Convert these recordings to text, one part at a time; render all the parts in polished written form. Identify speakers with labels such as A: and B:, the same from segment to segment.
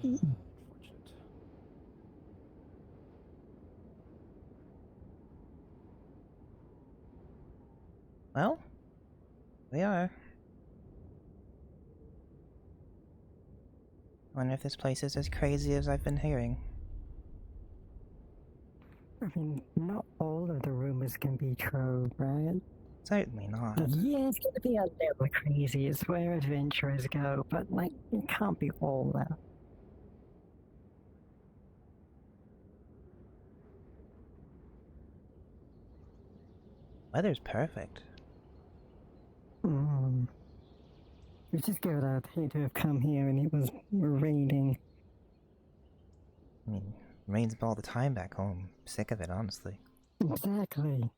A: Unfortunate.
B: Well, we are. Wonder if this place is as crazy as I've been hearing.
C: I mean, not all of the rumors can be true, right?
B: Certainly not.
C: Yeah, it's gonna be a little crazy. It's where adventurers go, but like, it can't be all that.
B: Weather's perfect.
C: It's just good. I'd hate to have come here and it was raining.
B: I mean, rains all the time back home. Sick of it, honestly.
C: Exactly.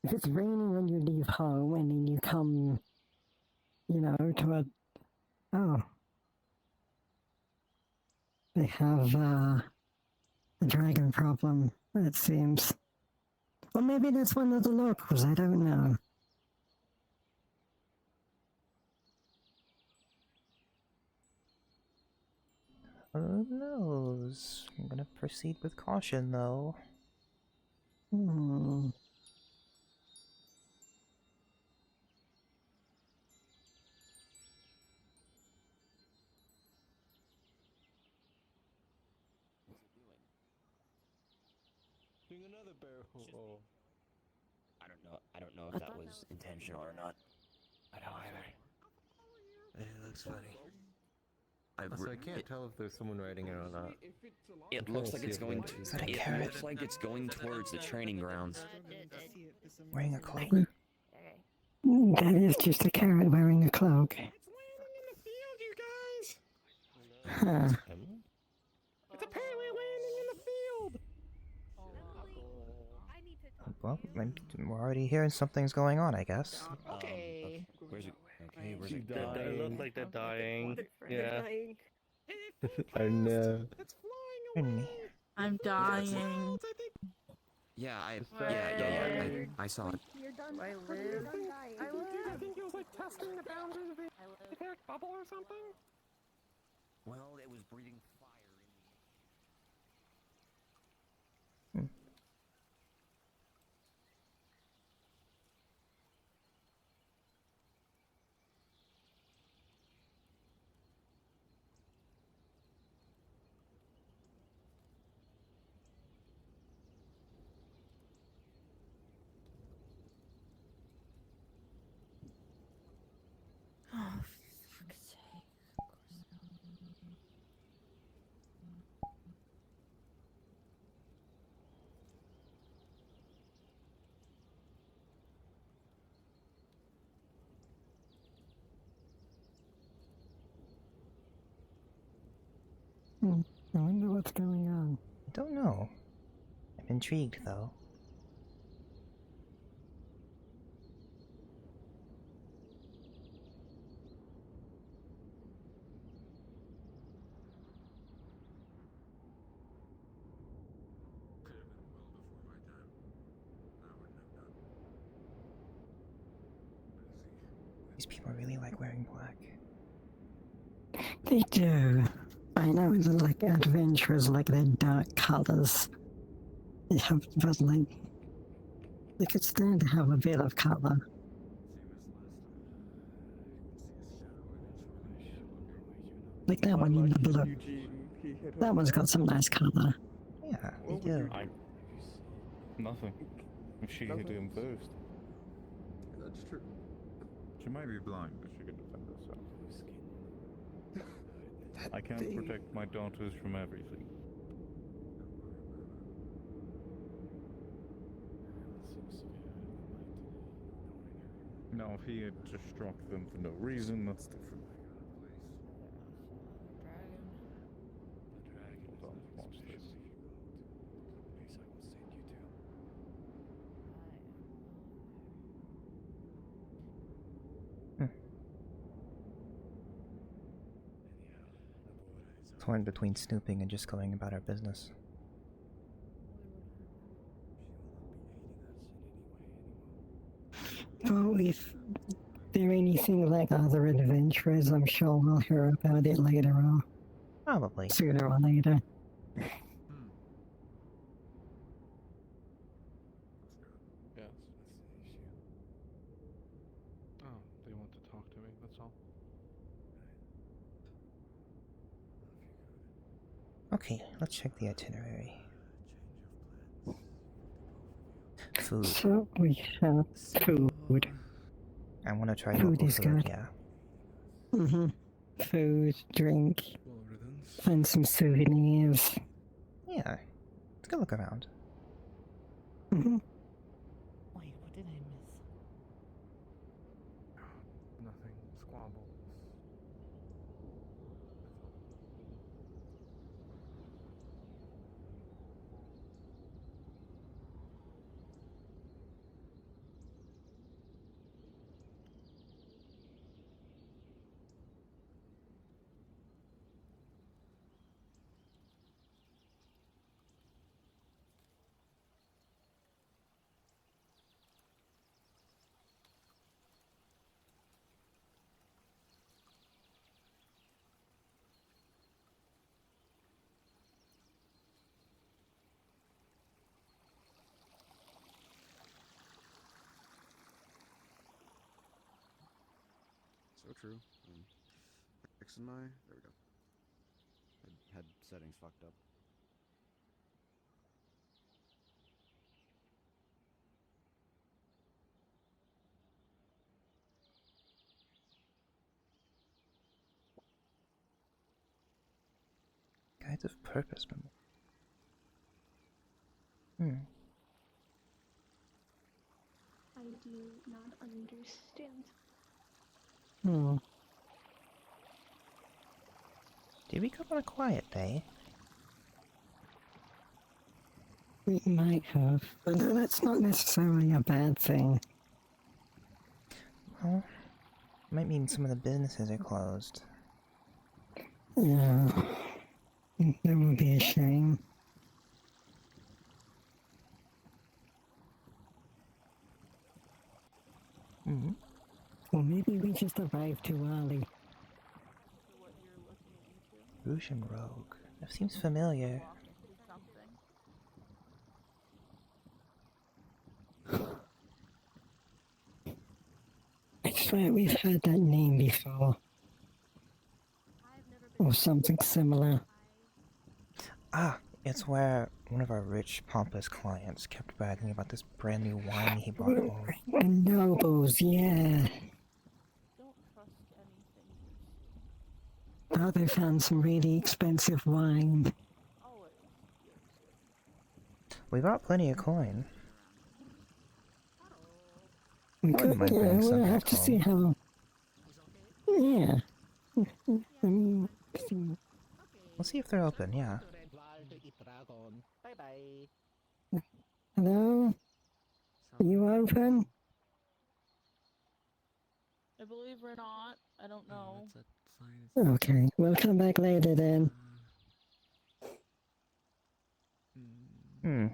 C: If it's raining when you leave home and then you come, you know, to a... Oh. They have, a dragon problem, it seems. Or maybe that's one of the locals, I don't know.
B: Who knows? I'm gonna proceed with caution, though.
A: Doing another bear hole. I don't know if that was intentional or not. I don't either.
D: It looks funny.
E: I can't tell if there's someone riding it or not.
A: It looks like it's going to.
B: Is that a
A: It
B: carrot?
A: looks like it's going towards the training grounds.
B: Wearing a cloak?
C: That is just a carrot wearing a cloak.
F: It's landing in the field, you guys!
C: Huh.
F: It's apparently landing in the field!
B: Well, we're already hearing something's going on, I guess.
F: Okay.
A: Where's it? Okay, where's it
E: They
A: going?
E: look like they're dying. Yeah.
F: Hey,
E: I know.
F: it's flying away!
G: I'm dying.
A: Yeah, I
G: Word.
A: I saw it.
G: Do I live?
F: I think it was like testing the boundaries of the etheric bubble or something?
A: Well, it was breathing fire in the
G: Oh, fuck's sake.
C: I wonder what's going on.
B: I don't know. I'm intrigued, though. These people really like wearing black.
C: They do. I know it's like adventurers like their dark colors. They have, but like, they could stand to have a bit of color. Like that one in the blue. That one's got some nice color.
B: Yeah, they do.
E: Nothing. She hit him first.
D: That's true.
E: She might be blind, but she can defend herself. I can't protect my daughters from everything. Now, if he had just struck them for no reason, that's different. Hold on, watch this.
B: Torn between snooping and just going about our business.
C: Well, if there anything like other adventurers, I'm sure we'll hear about it later on.
B: Probably.
C: Sooner or later.
D: Hmm.
E: Yes, that's the issue. Oh, they want to talk to me, that's all.
B: Okay, let's check the itinerary. Food.
C: So we have food.
B: I want to try
C: Food
B: local
C: is
B: food,
C: good.
B: yeah.
C: Mm-hmm. Food, drink,
D: Well, everything's...
C: find some souvenirs.
B: Yeah. Let's go look around.
C: Mm-hmm.
G: Wait, what did I miss?
E: Nothing. Squabbles.
D: So true. Fixing my... There we go. Had settings fucked up.
B: Guides of Purpose. Hmm.
F: I do not understand.
C: Hmm.
B: Did we come on a quiet day?
C: We might have, but that's not necessarily a bad thing.
B: Well, might mean some of the businesses are closed.
C: Yeah. That would be a shame.
B: Hmm.
C: Or maybe we just arrived too early.
G: What you're looking into?
B: Rouge and Rogue. That seems familiar.
G: Is something.
C: I swear we've heard that name before. Or something similar.
B: Ah, it's where one of our rich, pompous clients kept bragging about this brand new wine he brought home.
C: The nobles, yeah.
G: Don't trust anything you
C: Oh, they found some really expensive wine.
G: always.
B: We brought plenty of coin.
C: We
B: I wouldn't
C: could,
B: mind
C: yeah,
B: bringing some
C: we'll have
B: back
C: to see
B: home.
C: how. Yeah. I mean, see.
B: We'll see if they're open, yeah.
C: Hello? Are you open?
G: I believe we're not. I don't know.
C: Okay, we'll come back later then.
B: Hmm.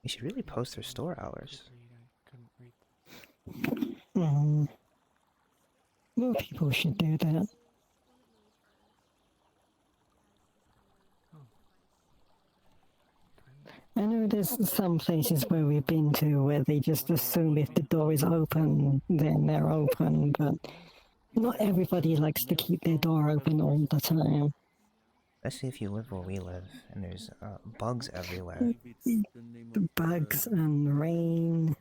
B: We should really post their store hours.
C: Hmm. More people should do that. I know there's some places where we've been to where they just assume if the door is open, then they're open, but not everybody likes to keep their door open all the time.
B: Especially if you live where we live, and there's bugs everywhere.
C: The bugs and rain.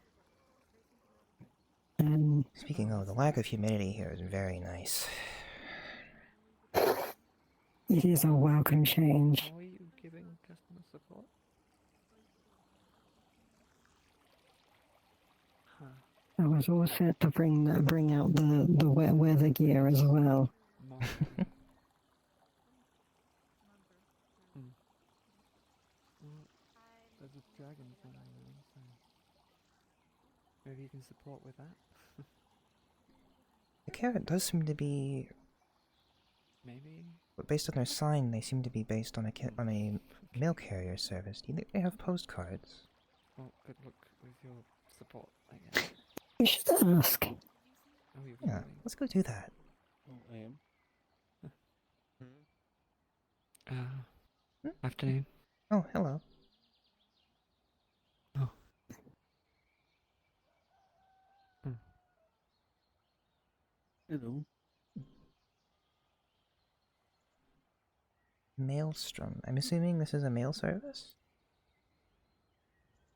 C: And
B: Speaking of, the lack of humidity here is very nice.
C: it is a welcome change.
E: How are you giving customer support?
C: I was all set to bring out the wet weather gear as well.
E: There's a dragon flying, so maybe you can support with that.
B: The carrot does seem to be,
E: Maybe.
B: but based on their sign, they seem to be based on a mail carrier service. Do you think they have postcards?
E: Well, good luck with your support.
C: You should ask.
E: Oh, you're
B: Yeah,
E: going.
B: let's go do that.
A: Oh, I am.
E: Afternoon.
B: Oh, hello.
E: Oh.
A: Hello.
B: Maelstrom. I'm assuming this is a mail service?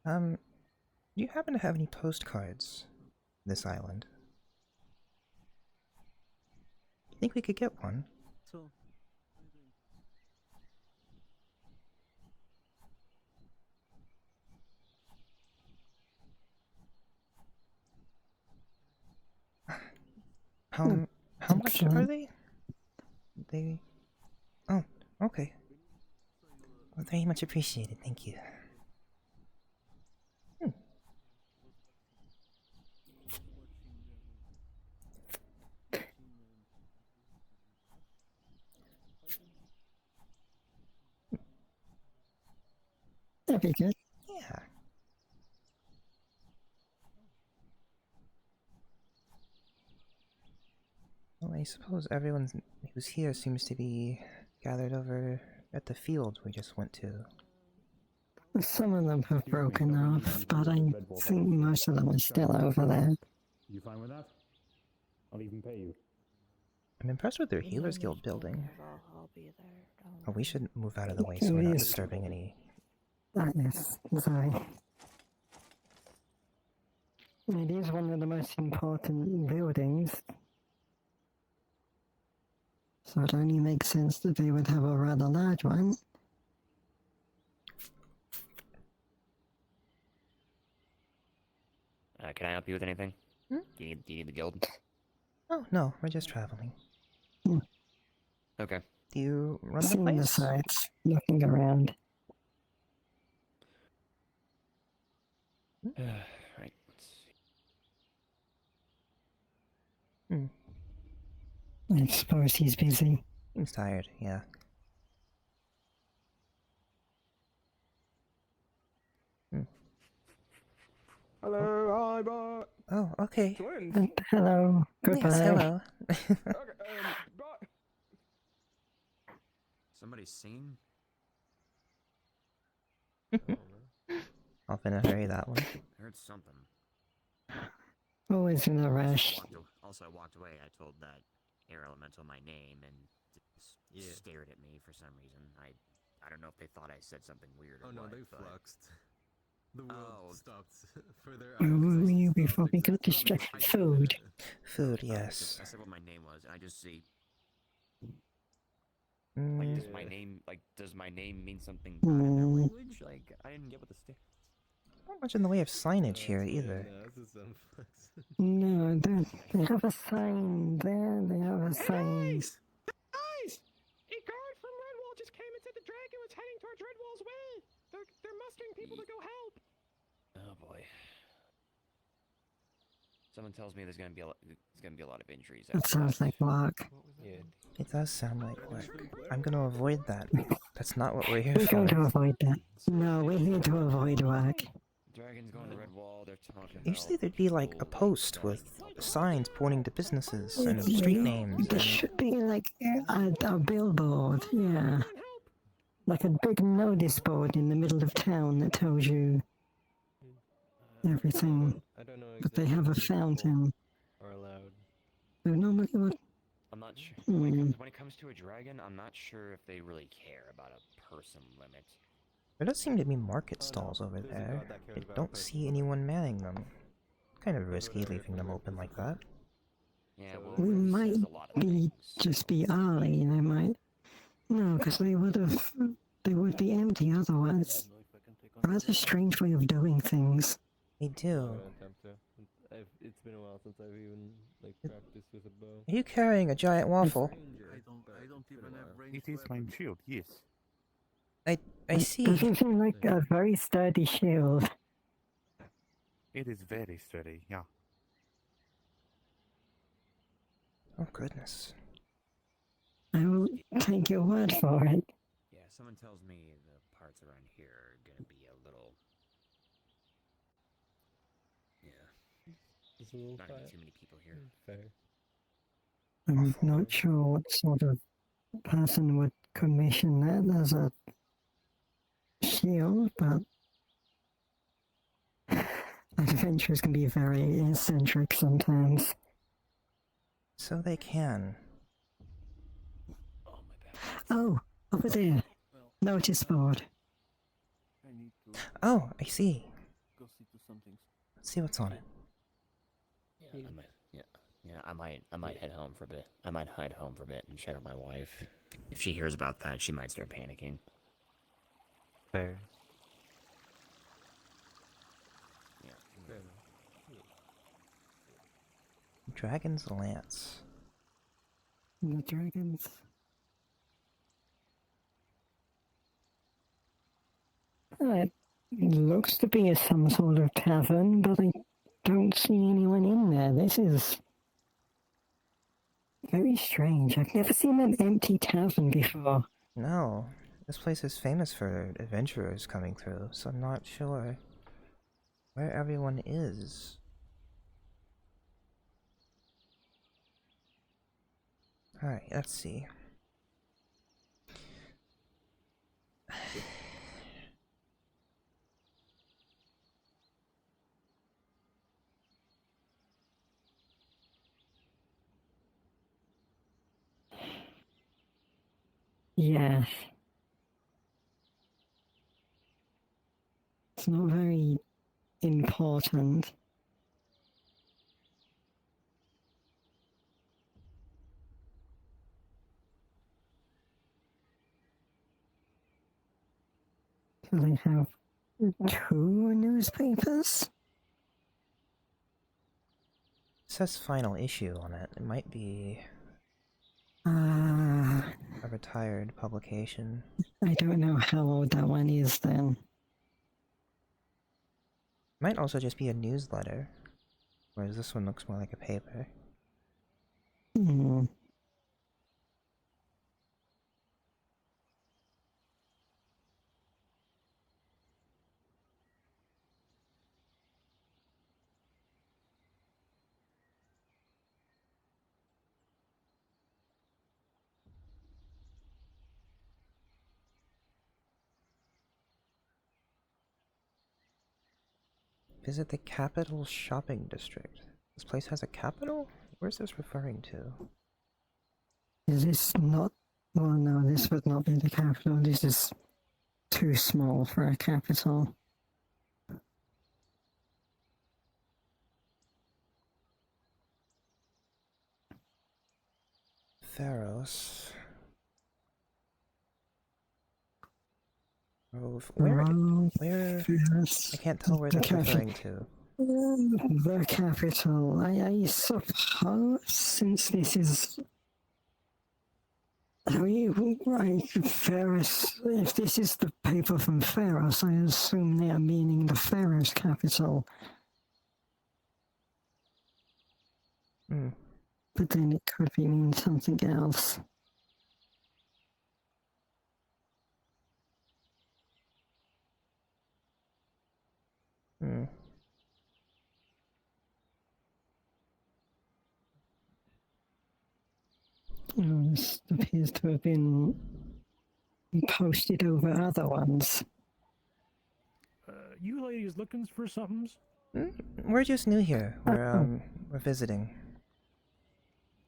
B: Do you happen to have any postcards? This island? I think we could get one.
A: So,
B: How much are
C: Excellent.
B: they? Oh, okay. Well, very much appreciated, thank you.
C: That'd be good.
B: Yeah. Well, I suppose everyone who's here seems to be gathered over at the field we just went to.
C: Some of them have broken off, but I think most of them are still over there.
F: You fine with that? I'll even pay you.
B: I'm impressed with their
G: You
B: Healers
G: need
B: Guild
G: to
B: building.
G: I'll be there.
B: Oh, we should move out of the way so we're not disturbing any...
C: Ah, yes, sorry. It is one of the most important buildings. So it only makes sense that they would have a rather large one.
A: can I help you with anything?
B: Hmm?
A: Do you need the guild?
B: Oh, no, we're just traveling.
A: Okay.
B: Do you run the
C: Seeing the
B: place?
C: sights, looking around.
A: Right. Let's see.
C: I suppose he's busy.
B: Seems tired, yeah.
E: Hello, hi, bye.
B: Oh, okay.
E: Twins.
C: And hello, goodbye.
B: Yes, hello.
E: Okay, bye.
A: Somebody seen?
B: Off in a hurry, that one.
A: I heard something.
C: Always in a rush.
A: Also, I walked away. I told that air elemental my name and just stared at me for some reason. I don't know if they thought I said something weird or
D: Oh no,
A: what,
D: they
A: but...
D: fluxed. The world stopped for their
C: Where were you
D: stopped
C: before we got
D: existing.
C: distracted? Food.
B: Food, yes.
A: I said what my name was, and I just see...
B: Mm,
A: Like, does my name mean something bad in their language? Like, I didn't get what the stick...
B: not much in the way of signage here either.
C: No, they have a sign there. They have a sign.
F: Guys! Guys! A guard from Redwall just came and said the dragon was heading towards Redwall's way. They're mustering people to go help.
A: Oh boy. Someone tells me there's gonna be a lot of injuries.
C: That sounds like luck.
A: Yeah.
B: It does sound like work. I'm gonna avoid that. That's not what we're here
C: We're going to
B: for.
C: avoid that. No, we're here to avoid work.
A: Dragon's going to Redwall. They're talking about...
B: Usually there'd be like a post with signs pointing to businesses and street names
C: There
B: and...
C: should be like a billboard, yeah. Like a big notice board in the middle of town that tells you everything.
E: I don't know.
C: But they have a fountain.
E: Are allowed.
C: They normally would.
A: I'm not sure.
C: Hmm.
A: When it comes to a dragon, I'm not sure if they really care about a person limit.
B: There does seem to be market stalls over there. I don't see anyone manning them. Kind of risky leaving them open like that.
A: Yeah, well,
C: We
A: Riz
C: might
A: says a lot of
C: be
A: things.
C: just be early. They might. No, because they would be empty otherwise. Rather strange way of doing things.
B: They do.
E: It's been a while since I've even like practiced with a bow.
B: Are you carrying a giant waffle?
D: I don't even have range
F: It is my shield, yes.
B: I see.
C: Doesn't seem like a very sturdy shield.
F: It is very sturdy, yeah.
B: Oh goodness.
C: I will take your word for it.
A: Yeah, someone tells me the parts around here are gonna be a little... Yeah.
E: a little
A: Not gonna be
E: quiet.
A: too many people here.
E: Fair.
C: I'm not sure what sort of person would commission that as a shield, but adventurers can be very eccentric sometimes.
B: So they can.
A: Oh, my bad.
C: Oh, over there. Notice board.
E: I need to
B: Oh, I see.
E: go see to some things.
B: Let's see what's on it.
A: Yeah, I might head home for a bit. I might hide home for a bit and check on my wife. If she hears about that, she might start panicking.
E: Fair.
A: Yeah.
E: Fair enough.
B: Dragon's Lance.
C: The dragons. It looks to be some sort of tavern, but I don't see anyone in there. This is very strange. I've never seen an empty tavern before.
B: No, this place is famous for adventurers coming through, so I'm not sure where everyone is. Alright, let's see.
C: Yes. It's not very important. Do they have 2 newspapers?
B: It says final issue on it. It might be
C: Ah,
B: a retired publication.
C: I don't know how old that one is then.
B: Might also just be a newsletter, whereas this one looks more like a paper.
C: Hmm.
B: Visit the Capital Shopping District. This place has a capital? Where's this referring to?
C: Is this not... Well, no, this would not be the capital. This is too small for a capital.
B: Pharos. Grove. Where?
C: Yes,
B: I can't tell where
C: the
B: that's referring to.
C: The capital. I suppose, since this is... Right, Ferris, if this is the paper from Ferris, I assume they are meaning the Ferris capital.
B: Hmm.
C: But then it could be mean something else.
B: Hmm.
C: This appears to have been posted over other ones.
F: You ladies looking for something?
B: We're just new here. We're visiting.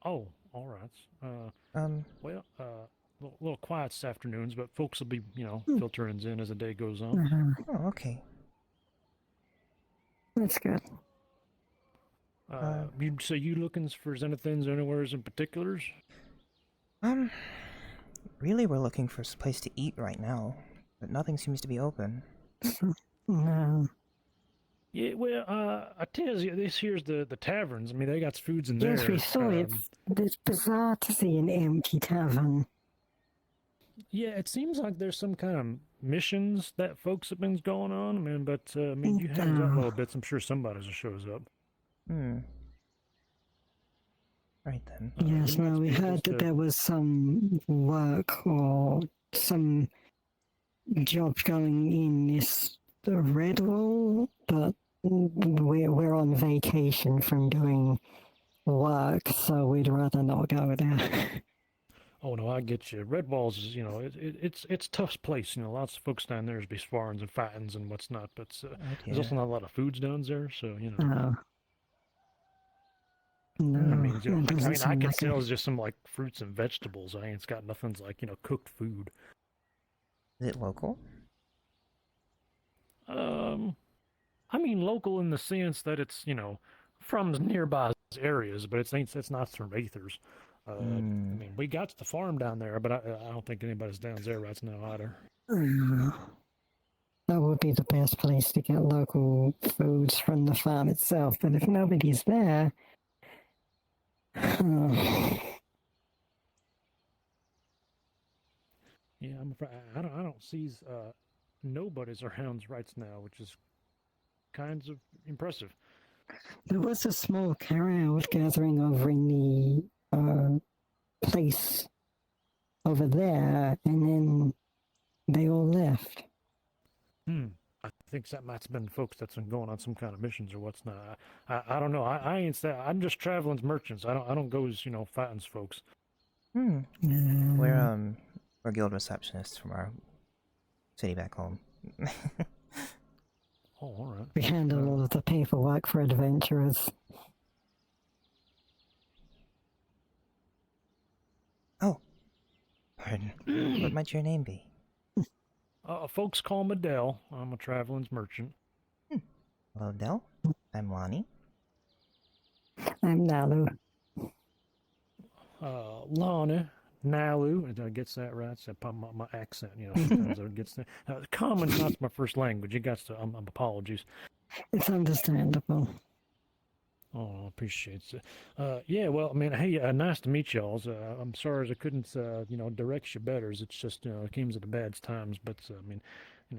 F: Oh, all right. Well, little quiet this afternoons, but folks will be, filtering in as the day goes on.
B: Oh, okay.
C: That's good.
F: You looking for anything anywheres in particulars?
B: Really we're looking for a place to eat right now, but nothing seems to be open.
C: No.
F: Yeah, well, I tell you, this here's the taverns. I mean, they got foods in there.
C: Yes, we saw it. It's bizarre to see an empty tavern.
F: Yeah, it seems like there's some kind of missions that folks have been going on. You hang out a little bit, I'm sure somebody shows up.
B: Right then.
C: Yes, no, we heard that there was some work or some job going in this the Red Wall, but we're on vacation from doing work, so we'd rather not go there.
F: Oh no, I get you. Red Walls is, it's a tough place. Lots of folks down there be sparrings and fightings and what's not. But there's also not a lot of foods down there, so
C: No,
F: I mean,
C: it doesn't
F: I
C: seem
F: can
C: like
F: sell just some like fruits and vegetables. I ain't got nothing's like cooked food.
B: Is it local?
F: I mean local in the sense that it's from nearby areas, but it's not from Aethers. I mean, we got the farm down there, but I don't think anybody's down there right now either.
C: That would be the best place to get local foods from the farm itself, but if nobody's there...
F: Yeah, I'm afraid I don't see nobody's around right now, which is kind of impressive.
C: There was a small carryout gathering over in the place over there, and then they all left.
F: I think that might've been folks that's been going on some kind of missions or what's not. I don't know. I ain't that. I'm just traveling merchants. I don't go as fighting folks.
B: We're guild receptionists from our city back home.
F: Oh, all right.
C: We handle all of the paperwork for adventurers.
B: Oh, pardon. What might your name be?
F: Folks call me Dell. I'm a traveling merchant.
B: Hello, Del. I'm Lani.
C: I'm Nalu.
F: Lani, Nalu, gets that right? It's my accent, sometimes it gets that. Common's not my first language. It got to, apologies.
C: It's understandable.
F: Oh, I appreciate it. Yeah, well, I mean, hey, nice to meet y'all. I'm sorry as I couldn't, direct you better. It's just, it came at the bad times. But, I mean,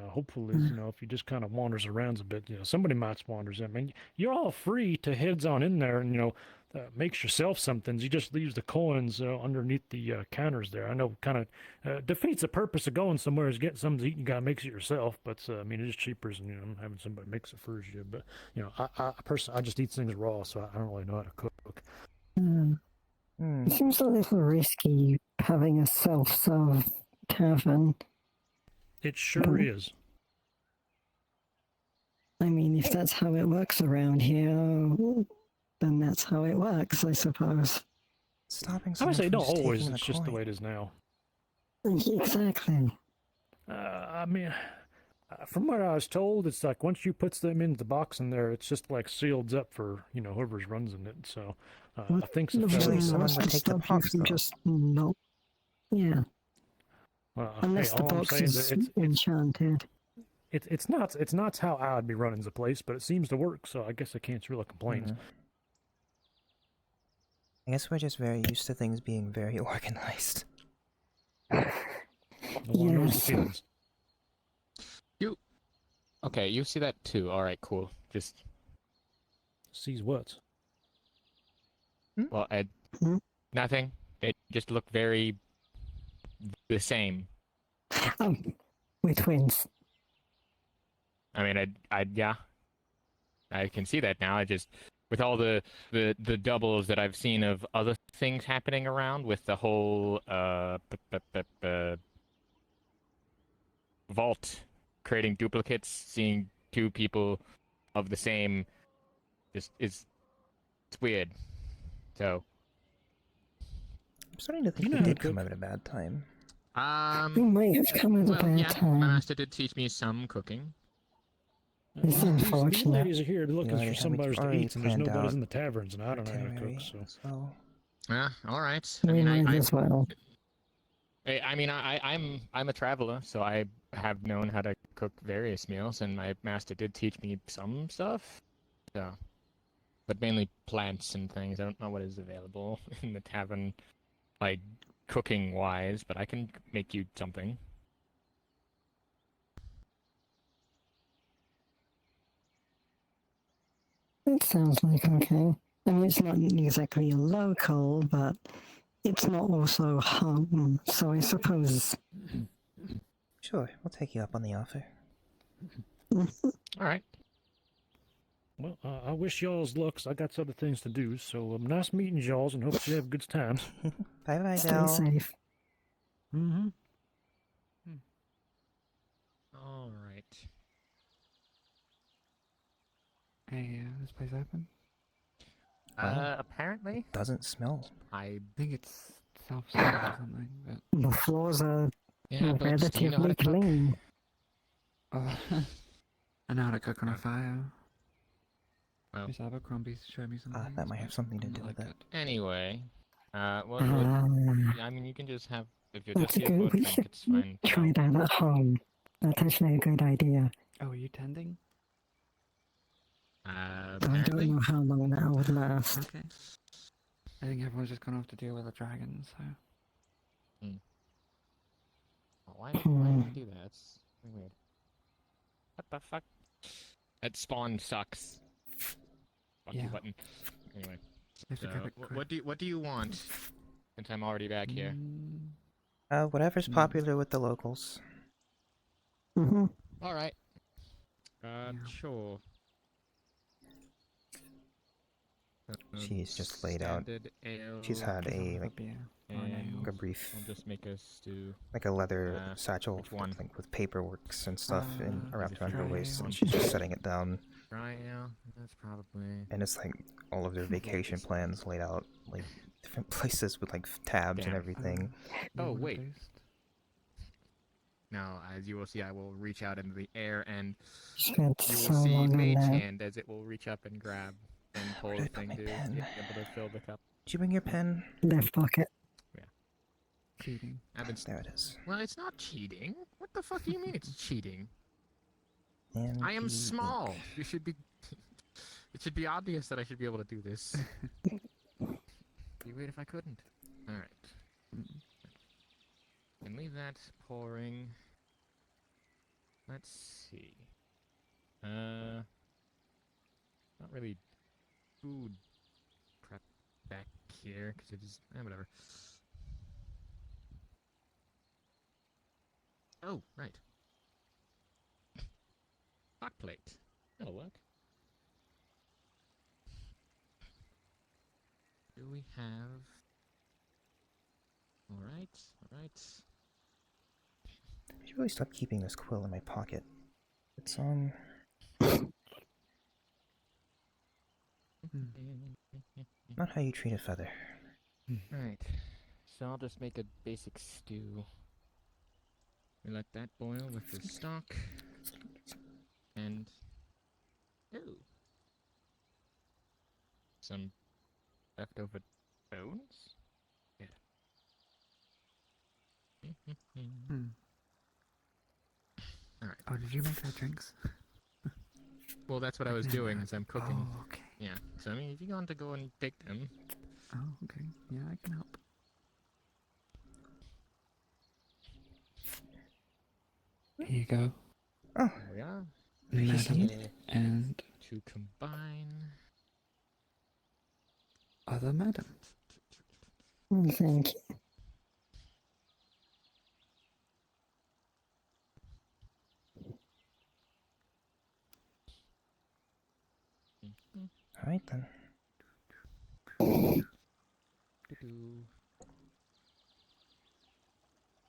F: hopefully, if you just kind of wanders around a bit, somebody might wanders in. I mean, you're all free to heads on in there and, makes yourself something. You just leaves the coins underneath the counters there. I know kind of defeats the purpose of going somewhere is getting something to eat. You gotta mix it yourself, but I mean it is cheaper than having somebody mix it for you. But I personally I just eat things raw, so I don't really know how to cook.
C: It seems a little risky having a self-serve tavern.
F: It sure is.
C: I mean, if that's how it works around here, then that's how it works, I suppose.
B: Stopping
F: I would say don't
B: from
F: always.
B: taking
F: It's
B: the
F: just the
B: coin.
F: way it is now.
C: Exactly.
F: I mean, from what I was told, it's like once you put them in the box in there, it's just like sealed up for whoever's runs in it. So I think so.
B: Usually someone would
C: to
B: take the
C: stop you
B: box,
C: from
B: though.
C: just not. Yeah. Unless
F: hey,
C: the
F: all I'm
C: box
F: saying
C: is
F: is
C: enchanted.
F: it's not how I'd be running the place, but it seems to work. So I guess I can't really complain.
B: I guess we're just very used to things being very organized.
F: No one knows the
C: Yes.
F: feelings.
H: Okay, you see that too. All right, cool. Just
F: Sees what?
H: well, nothing. It just looked very the same.
C: We're twins.
H: I mean, yeah, I can see that now. I just with all the doubles that I've seen of other things happening around with the whole vault creating duplicates, seeing two people of the same just it's weird. So
B: I'm starting to think
F: You
B: we
F: know how
B: did
F: to
B: come
F: cook.
B: out at a bad time.
C: We might have come at a bad
H: yeah,
C: time.
H: my master did teach me some cooking.
C: It's
F: These
C: unfortunate.
F: ladies are here looking
B: already
F: for
B: have-
F: somebody to
B: already
F: eat, and there's
B: planned
F: nobody's
B: out
F: in the taverns, and I don't know how to cook.
B: itinerary,
F: So
B: so
H: All right.
C: We might as well.
H: I'm a traveler, so I have known how to cook various meals, and my master did teach me some stuff. So, but mainly plants and things. I don't know what is available in the tavern, like cooking wise, but I can make you something.
C: It sounds like okay. I mean, it's not exactly local, but it's not also home, so I suppose.
B: sure, we'll take you up on the offer.
H: All right.
F: Well, I wish y'all's luck. 'Cause I got other things to do. So nice meeting y'all's, and hope you have good times.
B: Bye bye,
C: Stay
B: Del.
C: safe.
F: Mm-hmm.
H: All right.
E: Hey, this place open?
B: Well,
H: Apparently,
B: Doesn't smell.
H: I
E: I think it's self-service or something, but...
C: The floors are
H: yeah, but do you know how
C: relatively
H: to cook?
C: clean.
E: Oh, I know how to cook on a
H: Oh.
E: fire.
H: Well.
E: Miss Abercrombie showed me some things,
B: That might have
E: but
B: something to
E: I'm
B: do
E: not
B: with
E: like
B: it.
E: that.
H: Anyway, what?
C: Ah,
H: I mean, you can just have if you're
C: that's
H: just here
C: good.
H: for a
C: We
H: drink,
C: should
H: it's fine.
C: try that at home. That's actually a good idea.
E: Oh, are you tending?
C: I don't
H: Apparently.
C: know how long that would last.
E: Okay. I think everyone's just gone off to deal with a dragon, so...
H: Why did you do that? That's weird. What the fuck? That spawn sucks. Fuck you
E: Yeah.
H: button. Anyway,
E: You have to grab it quick.
H: what do you want? Since I'm already back here.
B: Whatever's
E: Hmm.
B: popular with the locals.
C: Mm-hmm.
H: All right.
E: Yeah.
H: Sure.
B: She's just laid out.
H: Standard ale.
B: She's had
E: Just
B: a
E: another
B: like,
E: beer or an
H: and
E: ale.
B: a brief,
H: I'll just make a stew.
B: like a leather satchel,
H: which one?
B: like with paperworks and stuff
E: Is
B: wrapped
H: it
B: around her
E: dry
B: waist,
E: ale?
B: and she's just setting it down.
H: Dry ale. That's probably.
B: And it's like all of their vacation plans laid out, like different places with like tabs and
H: Damn.
B: everything.
H: Oh,
E: Water
H: wait.
E: based?
H: Now, as you will see, I will reach out into the air, and
C: Spent
H: you
C: so
H: will see
C: long on
H: Mage
C: that.
H: Hand as it will reach up and grab and pull
B: Where
H: the
B: did I put
H: thing
B: my
H: to
B: pen?
H: be able to fill the cup.
B: Did you bring your pen?
C: Left pocket.
E: Cheating.
H: I've been.
B: There it is.
H: Well, it's not cheating. What the fuck do you mean it's cheating?
B: And
H: I am
B: the
H: small.
B: ink.
H: You should be. It should be obvious that I should be able to do this. Be weird if I couldn't. All right. And leave that pouring. Let's see. Not really food prep back here because it is whatever. Oh, right. Hot plate. That'll work. Do we have? All right, all right.
B: I should really stop keeping this quill in my pocket. It's not how you treat a feather.
H: Right. So I'll just make a basic stew. We let that boil with the stock. And some leftover bones? Yeah. Alright.
E: Oh, did you make our drinks?
H: Well, that's what I was doing as I'm cooking.
E: Oh, okay.
H: Yeah. So, I mean, if you want to go and take them.
E: Oh, okay. Yeah, I can help. Here you go.
B: Oh,
H: There we are.
E: Madam.
H: Uh,
E: And
H: to combine.
E: other madam.
C: Thank you.
B: alright then.
H: Doo-doo.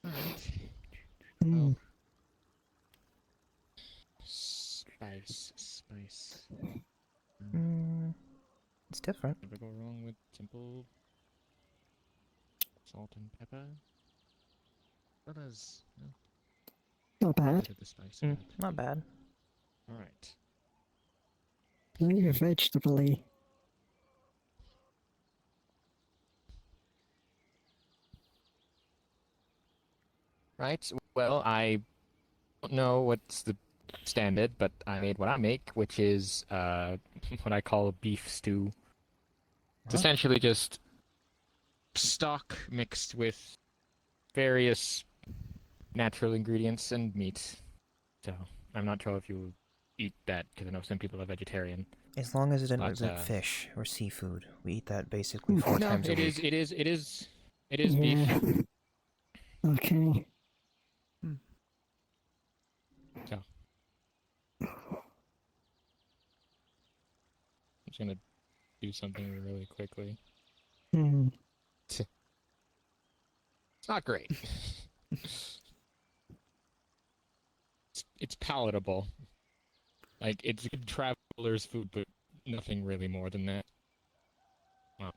H: Alright.
C: Mm.
H: Spice.
B: It's different.
H: Never go wrong with simple salt and pepper. What is
C: Not bad.
H: bit of the spice?
B: Not bad.
H: Alright.
C: Very vegetable-y.
H: Right. Well, I don't know what's the standard, but I made what I make, which is what I call a beef stew. It's
B: Huh?
H: essentially just stock mixed with various natural ingredients and meat. So I'm not sure if you eat that because I know some people are vegetarian.
B: As long as it didn't
H: But,
B: represent fish or seafood. We eat that basically 4
H: No,
B: times a
H: it
B: week.
H: is
C: Yeah.
H: beef.
C: Okay.
H: So just gonna do something really quickly.
C: Hmm.
H: It's not great. It's palatable. Like, it's good traveler's food, but nothing really more than that. Wow.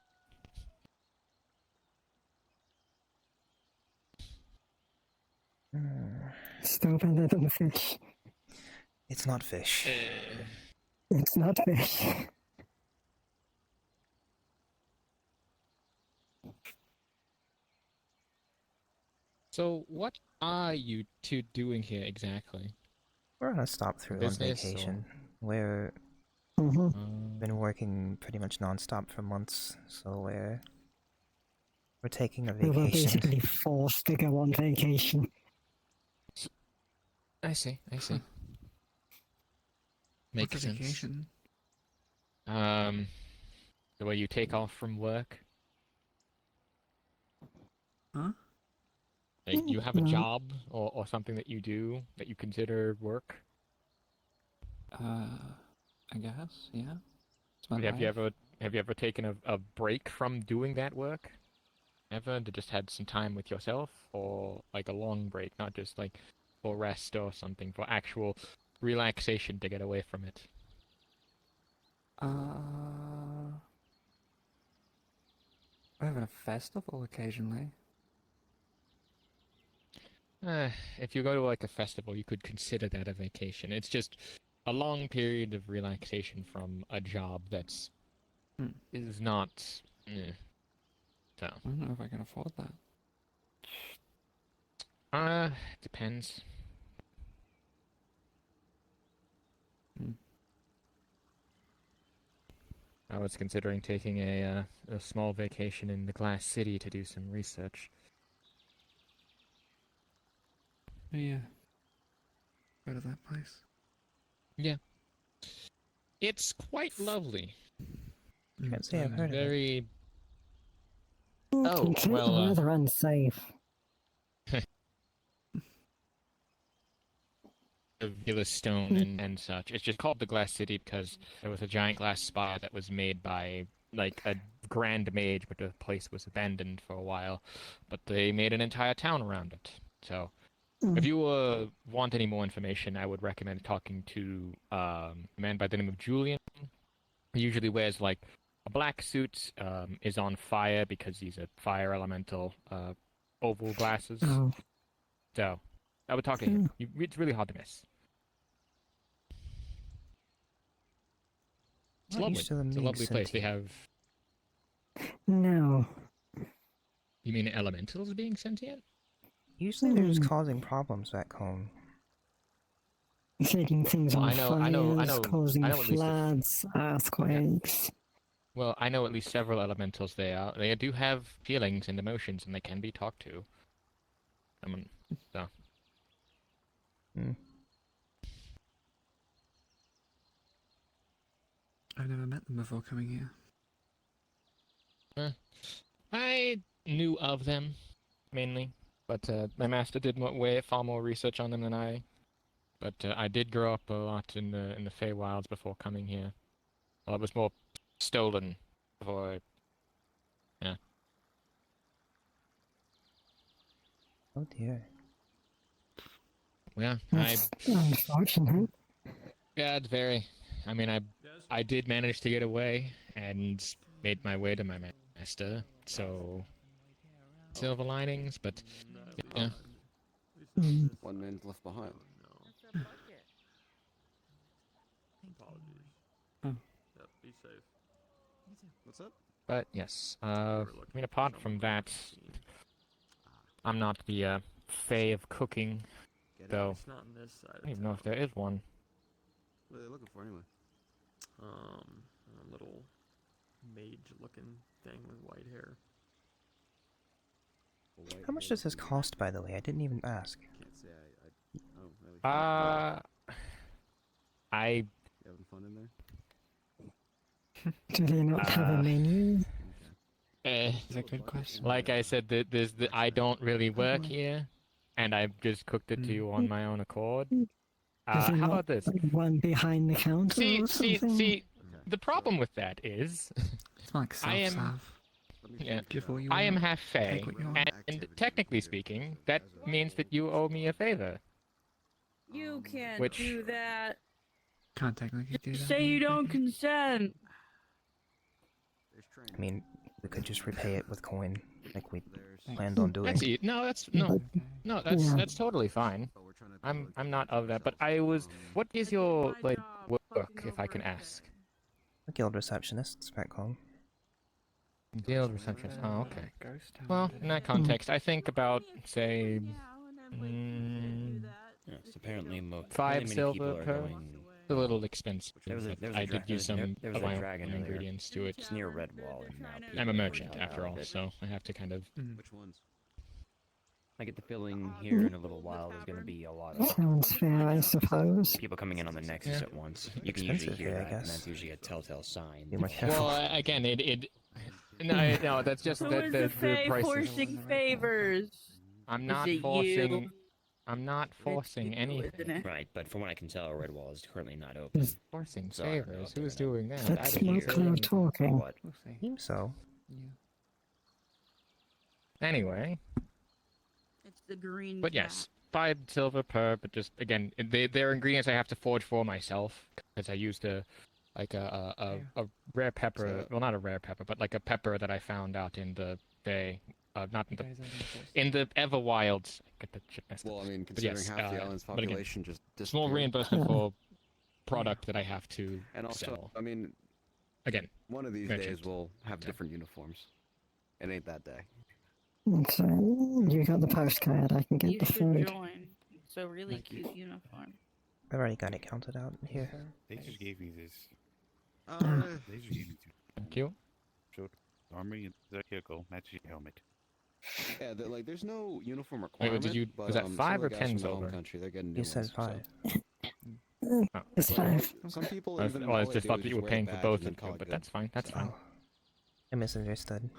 C: Still better than fish.
B: It's not fish.
C: It's not fish.
H: So, what are you two doing here exactly?
B: We're on a stop through on
H: Business or-
B: vacation. We're
C: Mm-hmm.
B: been working pretty much non-stop for months, so we're taking a
C: We were
B: vacation.
C: basically forced to go on vacation.
H: I see.
E: What's
H: Makes
E: a
H: sense.
E: vacation?
H: The way you take off from work.
E: Huh?
H: Like, you have a
C: No.
H: job or something that you do that you consider work.
E: I guess, yeah. It's my
H: Have you
E: life.
H: ever taken a break from doing that work? Ever? To just had some time with yourself, or like a long break, not just like for rest or something, for actual relaxation to get away from it.
E: We're having a festival occasionally.
H: If you go to like a festival, you could consider that a vacation. It's just a long period of relaxation from a job that's is not. So,
E: I don't know if I can afford that.
H: depends. I was considering taking a small vacation in the Glass City to do some research.
E: Oh, yeah. Go to that place.
H: Yeah. It's quite lovely.
B: Can't say I've heard of it.
H: Very. Oh,
C: It's
H: well,
C: rather unsafe.
H: Villa Stone and such. It's just called the Glass City because there was a giant glass spire that was made by, like, a grand mage, but the place was abandoned for a while. But they made an entire town around it. So, if you want any more information, I would recommend talking to a man by the name of Julian. He usually wears, like, a black suit, is on fire because he's a fire elemental, oval glasses.
C: Oh.
H: So, I would talk to him. It's really hard to miss. It's
B: Not
H: lovely.
B: used to them
H: It's a
B: being
H: lovely place. They
B: sentient.
H: have.
C: No.
H: You mean elementals being sentient?
B: Usually they're just causing problems back home.
C: Setting things
H: Well,
C: on
H: I know-
C: fires, causing
H: I know at least
C: floods, earthquakes.
H: Well, I know at least several elementals there. They do have feelings and emotions, and they can be talked to. I mean, so.
E: I've never met them before coming here.
H: I knew of them, mainly, but my master did far more research on them than I. But I did grow up a lot in the Feywilds before coming here. Well, I was more stolen before. Yeah.
B: Oh dear.
H: Yeah,
C: That's unfortunate.
H: Yeah, it's very. I mean, I did manage to get away and made my way to my master, so silver linings, but yeah.
D: One man's left behind.
G: That's a bucket.
A: Be safe.
D: What's up?
H: But yes, I mean, apart from that, I'm not the Fae of cooking, though.
A: It's not on this side.
H: I don't even know if there is one.
D: What are they looking for anyway?
A: A little mage-looking thing with white hair.
B: How much does this cost, by the way? I didn't even ask.
D: Can't say I don't really.
H: I
D: You having fun in there?
C: Do they not have a menu?
E: Is that a good question?
H: like I said, I don't really work here, and I've just cooked it to you on my own accord.
C: Is there
H: How
C: not
H: about this?
C: one behind the counter or something?
H: See, the problem with that is,
E: It's like
H: I am-
E: self-serve.
H: yeah,
E: Give all you
H: I am
E: want.
H: half Fae,
E: Take what you want.
H: and technically speaking, that means that you owe me a favor.
G: You can't
H: Which-
G: do that.
E: Can't technically do that.
G: Say you don't consent.
B: I mean, we could just repay it with coin, like we
D: There's
B: planned on doing.
H: That's no,
E: Okay.
H: that's totally fine.
D: but we're trying to
H: I'm not of that, but I was. What is your
G: my
H: like
G: job,
H: work,
G: fucking
H: if I
G: over
H: can
G: it.
H: ask?
B: Guild receptionists back home.
H: Guild receptionist. Oh, okay.
E: Ghost town,
H: Well,
E: didn't
H: in
E: it?
H: that context, I think about
G: Can't
H: say
G: hang out and I'm like, you can't do that.
A: Yes,
G: If you
A: apparently
G: don't-
H: 5
A: many
H: silver
A: people are
H: per-
A: going.
H: a little expensive.
A: There was a-
H: but
A: there was a
H: I
A: dra-
H: did use
A: there-
H: some
A: there was
H: of
A: a
H: my
A: dragon
H: own
A: earlier.
H: ingredients to it.
A: It's near Redwall,
G: They're
A: and now
G: trying to
A: people
H: I'm a
A: are
H: merchant
A: going out
H: after all,
A: of it.
H: so I have to kind of.
D: Which ones?
A: I get the feeling here in a little while there's going to be a lot of
C: Sounds fair, I suppose.
A: people coming in on the Nexus
H: Yeah.
A: at once. You can
B: Expensive
A: usually hear
B: here, I
A: that, and
B: guess.
A: that's usually a telltale sign.
B: Be more careful.
H: Well, again, no, that's just
G: Who
H: that
G: is
H: the
G: the Fae
H: prices.
G: forcing favors?
H: I'm
G: Is
H: not
G: it
H: forcing.
G: you?
H: I'm not forcing
G: It's you,
H: anything.
G: isn't it?
A: Right, but from what I can tell, Redwall is currently not open.
H: Forcing
A: So I don't know
H: favors.
A: if they're
H: Who's
A: gonna-
H: doing that?
C: That's
H: I didn't
C: not
H: hear.
C: cloud talking.
A: What?
E: We'll see.
B: Seems so.
E: Yeah.
H: Anyway,
G: It's the green
H: but yes, 5 silver per. But just again, they're ingredients I have to forge for myself because I used a rare pepper.
D: So-
H: Well, not a rare pepper, but like a pepper that I found out in the Bay. Not in
E: You
H: the
E: guys are enforced.
H: in the Everwilds. Get that shit messed up.
D: Well, I mean,
H: But yes,
D: considering half the island's
H: but again,
D: population just
H: Small
D: disappeared.
H: reimbursement for product that I have to
D: And also,
H: sell.
D: I mean,
H: Again,
D: one of these
H: Merchant.
D: days we'll have
H: Yeah.
D: different uniforms. It ain't that day.
C: So, you got the postcard, I can get
G: You
C: the
G: should
C: food.
G: join. It's a really
E: Thank you.
G: cute uniform.
B: I've already got it counted out here.
I: They just gave me this. They just gave me
H: thank you.
I: armory and the vehicle matches your helmet.
D: Yeah, like there's no uniform
H: Wait,
D: requirement.
H: did you-
D: but,
H: was that
D: some
H: 5
D: of
H: or
D: the guys
H: 10
D: from the home
H: silver?
D: country, they're getting new
B: You said
D: ones, so-
B: 5.
C: It's
D: But,
C: 5.
D: Some people
H: I
D: even
H: well, I
D: all they
H: just
D: do
H: thought
D: is
H: that you
D: just
H: were
D: wear a
H: paying for
D: badge
H: both
D: and then
H: of
D: call
H: them,
D: it
H: but
D: good.
H: that's fine. That's fine.
B: Oh, I misunderstood.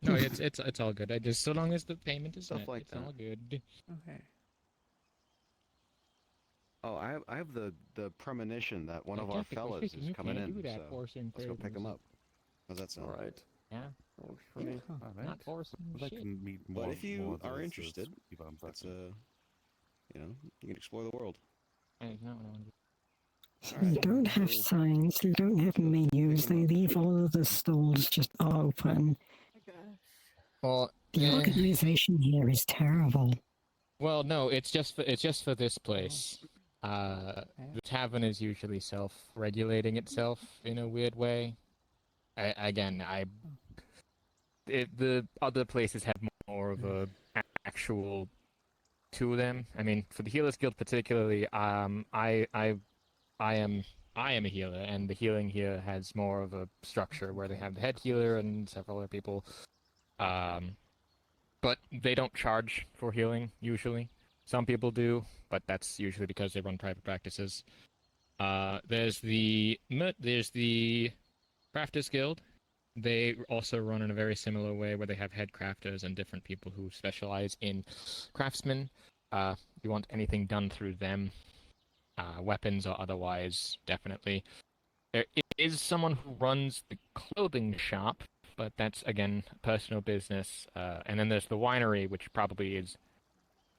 H: No, it's all good. I just so long as the payment is
D: Stuff
H: met,
D: like
H: it's all
D: that.
H: good.
E: Okay.
D: Oh, I have the premonition that one
H: Yeah,
D: of our
H: technically
D: fellas
H: speaking,
D: is
H: you
D: coming
H: can't
D: in,
H: do that
D: so
H: forcing
D: let's go pick him
H: favors.
D: up. How's that sound?
A: Alright.
H: Yeah,
A: Works for me.
I: Alright.
H: not forcing
I: I'd like
H: shit.
I: to meet
D: But
I: more.
D: if you
I: more of
D: are
I: those
D: interested,
I: people I'm
D: It's
I: fucking.
D: you can explore the world.
H: Hey, no, no, no.
C: They don't have signs, they don't have menus, they leave all of the stalls just open.
H: Well,
C: The organization here is terrible.
H: well, no, it's just for this place. The tavern is usually self-regulating itself in a weird way. The other places have more of a actual to them. I mean, for the Healers Guild particularly, I am a healer, and the healing here has more of a structure where they have the head healer and several other people. But they don't charge for healing usually. Some people do, but that's usually because they run private practices. There's the Crafters Guild. They also run in a very similar way where they have head crafters and different people who specialize in craftsmen. If you want anything done through them, weapons or otherwise, definitely. There is someone who runs the clothing shop, but that's, again, personal business. And then there's the winery, which probably is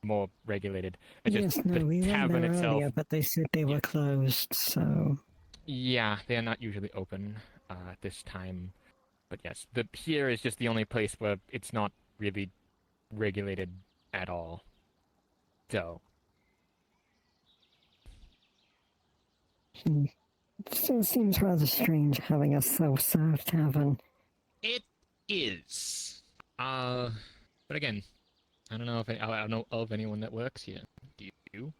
H: more regulated. It's
C: Yes,
H: just
C: no,
H: the
C: we went
H: tavern
C: there
H: itself.
C: earlier, but they said they were closed, so...
H: Yeah, they're not usually open at this time. But yes, here is just the only place where it's not really regulated at all. So,
C: Still seems rather strange having a self-serve tavern.
H: it is. But again, I don't know if I don't know of anyone that works here. Do you?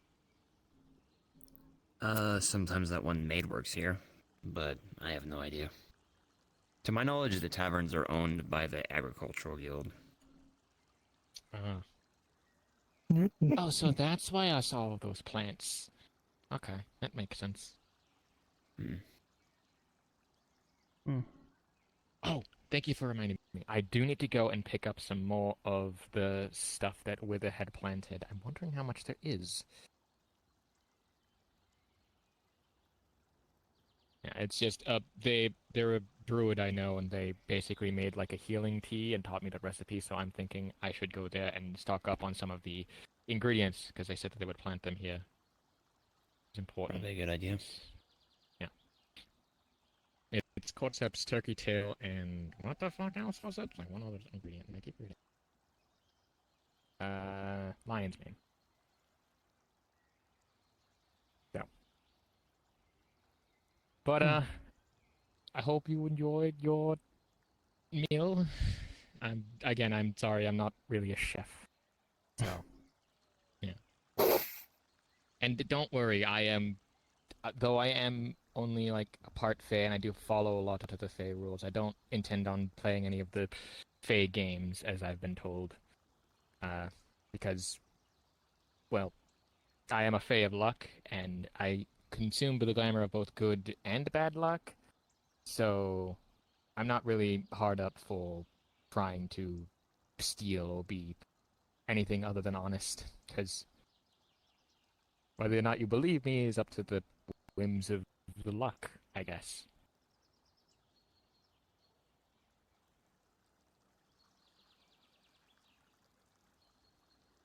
A: Sometimes that one maid works here, but I have no idea. To my knowledge, the taverns are owned by the Agricultural Guild.
H: Oh, so that's why I saw all those plants. Okay, that makes sense. Oh, thank you for reminding me. I do need to go and pick up some more of the stuff that Wither had planted. I'm wondering how much there is. Yeah, it's just they're a druid I know, and they basically made like a healing tea and taught me the recipe. So I'm thinking I should go there and stock up on some of the ingredients because they said that they would plant them here. It's important.
A: Probably a good idea.
H: Yeah. It's cordyceps, turkey tail, and what the fuck else was it? Like one other ingredient. I keep reading. Lion's mane. So. But I hope you enjoyed your meal. I'm sorry, I'm not really a chef. So, yeah. And don't worry, though I am only like a part Fae and I do follow a lot of the Fae rules, I don't intend on playing any of the Fae games, as I've been told. Because, well, I am a Fae of luck, and I consume the glamour of both good and bad luck, so I'm not really hard up for trying to steal or be anything other than honest, because whether or not you believe me is up to the whims of the luck, I guess.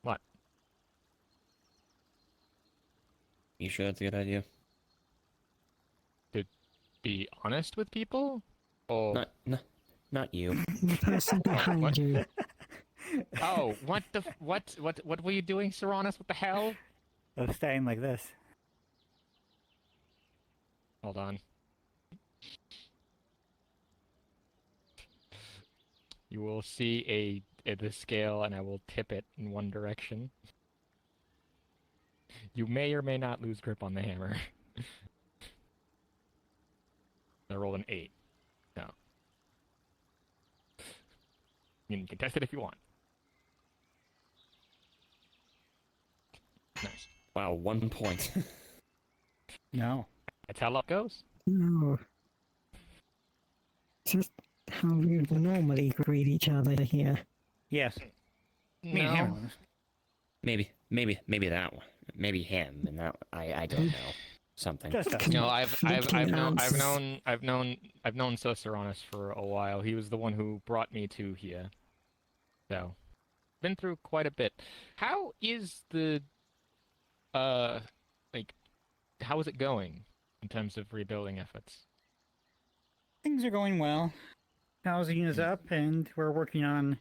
H: What?
A: You sure that's a good idea?
H: To be honest with people? Or...
A: Not you.
C: The person behind you.
H: Oh, what were you doing, Seranus? What the hell?
E: I was staying like this.
H: Hold on. You will see the scale, and I will tip it in one direction. You may or may not lose grip on the hammer. I rolled an 8. No. You can test it if you want. Nice.
A: Wow, 1 point.
E: No.
H: That's how luck goes.
C: No. Just how we normally greet each other here.
E: Yes. Me and him.
A: Maybe that one. Maybe him, and that I don't know. Something.
E: Just us.
H: No, I've known Seranus for a while. He was the one who brought me to here. So, been through quite a bit. How is the how is it going in terms of rebuilding efforts?
E: Things are going well. Housing is up, and we're working on,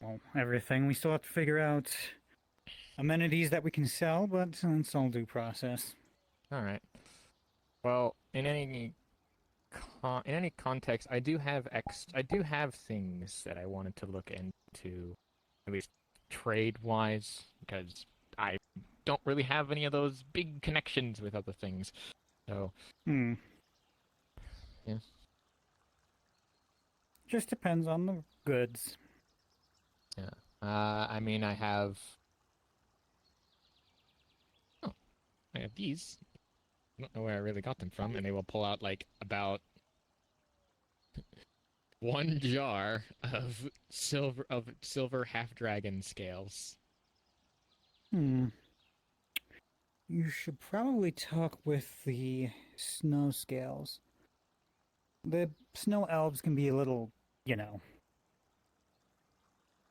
E: well, everything. We still have to figure out amenities that we can sell, but it's all due process.
H: All right. Well, in any context, I do have things that I wanted to look into, at least trade-wise, because I don't really have any of those big connections with other things. So,
E: Yeah. Just depends on the goods.
H: yeah. I mean, I have these. I don't know where I really got them from, and they will pull out like about 1 jar of silver half dragon scales.
E: You should probably talk with the snow scales. The snow elves can be a little,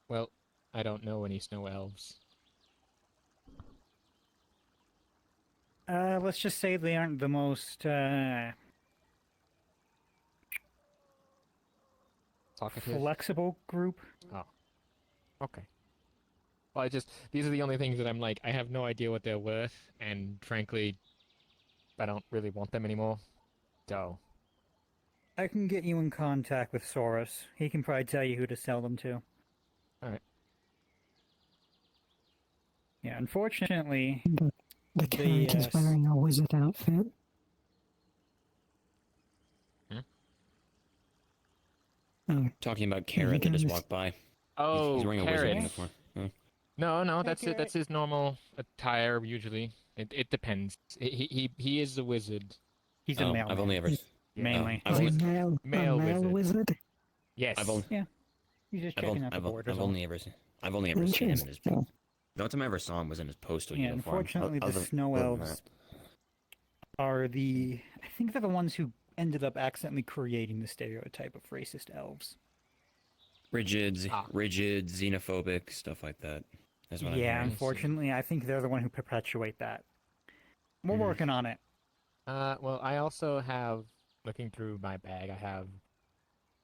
H: Well, I don't know any snow elves.
E: let's just say they aren't the most,
H: Talkative?
E: flexible group.
H: Oh. Okay. Well, these are the only things that I'm like, I have no idea what they're worth, and frankly, I don't really want them anymore. So.
E: I can get you in contact with Saurus. He can probably tell you who to sell them to.
H: Alright.
E: Yeah, unfortunately,
C: The cat is wearing a wizard outfit. Oh,
A: Talking about Carrot that just walked by.
H: Oh,
A: He's wearing a wizard
H: Carrot.
A: uniform. Oh.
H: No, that's it. That's his normal attire usually. It depends. He is a wizard.
E: he's a male.
A: I've only ever.
E: Mainly.
A: I've
C: a
A: only,
C: male
H: wizard.
C: wizard.
H: Yes.
E: He's just checking out the board.
A: I've only ever seen him in his.
C: Interesting.
A: The only time I ever saw him was in his postal
E: Yeah,
A: uniform.
E: unfortunately, the
A: Other
E: snow
A: than
E: elves
A: that.
E: are I think they're the ones who ended up accidentally creating the stereotype of racist elves.
A: Rigid, xenophobic, stuff like that. That's what I'm
E: Yeah,
A: hearing.
E: unfortunately, I think they're the one who perpetuate that. We're working on it.
H: Well, I also have, looking through my bag, I have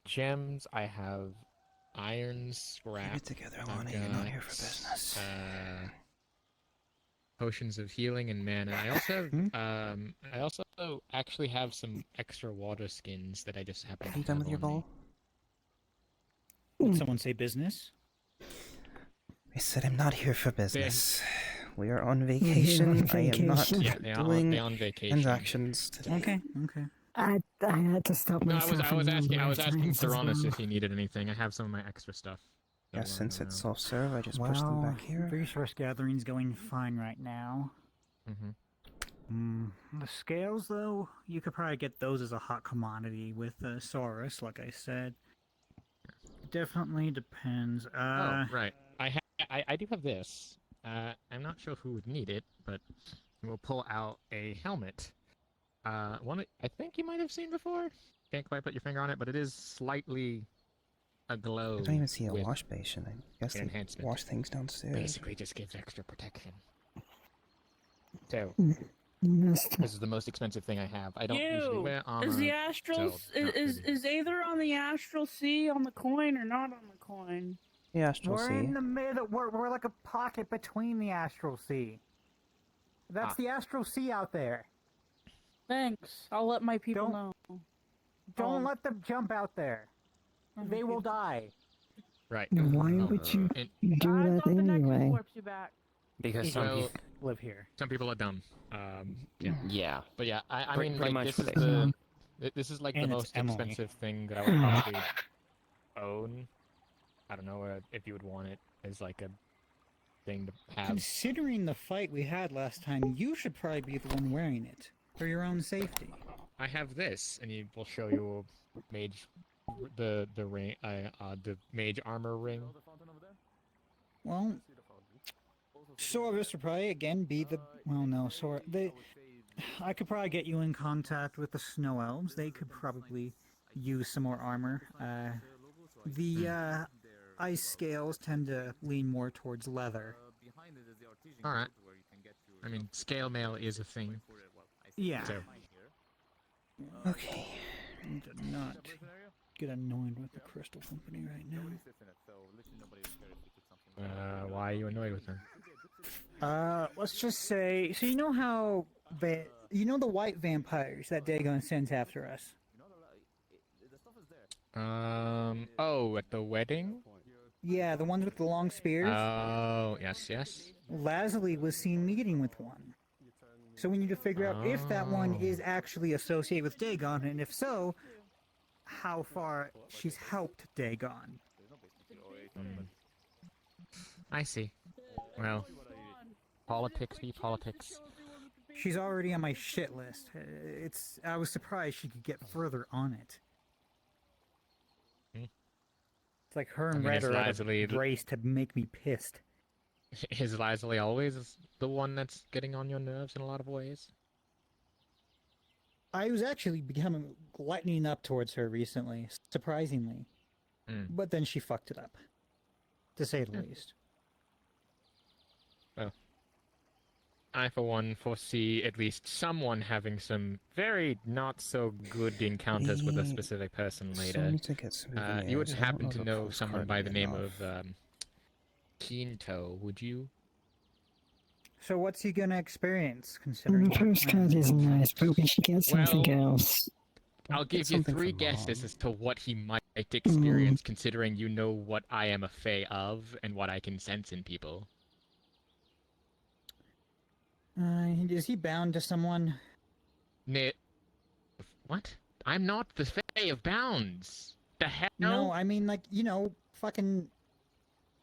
H: gems, I have iron scrap.
B: Keep it together, Lani. You're not here for business.
H: Potions of healing and mana. I also actually have some extra water skins that I just happen to have.
B: Are you done with your
H: on
B: bowl?
E: Did someone say business?
B: I said I'm not here for business. We are on vacation. I am not doing
H: on vacation.
B: transactions today.
E: Okay.
C: I had to stop
H: No,
C: myself.
H: I was asking
C: times as
H: Theranos
C: well.
H: if he needed anything. I have some of my extra stuff.
B: Yeah, since it's self-serve, I just push them back here.
E: Resource gathering's going fine right now. The scales, though, you could probably get those as a hot commodity with Saurus, like I said. Definitely depends.
H: Oh, right. I do have this. I'm not sure who would need it, but we'll pull out a helmet. One I think you might have seen before. Can't quite put your finger on it, but it is slightly aglow.
B: I don't even see a wash basin. I guess they
H: enhancement.
B: wash things downstairs.
H: Basically, just gives extra protection. So,
C: Yes.
H: this is the most expensive thing I have. I don't usually wear armor.
G: Is the astral is Aether on the astral sea on the coin or not on the coin?
B: The astral
E: We're
B: sea.
E: in the middle. We're like a pocket between the astral sea. That's the astral sea out there.
G: Thanks. I'll let my people know.
E: Don't let them jump out there. They will die.
H: Right.
C: Why would you do that anyway?
A: Because some people
E: live here.
H: Some people are dumb.
A: Yeah.
H: But yeah, I
A: Pretty
H: mean, like,
A: much
H: this is like the
E: And it's
H: most
E: Emily.
H: expensive thing that I would probably own. I don't know if you would want it as like a thing to have.
E: Considering the fight we had last time, you should probably be the one wearing it for your own safety.
H: I have this, and will show you a mage, the ring, the mage armor ring.
E: Well, Saurus would probably again be the I could probably get you in contact with the snow elves. They could probably use some more armor. The ice scales tend to lean more towards leather.
H: All right. I mean, scale mail is a thing.
E: Yeah.
H: So.
B: Okay.
E: Do not get annoyed with the Crystal Company right now.
H: Why are you annoyed with them?
E: Let's just say, so you know how the white vampires that Dagon sends after us?
H: Oh, at the wedding?
E: Yeah, the ones with the long spears?
H: Oh, yes.
E: Lazuli was seen meeting with one. So we need to figure out if that one is actually associated with Dagon, and if so, how far she's helped Dagon.
H: I see. Well, politics be politics.
E: She's already on my shit list. I was surprised she could get further on it. It's like her and Red are at a race to make me pissed.
H: Is Lazuli always the one that's getting on your nerves in a lot of ways?
E: I was actually becoming lightening up towards her recently, surprisingly. But then she fucked it up, to say the least.
H: Well, I for one foresee at least someone having some very not so good encounters with a specific person later.
B: Need to get some
H: You wouldn't
B: I don't
H: happen to
B: the
H: know someone
B: postcard
H: by the name
B: enough.
H: of Keentoe, would you?
E: So what's he gonna experience, considering...
C: The postcard is nice, but we should get something else.
H: I'll give you 3 guesses as to what he might experience, considering you know what I am a fae of and what I can sense in people.
E: Is he bound to someone?
H: What? I'm not the fae of bounds. The hell?
E: No, I mean, like, fucking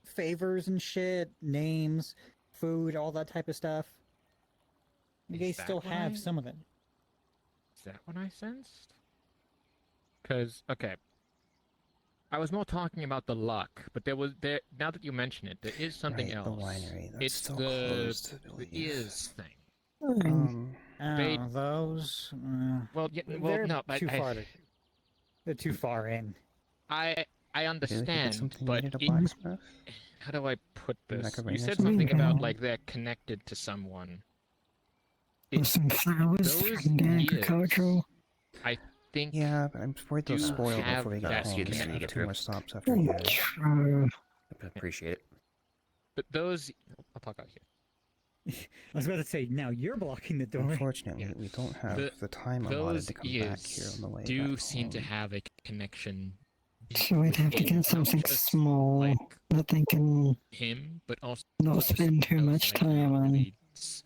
E: favors and shit, names, food, all that type of stuff. You guys still have some of it.
H: Is that what I sensed? Because, okay. I was more talking about the luck, but now that you mention it, there is something else.
B: The winery, that's
H: It's
B: still
H: the
B: closed, I believe.
H: ears thing. They-
E: those.
H: Well, yeah, well,
E: they're
H: no, but
E: too far. They're too far in.
H: I
B: Maybe we could get
H: understand,
B: something
H: but
B: made at a
H: it,
B: blacksmith?
H: how do I put
B: Maybe like
H: this?
B: a ring
H: You
B: or
H: said
B: something?
H: something about
C: Mhm.
H: like they're connected to someone.
C: Or some flowers
H: Those
C: from the
H: ears,
C: agricultural.
H: I think,
B: Yeah, but I'm worried they'll
H: do
B: spoil
H: have
B: before we get
H: that
B: home.
A: excuse me,
B: So
A: I
B: we
A: need
B: have
A: to
B: 2 more
A: prove.
B: stops after here.
C: True.
A: Appreciate it.
H: but those. I'll talk out here.
E: I was about to say, now you're blocking the door.
B: Unfortunately,
H: Yeah.
B: we don't have
H: The-
B: the time allotted
H: Those
B: to come back here
H: ears
B: on the way
H: do
B: back
H: seem to
B: home.
H: have a connection.
C: So we'd have to
H: within
C: get something
H: not just,
C: small
H: like
C: that they can
H: him, but also
C: not
H: just
C: spend too
H: else,
C: much
H: like,
C: time on.
H: leads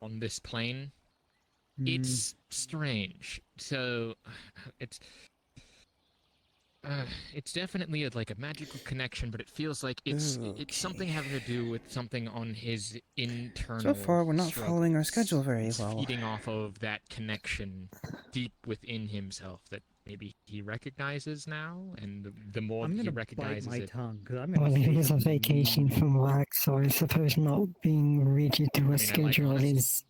H: on this plane. It's strange. So it's definitely like a magical connection, but it feels like it's something having to do with something on his internal.
B: So far, we're not following our
H: struggles.
B: schedule very
H: It's
B: well.
H: feeding off of that connection deep within himself that maybe he recognizes now, and the more
E: I'm
H: that he
E: gonna bite
H: recognizes
E: my
H: it,
E: tongue because I'm gonna
C: Well,
E: say
C: it is a
E: something
C: vacation
E: mean.
C: from work, so I suppose not being rigid to a
H: I like
C: schedule
H: honesty.
C: is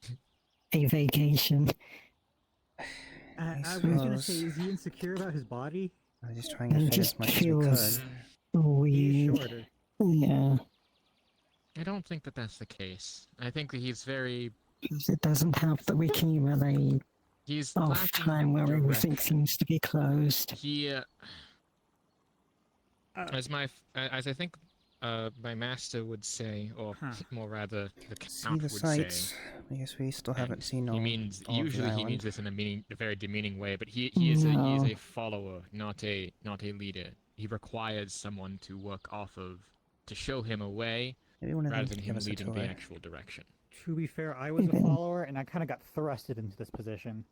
C: a vacation.
E: I was
B: suppose.
E: gonna say, is he insecure about his body?
B: I'm just trying to
C: It
B: fit as
C: just
B: much as we
C: feels
B: could.
E: He's
C: weird.
E: shorter.
C: Yeah,
H: I don't think that that's the case. I think that he's very.
C: 'cause it doesn't help that we came at a
H: He's
C: off
H: lacking
C: time where everything
H: direction.
C: seems to be closed.
H: He, as I think, my master would say, or more rather, the
B: See
H: count
B: the
H: would
B: sights.
H: say.
B: I guess we still haven't
H: And
B: seen
H: he
B: all.
H: means
B: all of the
H: usually he
B: island.
H: means this in a very demeaning way, but he is
C: No.
H: a follower, not a leader. He requires someone to work off of to show him a way,
B: Maybe one of them
H: rather
B: can
H: than
B: give
H: him
B: us a
H: leading the
B: tour.
H: actual direction.
E: To be fair, I was a follower, and I kind of got thrusted into this position.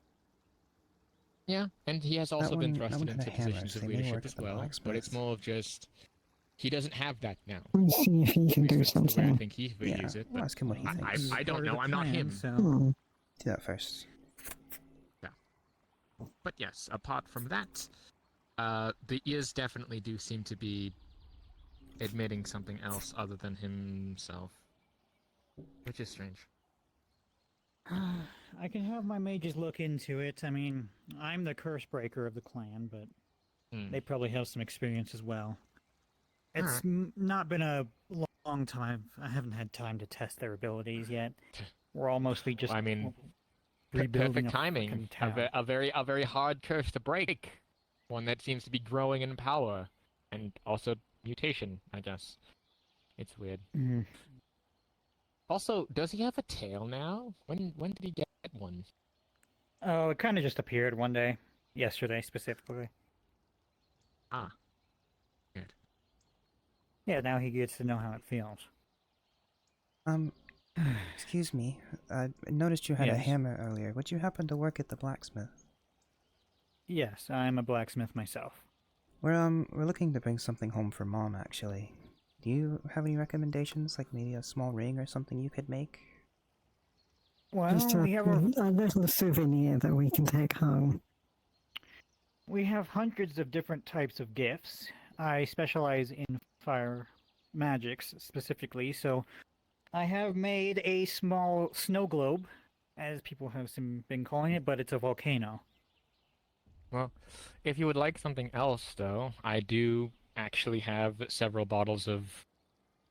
H: Yeah, and he has also been
B: that
H: thrusted
B: one had
H: into
B: a hammer,
H: positions
B: so
H: of
B: they may
H: leadership
B: work
H: as
B: at the
H: well, but it's
B: blacksmith.
H: more of just he doesn't have that now.
C: Let's see if he can
H: At
C: do
H: least that's the way I
C: something.
H: think he views it.
B: We'll
H: But
B: ask him what he thinks.
H: I don't
E: Part of
H: know.
E: the
H: I'm not
E: plan,
H: him.
E: So.
C: Hmm.
B: Do that first.
H: But yes, apart from that, the ears definitely do seem to be admitting something else other than himself, which is strange.
E: I can have my mages look into it. I mean, I'm the curse breaker of the clan, but they probably have some experience as well. It's not been a long time. I haven't had time to test their abilities yet. We're all mostly just.
H: I mean,
E: rebuilding
H: perfect timing. A very hard curse to break. One that seems to be growing in power, and also mutation. I guess it's weird.
E: Mm.
H: Also, does he have a tail now? When did he get one?
E: Oh, it kind of just appeared one day. Yesterday, specifically.
H: Ah. Good.
E: Yeah, now he gets to know how it feels.
B: Excuse me. I noticed you had a
E: Yes.
B: hammer earlier. Would you happen to work at the blacksmith?
E: Yes, I'm a blacksmith myself.
B: We're looking to bring something home for Mom, actually. Do you have any recommendations, like maybe a small ring or something you could make?
E: Well,
C: Just
E: we have
C: a little souvenir that we can take home.
E: We have hundreds of different types of gifts. I specialize in fire magics specifically, so I have made a small snow globe, as people have been calling it, but it's a volcano.
H: Well, if you would like something else, though, I do actually have several bottles of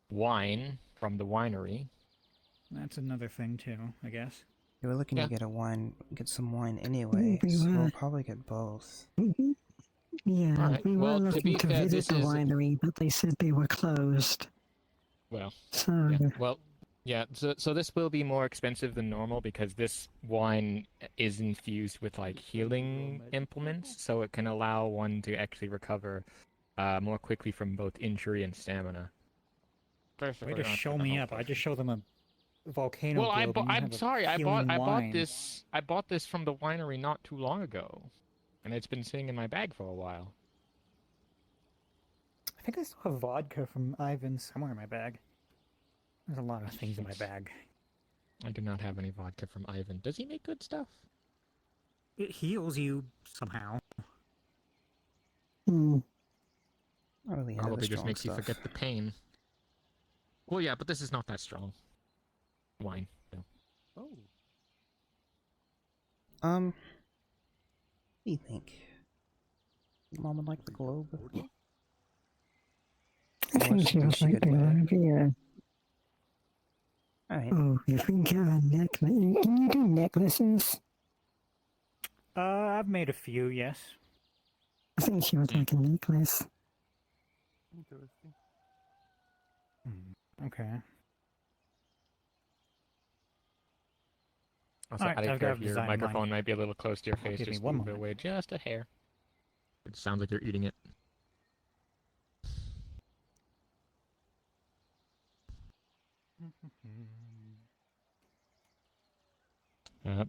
H: wine from the winery.
E: That's another thing too, I guess.
B: We were looking
H: Yeah.
B: to get some wine anyway,
C: We
B: so
C: were.
B: we'll probably get both.
C: Yeah,
H: Alright,
C: we
H: well,
C: were
H: to
C: looking
H: be
C: to
H: fair,
C: visit
H: this
C: the
H: is-
C: winery, but they said they were closed.
H: Well,
C: So,
H: yeah. Well, yeah. So this will be more expensive than normal because this wine is infused with like healing implements, so it can allow one to actually recover more quickly from both injury and stamina.
E: Way to show me up. I just show them a volcano
H: Well,
E: globe. and you
H: I'm
E: have a
H: sorry. I
E: healing
H: bought
E: wine.
H: this. I bought this from the winery not too long ago, and it's been sitting in my bag for a while.
E: I think I still have vodka from Ivan somewhere in my bag. There's a lot of things in my bag.
H: I do not have any vodka from Ivan. Does he make good stuff?
E: It heals you somehow.
B: Not really into the
H: Probably just
B: strong
H: makes
B: stuff.
H: you forget the pain. Well, yeah, but this is not that strong. Wine. No.
I: Oh.
B: What do you think? Mom would like the globe?
C: I think she was like the idea.
B: Alright.
C: Oh, if we got a necklace, can you do necklaces?
E: I've made a few, yes.
C: I think she would like a necklace.
I: Interesting.
E: Okay.
H: Also,
E: Alright,
H: out of
E: I've got
H: character,
E: a
H: your
E: design in mind.
H: microphone might be a little close to your face.
E: Give me
H: Just
E: one
H: move it
E: moment.
H: away just a hair. It sounds like you're eating it.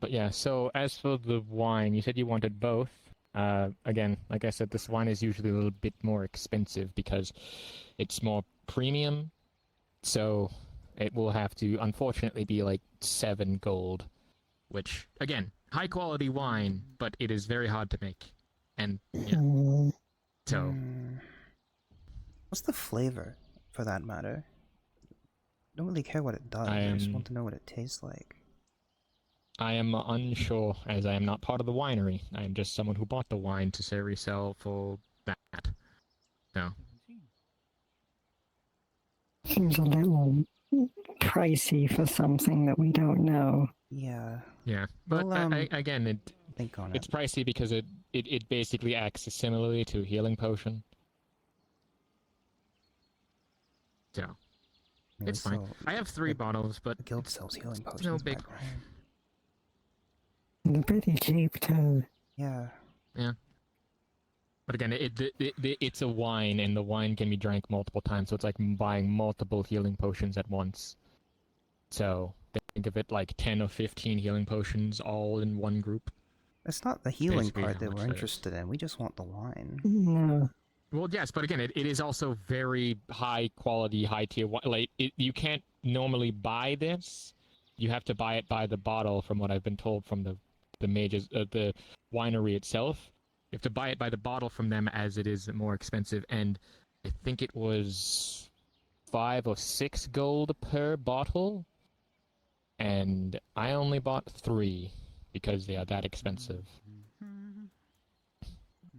H: But yeah, so as for the wine, you said you wanted both. Again, like I said, this wine is usually a little bit more expensive because it's more premium. So it will have to, unfortunately, be like 7 gold. Which, again, high quality wine, but it is very hard to make. And, yeah. So.
B: What's the flavor, for that matter? Don't really care what it does, I just want to know what it tastes like.
H: I am unsure, as I am not part of the winery. I am just someone who bought the wine to say resell for that. So.
C: Seems a little pricey for something that we don't know.
B: Yeah.
H: Yeah, but
B: Well,
H: again,
B: think on
H: it's pricey because it basically acts similarly to a healing potion. So,
B: Maybe
H: it's fine. I have 3 bottles, but
B: the guild sells healing potions.
H: no big.
C: They're pretty cheap too.
B: Yeah.
H: Yeah. But again, it's a wine, and the wine can be drank multiple times, so it's like buying multiple healing potions at once. So, think of it like 10 or 15 healing potions all in one group.
B: It's not the healing
H: Basically
B: part
H: how
B: that
H: much
B: we're
H: that is.
B: interested in, we just want the wine.
C: No.
H: Well, yes, but again, it is also very high quality, high tier wine. Like, you can't normally buy this. You have to buy it by the bottle, from what I've been told from the mages, the winery itself. You have to buy it by the bottle from them, as it is more expensive, and I think it was 5 or 6 gold per bottle, and I only bought 3 because they are that expensive.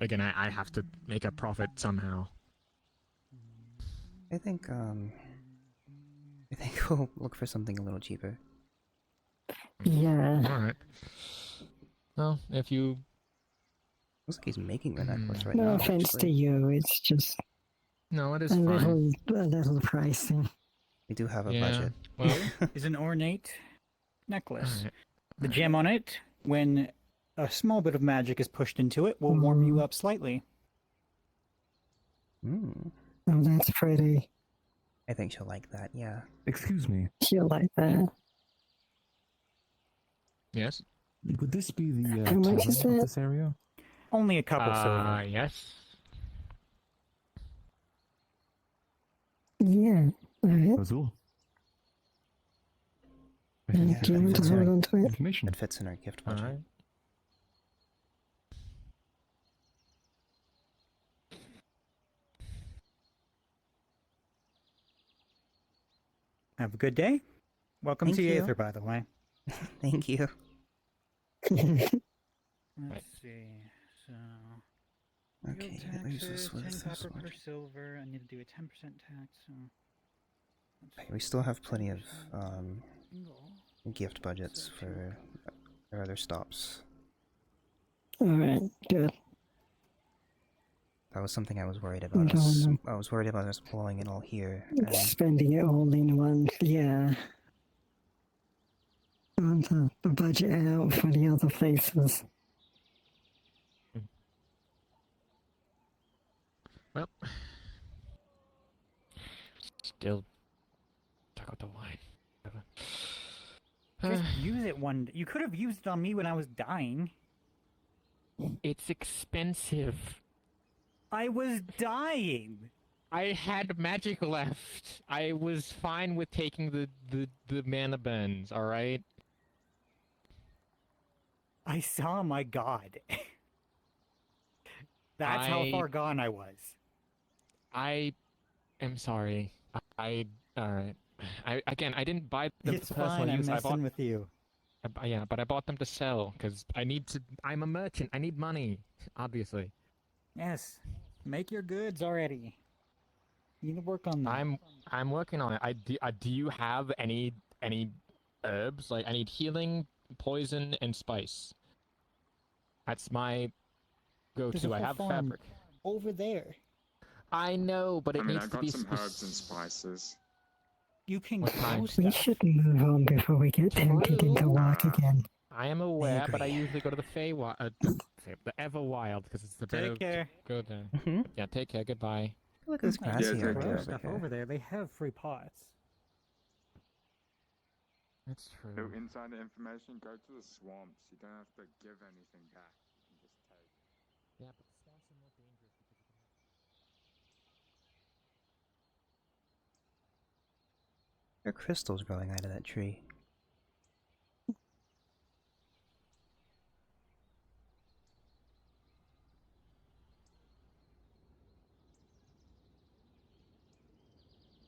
H: Again, I have to make a profit somehow.
B: I think we'll look for something a little cheaper.
C: Yeah.
H: Alright. Well, if you...
B: Looks like he's making the necklace right
C: No
B: now.
C: offense to you, it's just
H: No, it is
C: a
H: fine.
C: little pricey.
B: We do have a
H: Yeah,
B: budget.
H: well...
E: is an ornate necklace.
H: Alright.
E: The gem on it, when a small bit of magic is pushed into it, will warm you up slightly.
B: Mm.
C: Oh, that's pretty.
B: I think she'll like that, yeah.
I: Excuse me.
C: She'll like that.
H: Yes?
I: Would this be the
C: How much is
I: tavern of
C: that?
I: this area?
E: Only a couple silver.
H: Yes.
C: Yeah. Alright.
I: Azul.
C: Do you want to hold on to it?
I: Information.
B: It fits in our gift budget.
H: Alright.
E: Have a good day. Welcome
B: Thank
E: to
B: you.
E: Aether, by the way.
B: Thank you.
E: Let's see. So,
B: Okay,
E: guild
B: who's
E: taxes,
B: this with
E: 10
B: this
E: copper
B: one?
E: per silver. I need to do a 10% tax. So
B: Okay, we still have plenty of
E: single.
B: gift budgets for our other stops.
C: Alright, good.
B: That was something I was worried
C: I
B: about
C: don't
B: us.
C: know.
B: I was worried about us blowing it all here. And
C: Spending it all in one, yeah. I want the budget out for the other places.
H: Well... Still... Talk about the wine.
E: Just use it one. You could have used it on me when I was dying.
H: It's expensive.
E: I was dying.
H: I had magic left. I was fine with taking the mana bends, alright?
E: I saw my god. That's how far gone I was.
H: I am sorry. Alright. Again, I didn't buy the
E: It's
H: personal
E: fine. I'm
H: use.
E: messing with you.
H: Yeah, but I bought them to sell because I need to. I'm a merchant. I need money, obviously.
E: Yes. Make your goods already. You need to work on that.
H: I'm working on it. Do you have any herbs? Like I need healing, poison, and spice. That's my
E: There's a
H: go-to. I
E: whole
H: have
E: farm
H: fabric.
E: over there.
H: I know, but it
J: I mean,
H: needs
J: I
H: to
J: got
H: be
J: some herbs and spices.
E: You can
H: What
E: grow
H: kind?
C: We
E: stuff.
C: should move on before we get tempted into work again.
H: I am aware, but I
B: agree.
H: usually go to the the Everwild because it's the better.
E: Take care.
H: Go there.
B: Mm-hmm.
H: Yeah, take care. Goodbye.
B: Look at this
E: Hey,
B: grassy
J: take
B: area
E: grow
J: care.
B: over
E: stuff
B: here.
E: over there. They have free pots.
H: That's
J: No
H: true.
J: insider information, go to the swamps. You don't have to give anything back. You can just take.
H: Yeah, but the swamps are more dangerous because you can have.
B: There are crystals growing out of that tree.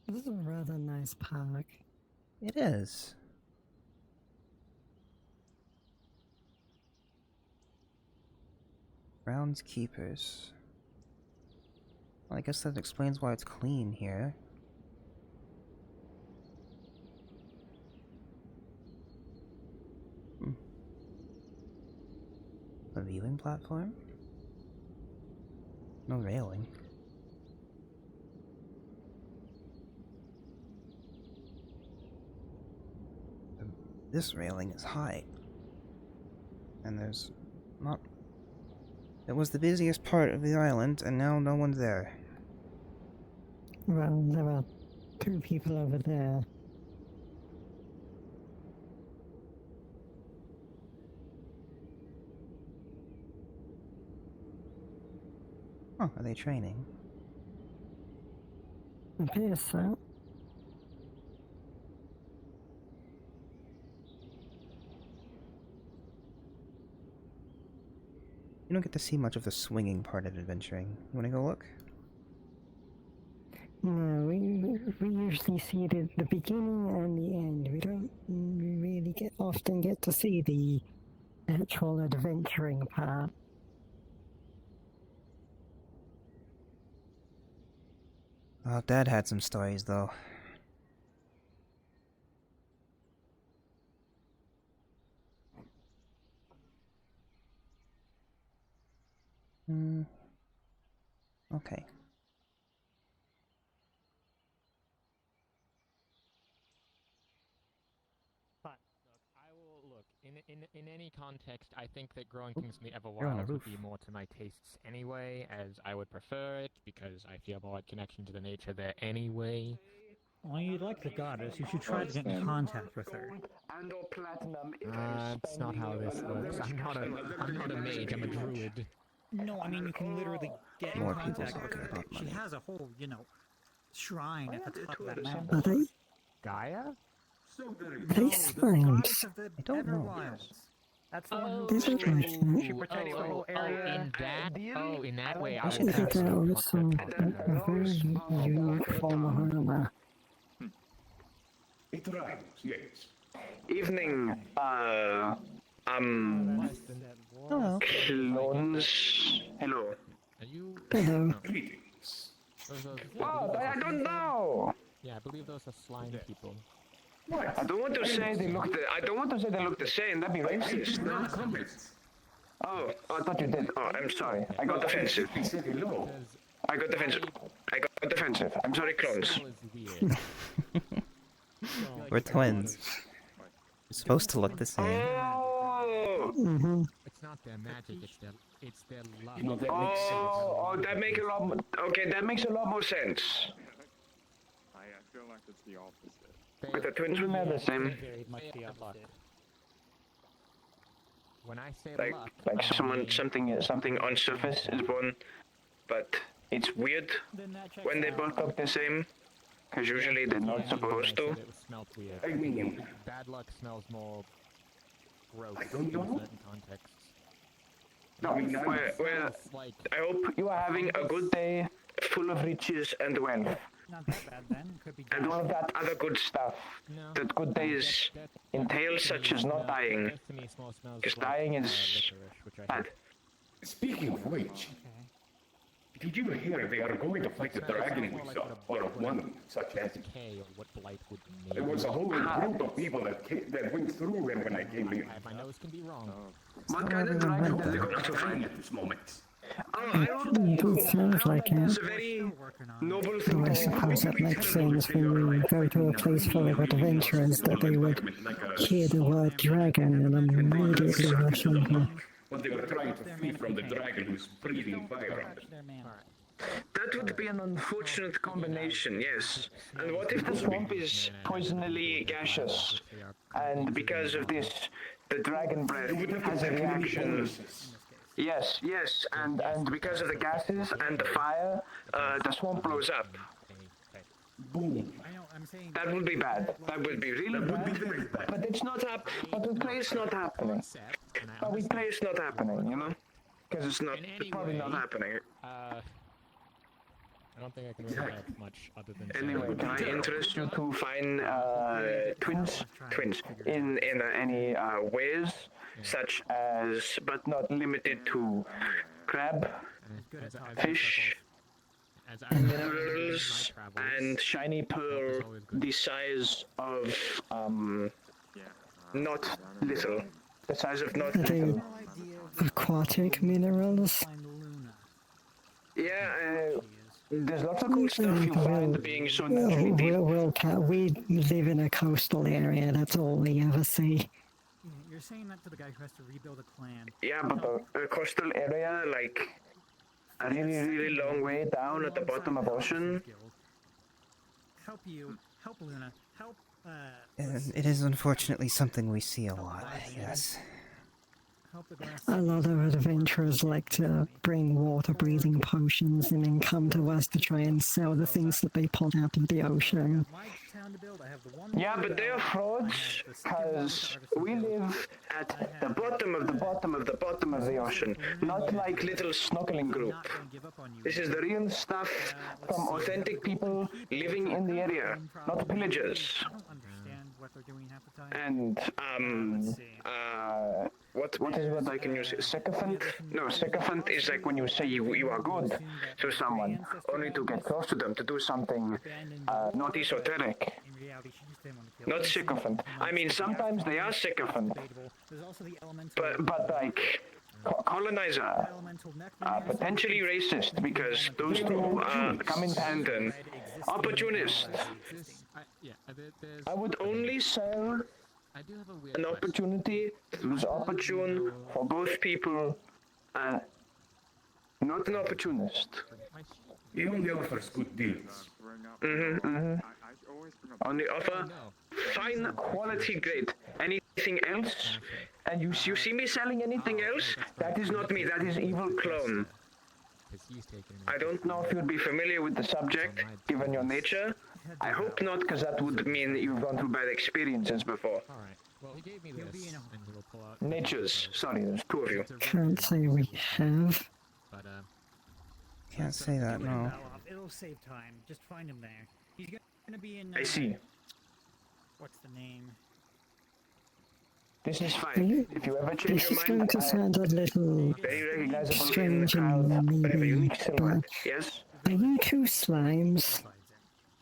C: This is a rather nice park.
B: It is. Groundskeepers. Well, I guess that explains why it's clean here. A viewing platform? No railing. This railing is high. And there's not... It was the busiest part of the island, and now no one's there.
C: Well, there are 2 people over there.
B: Oh, are they training?
C: Appears so.
B: You don't get to see much of the swinging part of adventuring. You wanna go look?
C: No, we usually see the beginning and the end. We don't really often get to see the actual adventuring part.
B: Oh, Dad had some stories, though. Okay.
H: I will look. In any context, I think that growing things in the
B: you're on a
H: Everwild would
B: roof.
H: be more to my tastes anyway, as I would prefer it because I feel more connection to the nature there anyway.
E: Well, you like the goddess. You should try to get in contact with her.
H: That's not how this works. I'm not a mage. I'm a druid.
E: No, I mean you can literally get in
B: More people
E: contact with
B: talking
E: her.
B: about
E: She
B: money.
E: has a whole, shrine at the top of that mountain.
C: Are they?
H: Gaia?
C: These things.
B: I don't know.
E: Everwilds. That's the one who
C: These are like
E: she protects the whole area.
H: In that way, I
C: I
H: would
C: think
H: have
C: that was a very unique form of armor.
K: It rhymes, yes. Evening,
B: Hello.
K: clones. Hello.
H: Are you?
C: Hello.
H: No.
K: Greetings.
H: Oh,
K: I don't know.
H: Yeah, I believe those are slime people.
K: I don't want to say they look. I don't want to say they look the same. That'd be racist.
J: No comments.
K: Oh, I thought you did. Oh, I'm sorry. I got defensive.
J: He said hello.
K: I got defensive. I got defensive. I'm sorry, clones.
H: Smell is weird.
B: We're twins. We're supposed to look the same.
K: Oh.
C: Mm-hmm.
H: It's not their magic. It's their love.
K: Oh, that makes a lot. Okay, that makes a lot more sense.
J: I feel like it's the opposite.
K: With the twins, when they're the same.
E: Very much the opposite.
H: When I say
K: Like
H: luck,
K: something on surface is born, but it's weird
E: Then that checks
K: when they
E: out.
K: both look the same, because usually they're not supposed to.
H: It smelled weird.
K: I mean,
H: Bad luck smells more gross
K: don't
H: in
K: know.
H: certain contexts.
K: no, well,
H: Like
K: I hope you are having a good day, full of riches and wealth.
E: Not that bad then. Could be.
K: and all of that other good stuff that good days entail, such as not dying. Because dying is bad.
L: Speaking of which, did you hear they are going to fight the dragon we saw, or one such as it? There was a whole group of people that went through there when I came in.
H: My nose can be wrong.
K: What kind of dragon did they go
L: to
K: to
L: find
K: find?
L: at this moment.
C: It sounds like
K: It's
C: it.
K: a very noble
C: So
K: thing
C: I
K: to
C: suppose that makes sense when we go to a place full of adventurers that they would hear the word dragon and immediately rush over.
L: But they were trying to flee from the dragon who's breathing fire on them.
K: That would be an unfortunate combination, yes. And what if the swamp is poisonally gaseous, and because of this, the dragon breath has a reaction? Yes, and because of the gases and the fire, the swamp blows up.
L: Boom.
K: That would be bad. That would be really bad. But it's not but we play it's not happening. But we play it's not happening, you know? Because it's probably not happening.
H: I don't think I can really add much other than.
K: Anyway, can I interest you to find twins in any ways, such as, but not limited to, crab, fish, minerals, and shiny pearl the size of not little, the size of not little.
C: Aquatic minerals.
K: Yeah. There's lots of cool stuff you find being so naturally deep.
C: We live in a coastal area, that's all we ever see.
E: You're saying that to the guy who has to rebuild a clan.
K: Yeah, but a coastal area, like a really long way down at the bottom of ocean.
E: Help Luna, help,
B: It is unfortunately something we see a lot, yes.
C: A lot of adventurers like to bring water-breathing potions and then come to us to try and sell the things that they pulled out of the ocean.
K: Yeah, but they're frauds, because we live at the bottom of the bottom of the bottom of the ocean, not like little snorkeling group. This is the real stuff from authentic people living in the area, not pillagers. And, what is what I can use? Sycophant? No, sycophant is like when you say you are good to someone, only to get close to them, to do something not esoteric. Not sycophant. I mean, sometimes they are sycophant, but like, colonizer, potentially racist, because those two come in tandem. Opportunist. I would only sell an opportunity that was opportune for both people, not an opportunist.
L: He only offers good deals.
K: On the offer, fine quality grade. Anything else? And you see me selling anything else? That is not me, that is evil clone. I don't know if you'd be familiar with the subject, given your nature. I hope not, because that would mean you've gone through bad experiences before.
H: Well, he gave me this, and he will pull out.
K: Natures. Sorry, there's two of you.
C: Can't say we have.
H: But
B: Can't say that, no.
E: It'll save time. Just find him there. He's gonna be in.
K: I see.
E: What's the name?
K: This is fine. If you ever change
C: This
K: your
C: is going
K: mind,
C: to sound a little
K: very recognizable
C: strange
K: in the
C: and
K: crowd, but I have a
C: maybe,
K: unique
C: but
K: silhouette. Yes?
C: are you two slimes?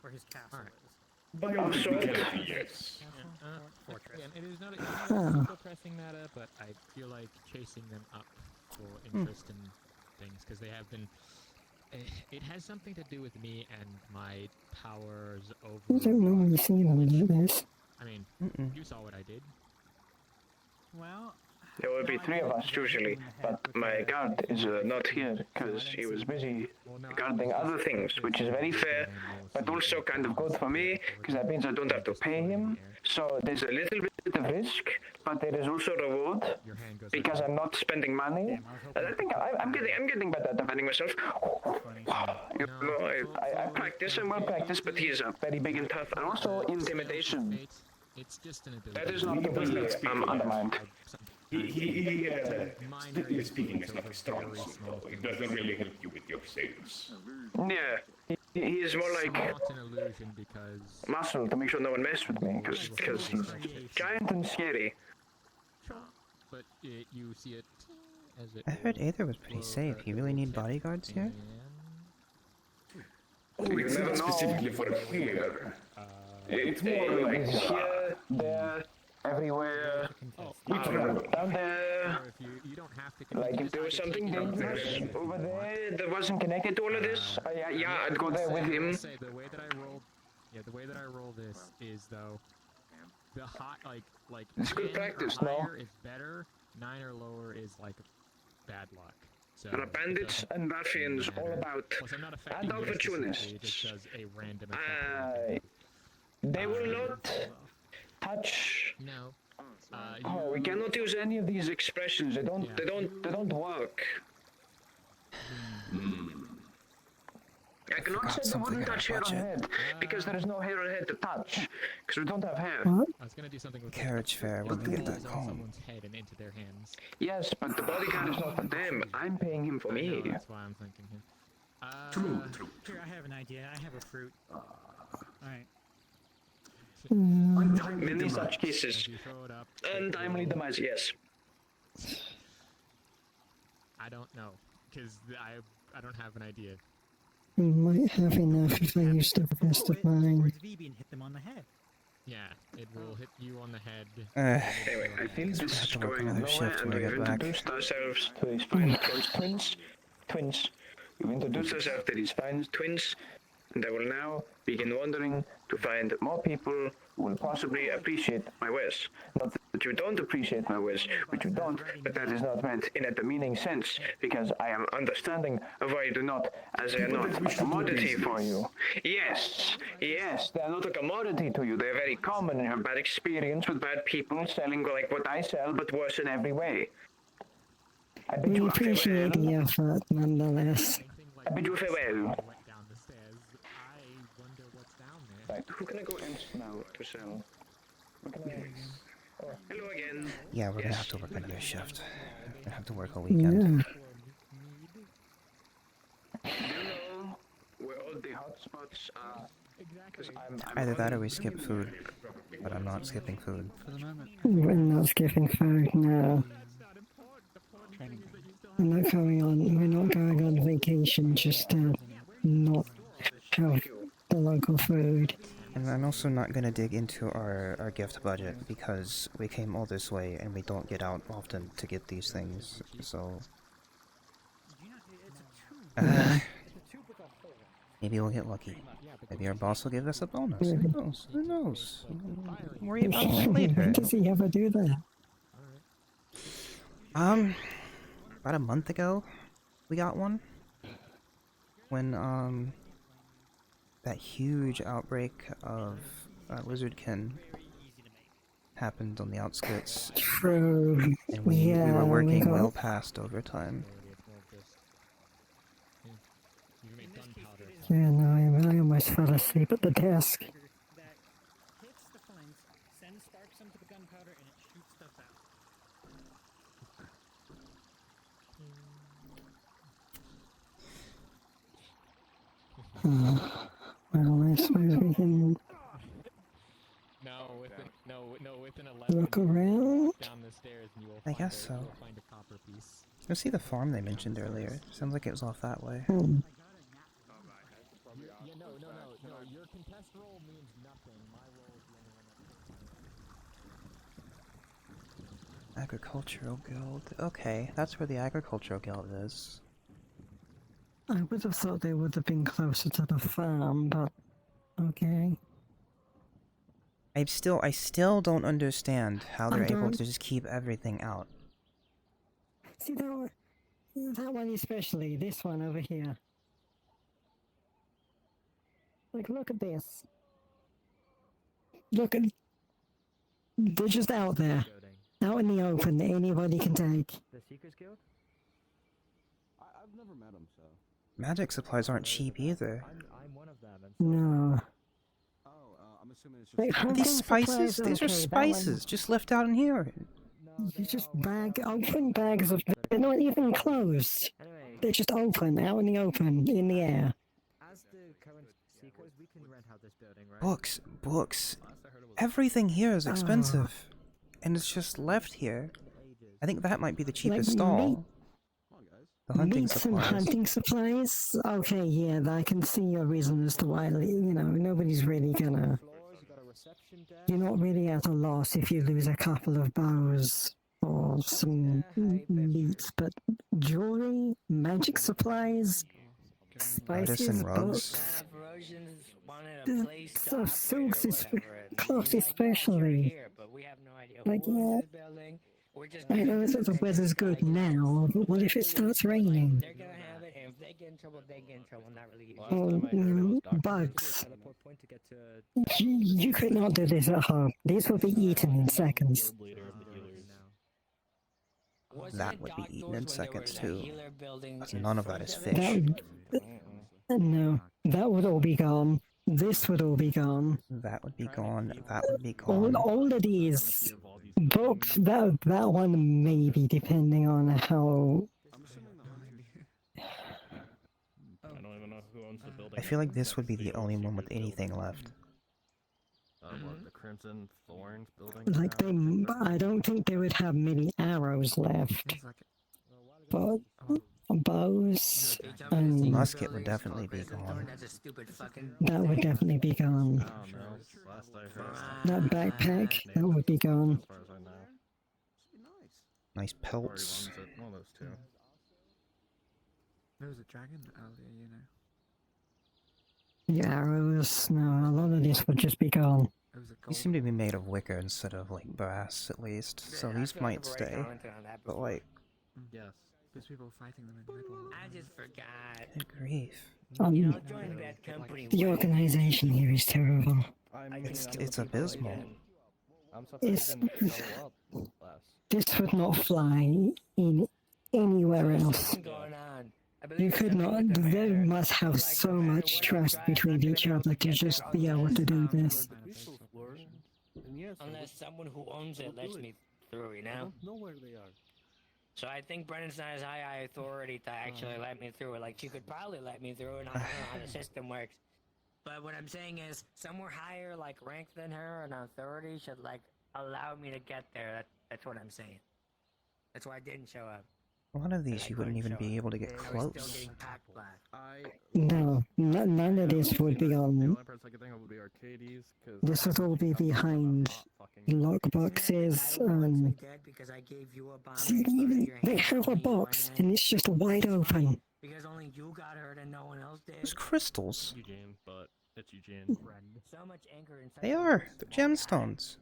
E: Where his castle is.
L: By all legality, yes.
H: And it is not still pressing that up, but I feel like chasing them up for interest in things, because they have been. It has something to do with me and my powers over.
C: You don't normally see them like this.
H: I mean, you saw what I did.
E: Well,
K: There will be three of us usually, but my guard is not here because he was busy guarding other things, which is very fair, but also kind of good for me because that means I don't have to pay him. So there's a little bit of risk, but there is also reward because I'm not spending money. I think I'm getting better at defending myself. You know, I practice, I'm well practiced, but he is very big and tough, and also intimidation.
H: It's just an ability.
K: That is not to be undermined.
L: Strictly speaking, is not a strong suit, though. It doesn't really help you with your sales.
K: Yeah, He is more like
H: Somewhat an illusion because
K: muscle to make sure no one messes with me, because he's giant and scary.
H: but you see it as it
B: I heard Aether was pretty safe. You really need bodyguards here?
L: Oh, it's not specifically for here. It's more like
K: Here, there, everywhere, down there. Like if there was something dangerous over there that wasn't connected to all of this, yeah, I'd go there with him.
H: The way that I roll this is though, the hot like
K: It's good
H: 10 or
K: practice, no?
H: higher is better, 9 or lower is like bad luck. So
K: There are bandits and ruffians all about, and opportunists.
H: does a random effect.
K: They will not touch.
H: No.
K: Oh, we cannot use any of these expressions. They don't work. I cannot say they wouldn't touch hair on head, because there is no hair on head to touch, because we don't have hair.
H: I was gonna do something with
B: Carriage fare when we get back
H: on
B: home.
H: someone's head and into their hands.
K: Yes, but the bodyguard is not for them. I'm paying him for
H: I know,
K: me.
H: that's why I'm thinking here.
L: True.
E: Here, I have an idea. I have a fruit. Alright.
K: Many such cases. Untimely demise, yes.
H: I don't know, because I don't have an idea.
C: We might have enough if I use the rest of mine.
E: Hit them on the head.
H: Yeah, it will hit you on the head.
K: Anyway, I feel this is going nowhere, and we've introduced ourselves to these fine twins. We've introduced ourselves to these fine twins, and I will now begin wandering to find more people who will possibly appreciate my wares. Not that you don't appreciate my wares, which you don't, but that is not meant in a demeaning sense, because I am understanding of why you do not, as they are not a commodity for you. Yes, they are not a commodity to you. They are very common, and you have bad experience with bad people selling like what I sell, but worse in every way. I bid
C: We
K: you
C: appreciate the effort, nonetheless.
K: I bid you farewell.
H: Down the stairs. I wonder what's down there.
K: Right, who can I go in now to sell? Who can I... Oh, hello again.
B: Yeah, we're gonna have to work another shift. We're gonna have to work a weekend.
K: Do you know where all the hotspots are? Because I'm
B: Either that or we skip food. But I'm not skipping food.
C: We're not skipping food, no. We're not going on vacation just to not have the local food.
B: And I'm also not gonna dig into our gift budget because we came all this way and we don't get out often to get these things, so... maybe we'll get lucky. Maybe our boss will give us a bonus. Who knows? Who knows? We'll worry about that later.
C: Does he ever do that?
B: About a month ago, we got one. When, that huge outbreak of lizardkin happened on the outskirts.
C: True.
B: And we were working well past overtime.
C: Yeah, no, I almost fell asleep at the desk.
E: That hits the flint, sends sparks into the gunpowder, and it shoots stuff out.
C: Well, I suppose we can
H: within 11
C: look around.
H: down the stairs and you will
B: I guess so.
H: find a copper piece.
B: Go see the farm they mentioned earlier. Sounds like it was off that way.
H: No, your contest roll means nothing. My roll is the only one that
B: Agricultural Guild. Okay, that's where the Agricultural Guild is.
C: I would have thought they would have been closer to the farm, but okay.
B: I still don't understand how they're able to just keep everything out.
C: See that one especially, this one over here. Like, look at this. Look at... They're just out there. Out in the open that anybody can take.
A: The Seekers Guild?
D: I've never met him, so...
B: Magic supplies aren't cheap either.
A: I'm one of them.
C: No.
D: Oh, I'm assuming it's just...
C: Like,
B: These spices? These are spices just left out in here.
C: You just open bags of... They're not even closed. They're just open, out in the open, in the air.
A: As the
B: Books, books. Everything here is expensive. And it's just left here. I think that might be the cheapest stall. The hunting
C: Meat and
B: supplies.
C: hunting supplies? Okay, yeah, I can see your reason as to why, nobody's really gonna... You're not really at a loss if you lose a couple of bows or some meat, but jewelry, magic supplies, spices, books... So silks is... cloth especially. Like, yeah... I know that the weather's good now, but what if it starts raining?
A: They're gonna have it, and if they get in trouble, they get in trouble. Not really.
C: Or, bugs. You could not do this at home. These will be eaten in seconds.
B: That would be eaten in seconds too. Because none of that is fish.
C: No, that would all be gone. This would all be gone.
B: That would be gone. That would be gone.
C: All of these books, that one maybe, depending on how...
F: I don't even know who owns the building.
B: I feel like this would be the only one with anything left.
F: What, the Crimson Thorns building?
C: Like, I don't think they would have many arrows left. But bows and...
B: Musket would definitely be gone.
C: That would definitely be gone. That backpack, that would be gone.
B: Nice pelts.
F: One of those two.
J: There was a dragon earlier, you know.
C: The arrows, no, a lot of this would just be gone.
B: These seem to be made of wicker instead of, like, brass, at least. So these might stay. But, like...
J: Yes. There's people fighting them in the middle.
A: I just forgot.
B: Good grief.
A: Join bad company.
C: The organization here is terrible.
B: It's abysmal.
C: This would not fly in anywhere else. You could not. They must have so much trust between each other to just be able to do this.
A: Unless someone who owns it lets me through, you know?
F: Know where they are.
A: So I think Brennan's not as high authority to actually let me through. Like, she could probably let me through, and I don't know how the system works. But what I'm saying is, somewhere higher, like, rank than her and authority should, like, allow me to get there. That's what I'm saying. That's why I didn't show up.
B: A lot of these you wouldn't even be able to get close.
C: No, none of this would be on. This would all be behind lockboxes and... See, they have a box and it's just wide open.
A: Because only you got hurt and no one else did.
B: There's crystals.
F: Eugene, but it's Eugene.
A: So much anger inside.
B: They are. They're gemstones.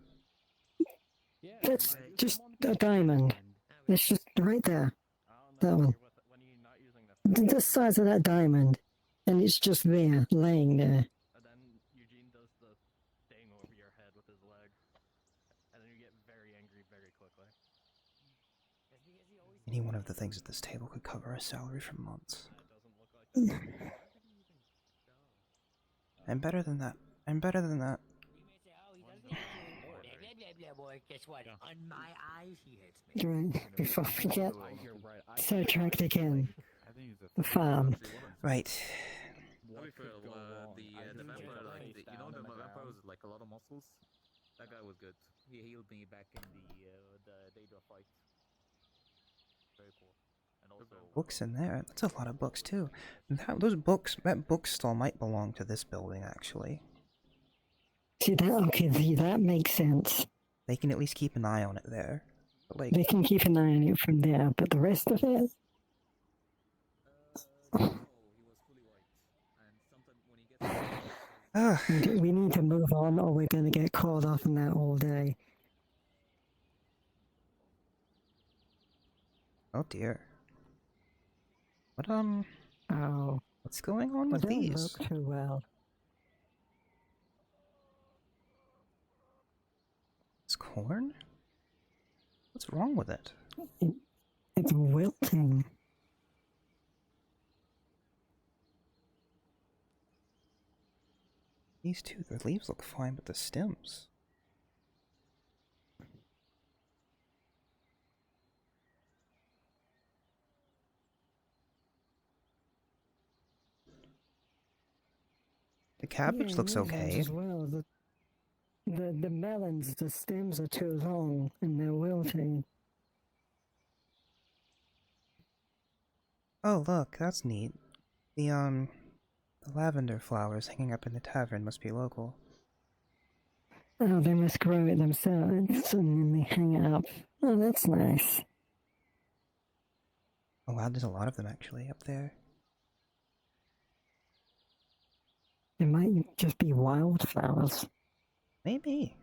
C: That's just a diamond. It's just right there. That one. The size of that diamond. And it's just there, laying there.
F: And then Eugene does the thing over your head with his leg. And then you get very angry very quickly.
B: Any one of the things at this table could cover a salary for months. I'm better than that. I'm better than that.
A: Guess what? On my eyes, he hits me.
C: Right, before we get sidetracked again. The farm.
B: Right.
J: The vampire, like, you know, the vampire was like a lot of muscles. That guy was good. He healed me back in the Daedra fight. Very cool. And also
B: Books in there. That's a lot of books too. That bookstall might belong to this building actually.
C: See that makes sense.
B: They can at least keep an eye on it there. But, like,
C: they can keep an eye on it from there, but the rest of it. We need to move on, or we're gonna get caught up in that all day.
B: Oh dear. What
C: Oh.
B: What's going on with
C: They don't
B: these?
C: look too well.
B: It's corn? What's wrong with it?
C: It's wilting.
B: These two, their leaves look fine, but the stems. The cabbage
C: Yeah,
B: looks
C: yours has
B: okay.
C: as well. The melons, the stems are too long and they're wilting.
B: Oh, look, that's neat. The lavender flowers hanging up in the tavern must be local.
C: Oh, they must grow it themselves and then they hang it up. Oh, that's nice.
B: Oh wow, there's a lot of them actually up there.
C: It might just be wildflowers.
B: Maybe.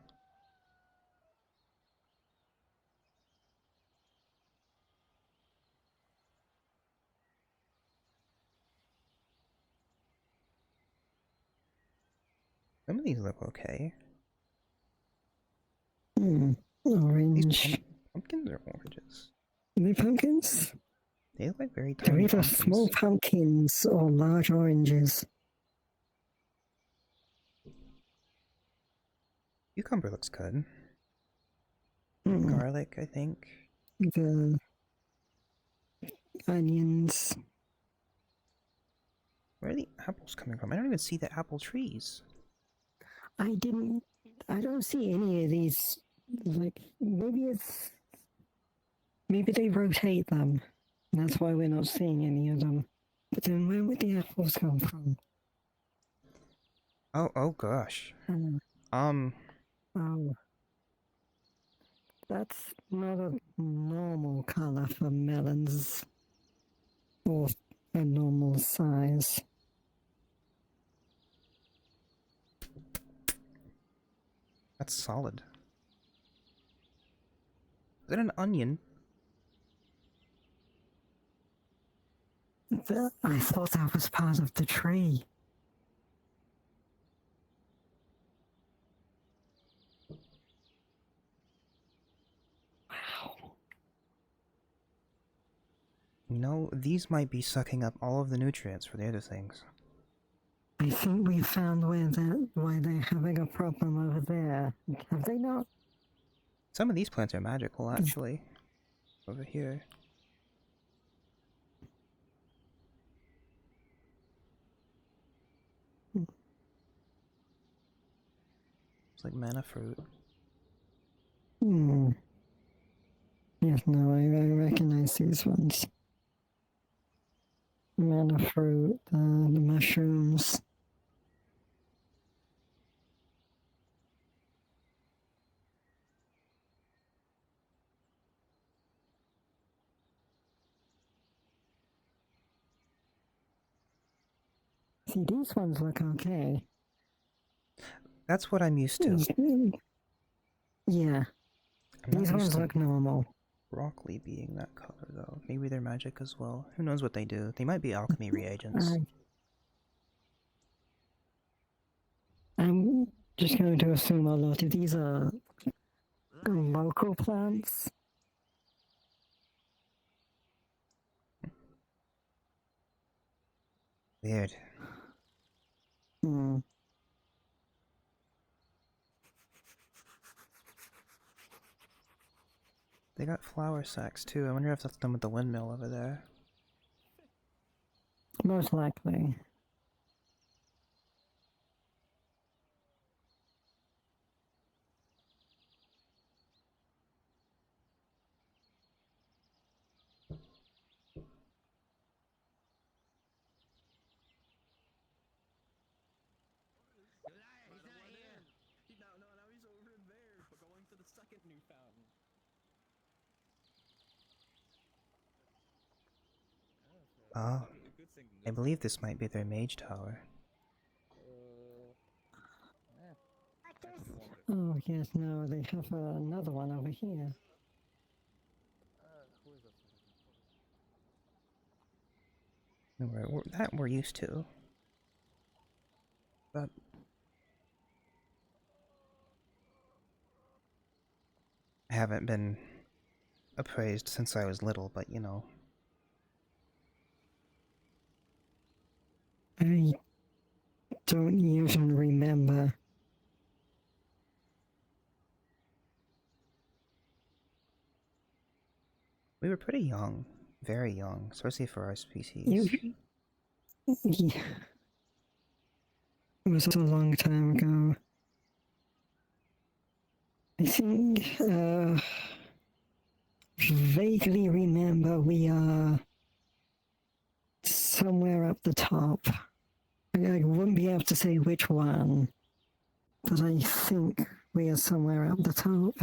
B: Some of these look okay.
C: Orange.
B: Pumpkins or oranges?
C: Are they pumpkins?
B: They look like very
C: They're
B: tiny
C: either
B: pumpkins.
C: small pumpkins or large oranges.
B: Cucumber looks good.
C: Mm.
B: Garlic, I think.
C: The onions.
B: Where are the apples coming from? I don't even see the apple trees.
C: I don't see any of these. Like, maybe they rotate them. That's why we're not seeing any of them. But then where would the apples come from?
B: Oh gosh.
C: Oh. That's not a normal color for melons. Or a normal size.
B: That's solid. Is that an onion?
C: I thought that was part of the tree.
B: You know, these might be sucking up all of the nutrients for the other things.
C: I think we found why they're having a problem over there. Have they not?
B: Some of these plants are magical, actually. Over here. It's like mana fruit.
C: Yes, no, I recognize these ones. Mana fruit, the mushrooms. See, these ones look okay.
B: That's what I'm used to.
C: Yeah.
B: I'm not
C: These
B: used
C: ones
B: to
C: look normal.
B: broccoli being that color, though. Maybe they're magic as well. Who knows what they do? They might be alchemy reagents.
C: I'm just going to assume a lot of these are local plants.
B: Weird. They got flour sacks too. I wonder if that's done with the windmill over there.
C: Most likely.
B: Oh, I believe this might be their mage tower.
C: Oh, yes, no, they have another one over here.
B: That we're used to. But I haven't been appraised since I was little, but you know.
C: I don't even remember.
B: We were pretty young. Very young, especially for our species.
C: Yeah. It was a long time ago. I think, vaguely remember we are somewhere up the top. I wouldn't be able to say which one, but I think we are somewhere up the top.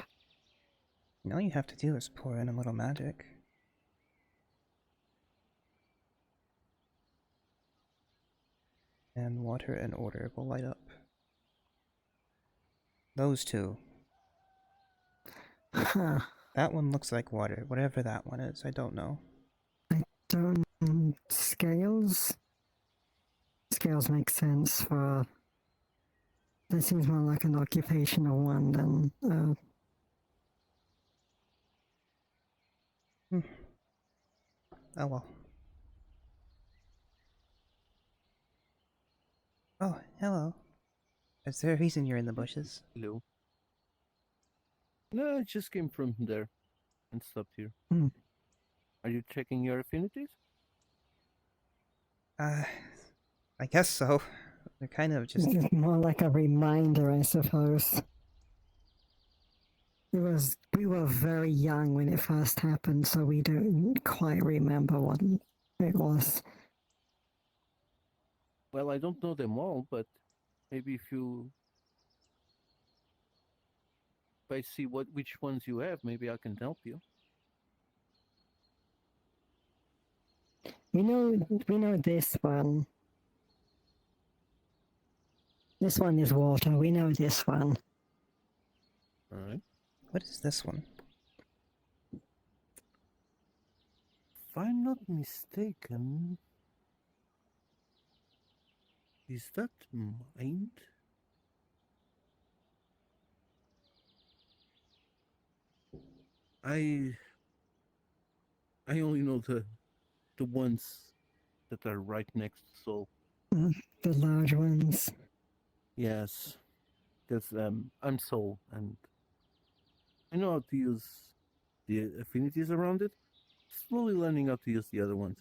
B: All you have to do is pour in a little magic. And water and order will light up. Those two.
C: Huh.
B: That one looks like water, whatever that one is, I don't know.
C: Scales? Scales make sense for... That seems more like an occupational one than...
B: Oh well. Oh, hello. Is there a reason you're in the bushes?
M: Hello. No, I just came from there and stopped here. Are you checking your affinities?
B: I guess so. They're kind of just...
C: It's more like a reminder, I suppose. We were very young when it first happened, so we don't quite remember what it was.
M: Well, I don't know them all, but maybe if I see which ones you have, maybe I can help you.
C: We know this one. This one is water. We know this one.
M: All right.
B: What is this one?
M: If I'm not mistaken, is that mind? I only know the ones that are right next to Soul.
C: The large ones.
M: Yes, because I'm Soul, and I know how to use the affinities around it. Slowly learning how to use the other ones.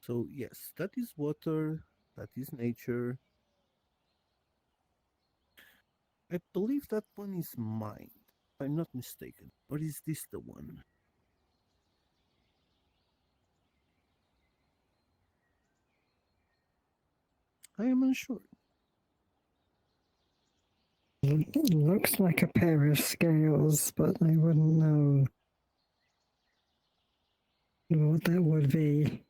M: So yes, that is water, that is nature. I believe that one is mind, if I'm not mistaken. Or is this the one? I am unsure.
C: It looks like a pair of scales, but I wouldn't know what that would be.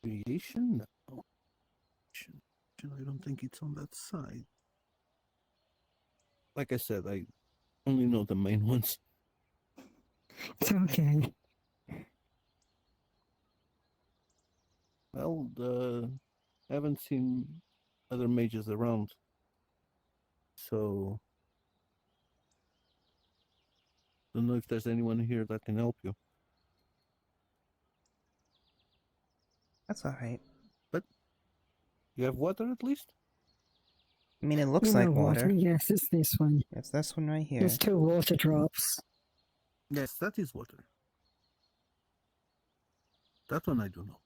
M: Creation? No. I don't think it's on that side. Like I said, I only know the main ones.
C: It's okay.
M: Well, I haven't seen other mages around. So, don't know if there's anyone here that can help you.
B: That's alright.
M: But, you have water at least?
B: I mean, it looks like water.
C: Yes, it's this one.
B: It's this one right here.
C: There's 2 water drops.
M: Yes, that is water. That one I do know.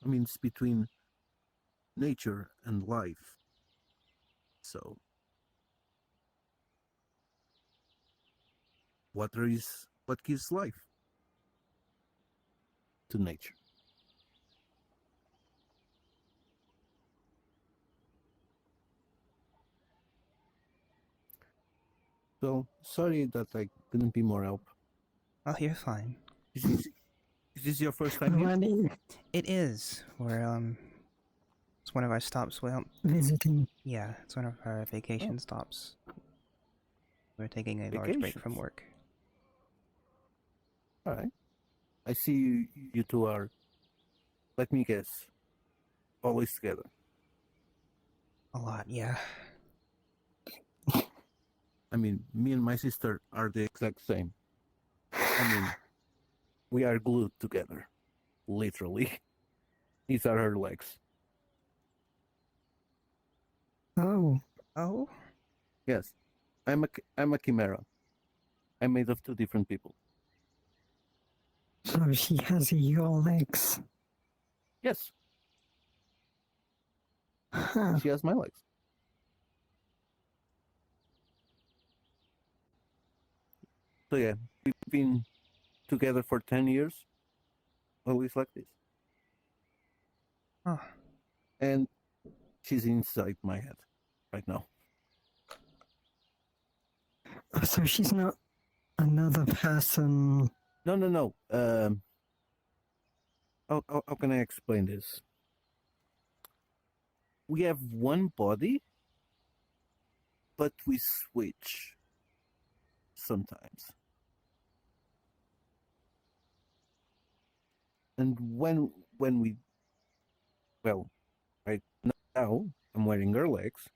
M: I mean, it's between nature and life. So, water is what gives life to nature. So, sorry that I couldn't be more help.
B: Oh, you're fine.
M: Is this your first time here?
B: It is. It's one of our stops. Well,
C: visiting.
B: Yeah, it's one of our vacation stops. We're taking a large break from work.
M: Alright. I see you two are, let me guess, always together.
B: A lot, yeah.
M: I mean, me and my sister are the exact same. I mean, we are glued together. Literally. These are her legs.
C: Oh.
B: Oh?
M: Yes, I'm a chimera. I'm made of two different people.
C: So she has your legs.
M: Yes,
C: Huh.
M: she has my legs. So yeah, we've been together for 10 years, always like this.
B: Oh,
M: And she's inside my head right now.
C: So she's not another person.
M: No. How can I explain this? We have one body, but we switch sometimes. And when we, well, right now I'm wearing her legs,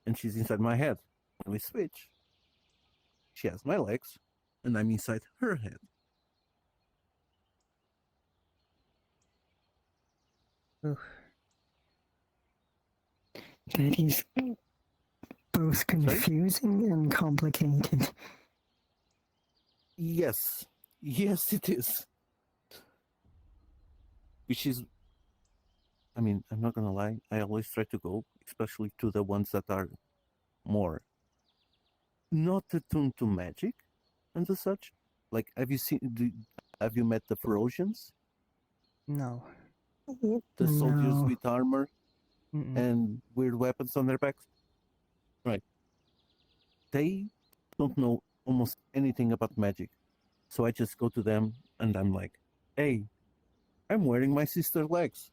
M: and she's inside my head. When we switch, she has my legs, and I'm inside her head.
B: oof.
C: That is both confusing and complicated.
M: Yes, it is. Which is, I mean, I'm not gonna lie. I always try to go, especially to the ones that are more not attuned to magic and the such. Like, have you met the Ferocians?
B: No.
M: The soldiers
C: No.
M: with armor
B: Mm-mm.
M: and weird weapons on their backs? Right. They don't know almost anything about magic. So I just go to them and I'm like, hey, I'm wearing my sister's legs.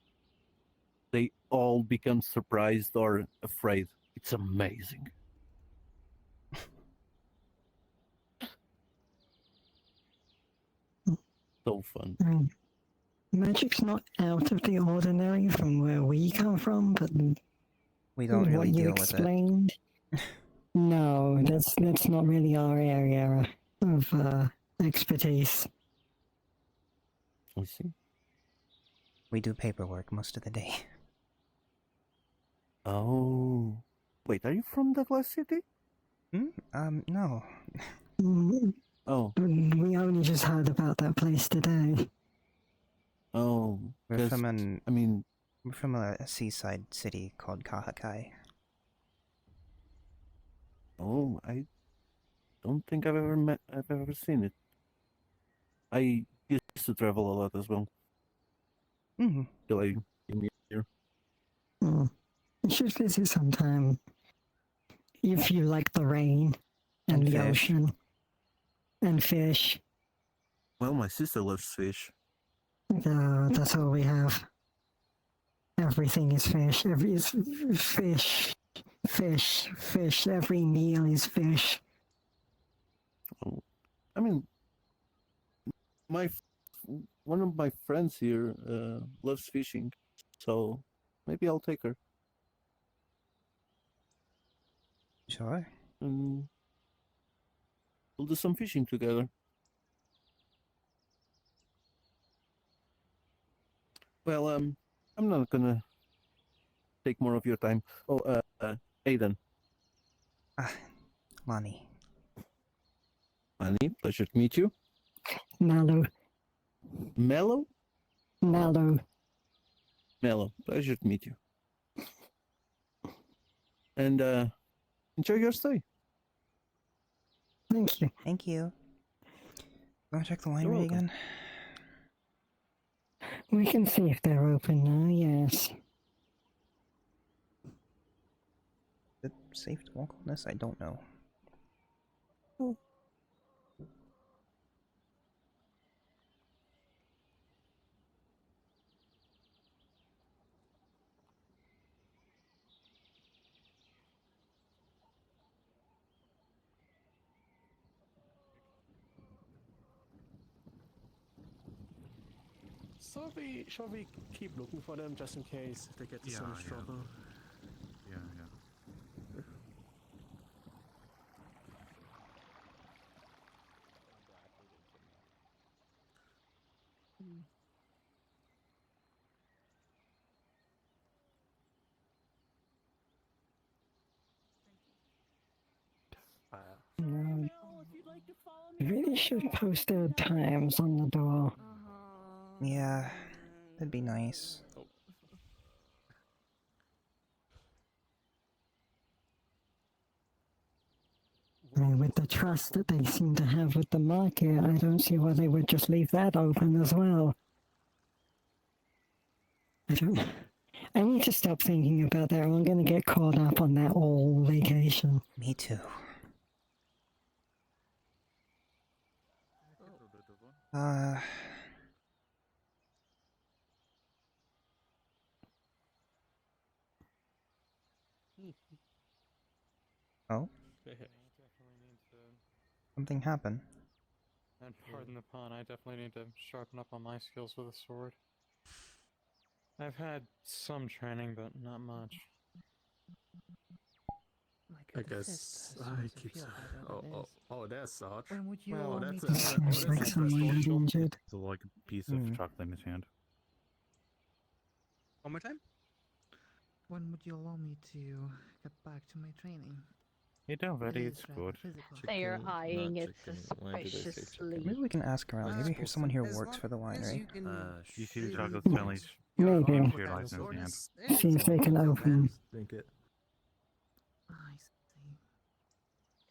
M: They all become surprised or afraid. It's amazing. So fun.
C: Magic's not out of the ordinary from where we come from, but
B: We don't really
C: what you
B: deal with it.
C: explained, no, that's not really our area of expertise.
M: I see.
B: We do paperwork most of the day.
M: Oh. Wait, are you from the Glass City?
B: No.
M: Oh.
C: We only just heard about that place today.
M: Oh.
B: We're from
M: we're
B: from a seaside city called Kahakai.
M: Oh, I don't think I've ever seen it. I used to travel a lot as well.
B: Mm-hmm.
M: Till I came here.
C: You should visit sometime. If you like the rain and the
B: fish.
C: ocean and fish.
M: Well, my sister loves fish.
C: That's all we have. Everything is fish. It's fish. Every meal is fish.
M: Oh, I mean, one of my friends here loves fishing, so maybe I'll take her.
B: Sure.
M: And we'll do some fishing together. Well, I'm not gonna take more of your time. Oh, Aiden.
B: Lani.
M: Lani, pleasure to meet you.
C: Nalu.
M: Mellow?
C: Nalu.
M: Mellow, pleasure to meet you. And enjoy your stay.
C: Thank you.
B: Thank you. Want to check the
M: You're
B: winery
M: welcome.
B: again?
C: We can see if they're open now, yes.
B: Is it safe to walk on this? I don't know.
N: Shall we keep looking for them just in case they get into some trouble?
D: Yeah.
C: No. You really should post their times on the door.
B: Yeah, that'd be nice.
C: I mean, with the trust that they seem to have with the market, I don't see why they would just leave that open as well. I need to stop thinking about that, or I'm gonna get caught up on that all vacation.
B: Me too. Oh? Something happened.
O: And pardon the pun, I definitely need to sharpen up on my skills with a sword. I've had some training, but not much.
N: I guess I keep. Oh, that's Sarge.
P: When would you
N: Well,
P: allow me
N: that's
P: to...
C: Sounds like someone got injured.
I: So like a piece of chocolate in his hand.
P: One more time? When would you allow me to get back to my training?
I: You know, Betty,
P: It
I: it's
P: is rather
I: good.
P: physical.
Q: They are eyeing it suspiciously.
B: Maybe we can ask around. Maybe here's someone here who works for the winery.
I: You see the chocolate smellies?
C: Maybe.
I: Your license in hand.
C: See if they can open.
J: Drink it.
P: I see.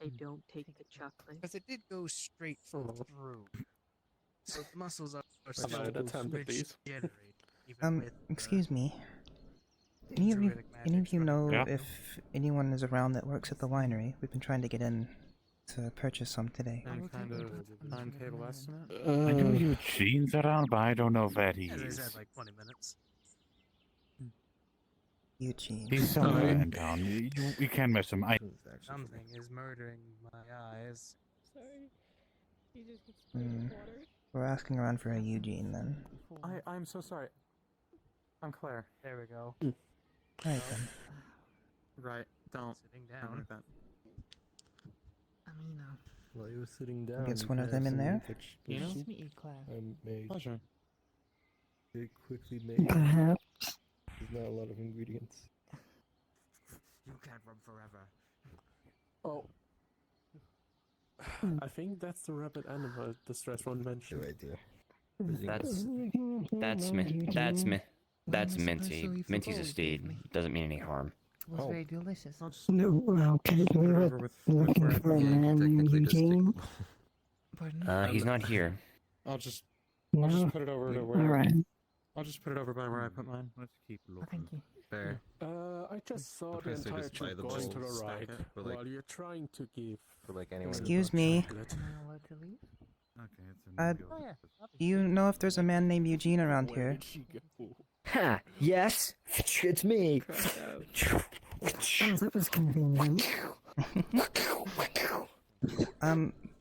Q: They don't take the chocolate.
P: Because it did go straight through. So the muscles are
N: I'm out of time with these.
B: Excuse me. Any of you know if anyone is around that works at the winery? We've been trying to get in to purchase some today.
O: Any kind of timetable estimate?
I: I know Eugene's around, but I don't know where he
P: As I
I: is.
P: said, like 20 minutes.
B: Eugene.
I: He's somewhere in town. You can't miss him.
P: Something is murdering my eyes.
Q: Sorry. You just get
B: Hmm. We're asking around for a Eugene then.
O: I'm so sorry. I'm Claire.
P: There we go.
B: Alright then.
O: Right, don't.
P: Sitting down.
O: That.
N: While you were sitting down.
B: Gets
N: you
B: one
N: could
B: of them
N: have
B: in
N: some
B: there?
N: fetch
O: You know?
N: dishes
P: Nice to meet you, Claire.
N: I made.
O: Pleasure.
N: Very quickly made.
C: Perhaps.
N: There's not a lot of ingredients.
P: You can't run forever.
N: Oh. I think that's the rabbit animal the stress one mentioned.
J: Good idea.
R: That's Minty. Minty's a steed. Doesn't mean any harm.
P: It was very delicious.
C: No, okay, we were looking for a man named Eugene.
R: He's not here.
O: I'll just
C: No?
O: put it over to where.
C: Alright.
O: I'll just put it over by where I put mine.
I: Let's keep looking.
P: Thank you.
J: Fair.
N: I just saw the
J: Professor
N: entire
J: just buy
N: trip
J: the
N: going to the
J: bowls,
N: right
J: for like-
N: while you're trying to give.
J: For like anyone.
B: Excuse me.
N: chocolate.
P: Am I allowed to leave?
I: Okay, it's a new
P: Oh, yeah.
B: Do you know if there's a man named Eugene around
N: Where
B: here?
N: did she go?
R: Ha! Yes, it's me.
C: Oh, that was convenient.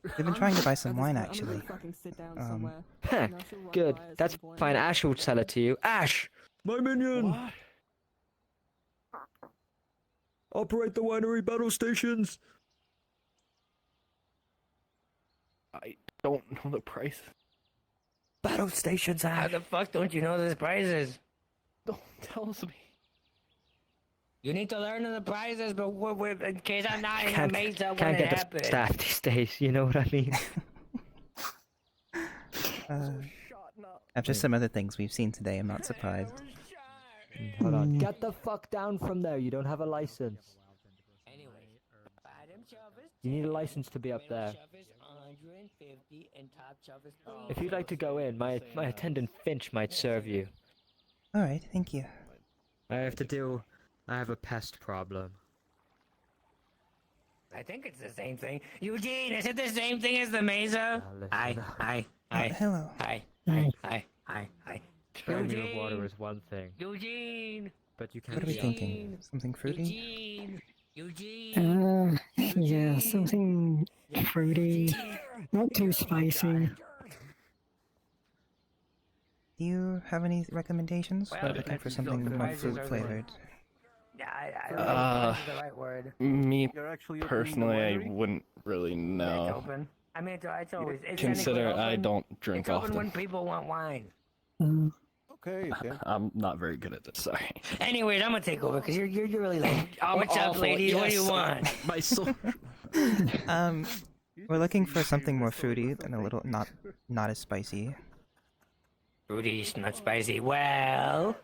B: We've been trying to buy some wine actually.
R: Heh, good. That's fine. Ash will sell it to you. Ash! My minion!
N: What?
R: Operate the winery battle stations!
M: I don't know the price.
R: Battle stations,
A: How
R: Ash!
A: the fuck don't you know the prizes?
M: Don't tell me.
A: You need to learn the prizes, but in case I'm not in the
R: Can't,
A: mesa when
R: can't
A: it
R: get the
A: happens.
R: staff these days, you know what I mean?
B: After some other things we've seen today, I'm not surprised.
R: Hold on. Get the fuck down from there, you don't have a license. You need a license to be up there. If you'd like to go in, my attendant Finch might serve you.
B: Alright, thank you.
R: I have a pest problem.
A: I think it's the same thing. Eugene, is it the same thing as the mesa? Hi.
B: Hello.
A: Hi.
R: Spraying of water is one thing,
A: Eugene.
R: but you can't.
B: What are we thinking? Something fruity?
A: Eugene.
C: Yeah, something fruity. Not too spicy.
B: Do you have any recommendations?
A: Well,
B: We're looking for something more fruit flavored.
A: Yeah, I don't know if that's the right word.
M: Me
O: You're actually
M: personally, I wouldn't really
A: It's
M: know.
A: open. I mean, it's always. It's
M: Consider
A: technically
M: I
A: open.
M: don't drink
A: It's open
M: often.
A: when people want wine.
O: Okay.
M: I'm not very good at this. Sorry.
A: Anyways, I'm gonna take over because you're really late.
M: I'm
A: What's up,
M: awful,
A: ladies? What do you
M: yes,
A: want?
M: My soul.
B: We're looking for something more fruity and a little not as spicy.
A: Fruity's not spicy. Well,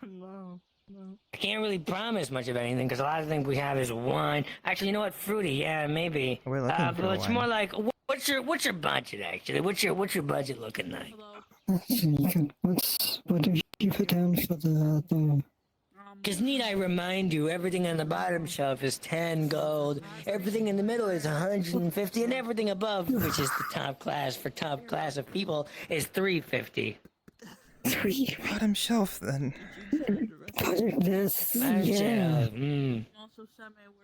A: I can't really promise much of anything because a lot of things we have is wine. Actually, you know what? Fruity, yeah, maybe.
B: We're looking for
A: but it's
B: wine.
A: more like what's your budget actually? What's your budget looking like?
C: Actually, what did you put down for the
A: Because need I remind you, everything on the bottom shelf is 10 gold, everything in the middle is 150, and everything above, which is the top class for top class of people, is 350.
B: Bottom shelf, then.
C: This,
A: Bottom
C: yeah.
A: shelf,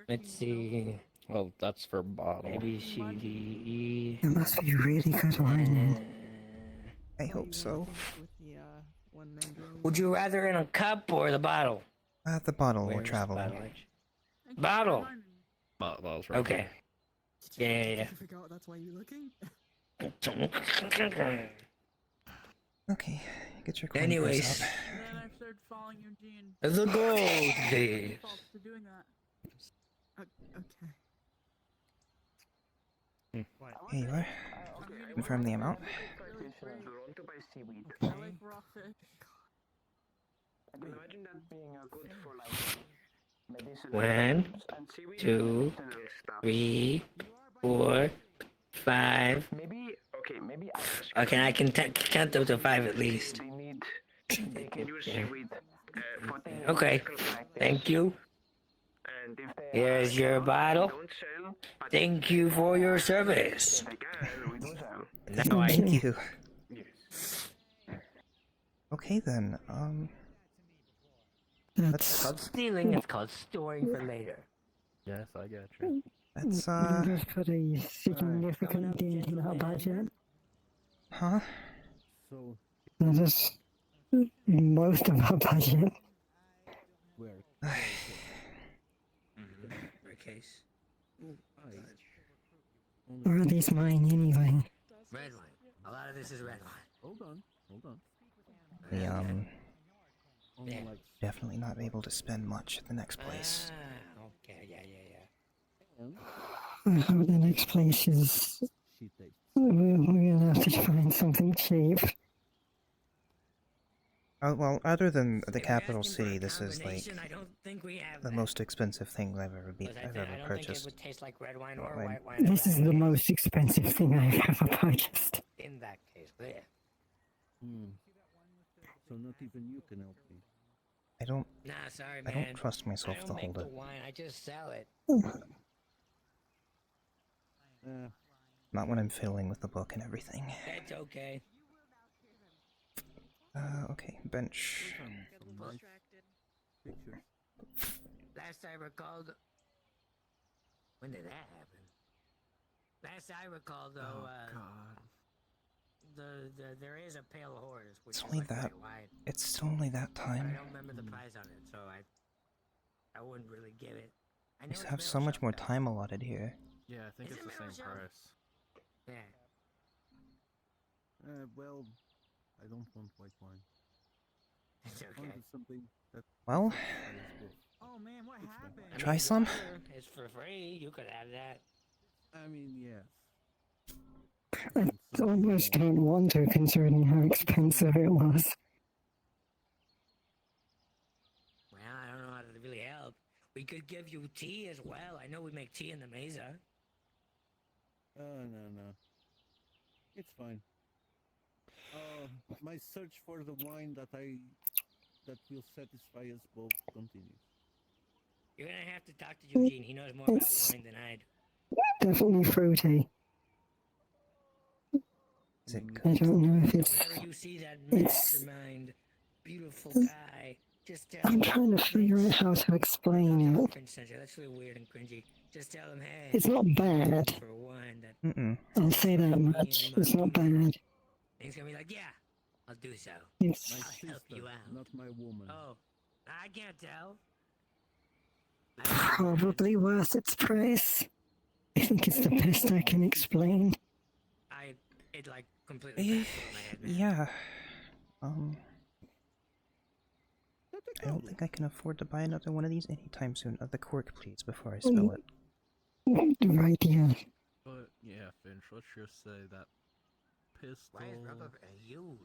A: Let's see.
M: Well, that's for bottle.
A: A, B, C, D, E.
C: It must be really good wine.
B: I hope so.
A: Would you rather in a cup or the bottle?
B: The bottle
A: Where's
B: will
A: the
B: travel.
A: Bottle.
M: Bottles, right?
A: Okay. Yeah.
P: I forgot that's why you're looking.
B: Okay, get your coin
A: Anyways.
B: purse up.
G: Then I started following Eugene.
A: The gold thief.
G: To doing that.
P: Okay.
B: Here you are. Confirm the amount.
G: I like raw fish.
K: Imagine that being good for like medicinal
A: 1,
K: herbs and seaweed
A: 2,
K: and stuff.
A: 3, 4, 5.
K: Maybe
A: Okay, I can count up to 5 at least.
K: they can use seaweed for things
A: Okay,
K: like this.
A: thank you.
K: And if they
A: Here's your bottle.
K: don't sell, but
A: Thank you for your service.
K: they can, we do sell.
A: Now I
B: Thank you. Okay then,
A: It's called stealing, it's called storing for later.
M: Yes, I got you.
B: Let's
C: Just put a significant dent in our budget.
B: Huh?
M: So,
C: That is most of our budget.
M: where?
A: For case.
C: Or at least mine, anyway.
A: Red wine. A lot of this is red wine.
M: Hold on.
B: We
A: Yeah.
B: definitely not able to spend much at the next place.
A: Okay, yeah.
C: The next place is... We're gonna have to find something cheap.
B: Well, other than the capital city, this is like
A: I don't think we have
B: the most expensive thing I've ever
A: I don't think it
B: purchased.
A: would taste like red wine or
B: Wine.
A: white wine.
C: This is the most expensive thing I've ever purchased.
A: In that case, there.
M: So not even you can help me.
B: I don't.
A: Nah, sorry,
B: I
A: man.
B: don't trust myself
A: I
B: to
A: don't make
B: hold
A: the
B: it.
A: wine. I just sell it.
B: Not when I'm fiddling with the book and everything.
A: That's okay.
B: Okay, bench.
A: Last I recalled. When did that happen? Last I recall, though, there is a pale horse, which
B: It's
A: is
B: only
A: like
B: that.
A: quite wide.
B: It's still only that
A: But I
B: time.
A: don't remember the price on it, so I wouldn't really give it. I
B: We
A: know it's
B: have so
A: middle
B: much
A: shelf,
B: more
A: though.
B: time allotted here.
N: Yeah, I think
A: Is
N: it's
A: it
N: the same
A: middle shelf?
N: price.
A: Yeah.
M: Well, I don't want white wine.
A: It's
M: I
A: okay.
M: wanted something that.
B: Well,
P: Oh man, what happened?
A: I
B: try
A: mean,
B: some.
A: water is for free. You could have that.
M: I mean, yes.
C: I almost don't want to, considering how expensive it was.
A: Well, I don't know how to really help. We could give you tea as well. I know we make tea in the mesa.
M: No. It's fine. My search for the wine that will satisfy us both continues.
A: You're gonna have to talk to Eugene. He knows more about wine than I do.
C: Definitely fruity.
B: Is it
C: I don't know if it's...
A: Whenever you see that
C: It's...
A: mastermind, beautiful guy, just tell
C: I'm
A: him.
C: trying to figure out how to explain it.
A: Cringe censor. That's really weird and cringy. Just tell him, hey.
C: It's not bad.
A: For wine that
B: Mm-mm.
C: I'll say that much. It's not bad.
A: and he's gonna be like, yeah, I'll do so.
C: It's
A: I'll help you out.
M: Not my woman.
A: Oh, I can't tell.
C: probably worth its price. I think it's the best I can explain.
A: It like completely.
B: Yeah. I don't think I can afford to buy another one of these anytime soon. The cork, please, before I spill it.
C: Right here.
D: But yeah, Finch, let's just say that pistol.
A: Why is rubber huge?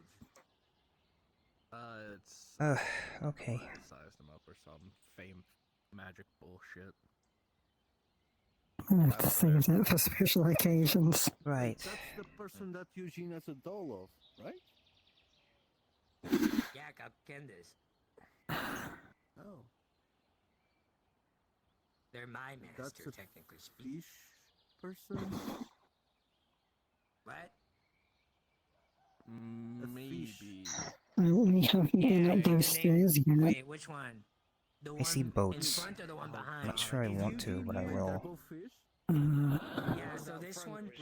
D: It's
B: okay.
D: sized them up or some fame magic bullshit.
C: I have to save that for special occasions.
B: Right.
M: That's the person that Eugene has a doll of, right?
A: Yeah, Candace.
M: Oh.
A: They're my
M: That's
A: master,
M: a
A: technically speaking.
M: fish person?
A: What?
D: Maybe.
C: We haven't been up those stairs yet.
A: Wait, which one? The one
B: I see
A: in
B: boats.
A: front or the one behind?
B: Not sure I want to, but I will.
A: Yeah, so this one's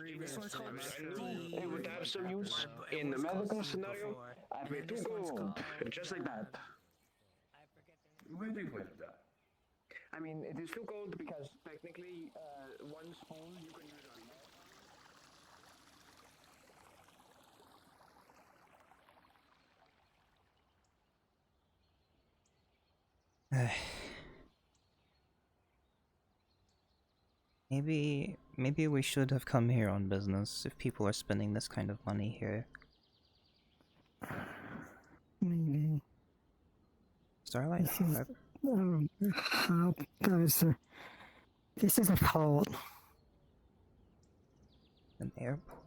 A: called
K: Hey, would have some use in the medical scenario? I pay 2 gold, just like that.
L: Very well done.
K: I mean, it is 2 gold because technically, one's whole you can use on
B: Maybe we should have come here on business if people are spending this kind of money here.
C: Maybe.
B: Starlight?
C: This is a port.
B: An airport?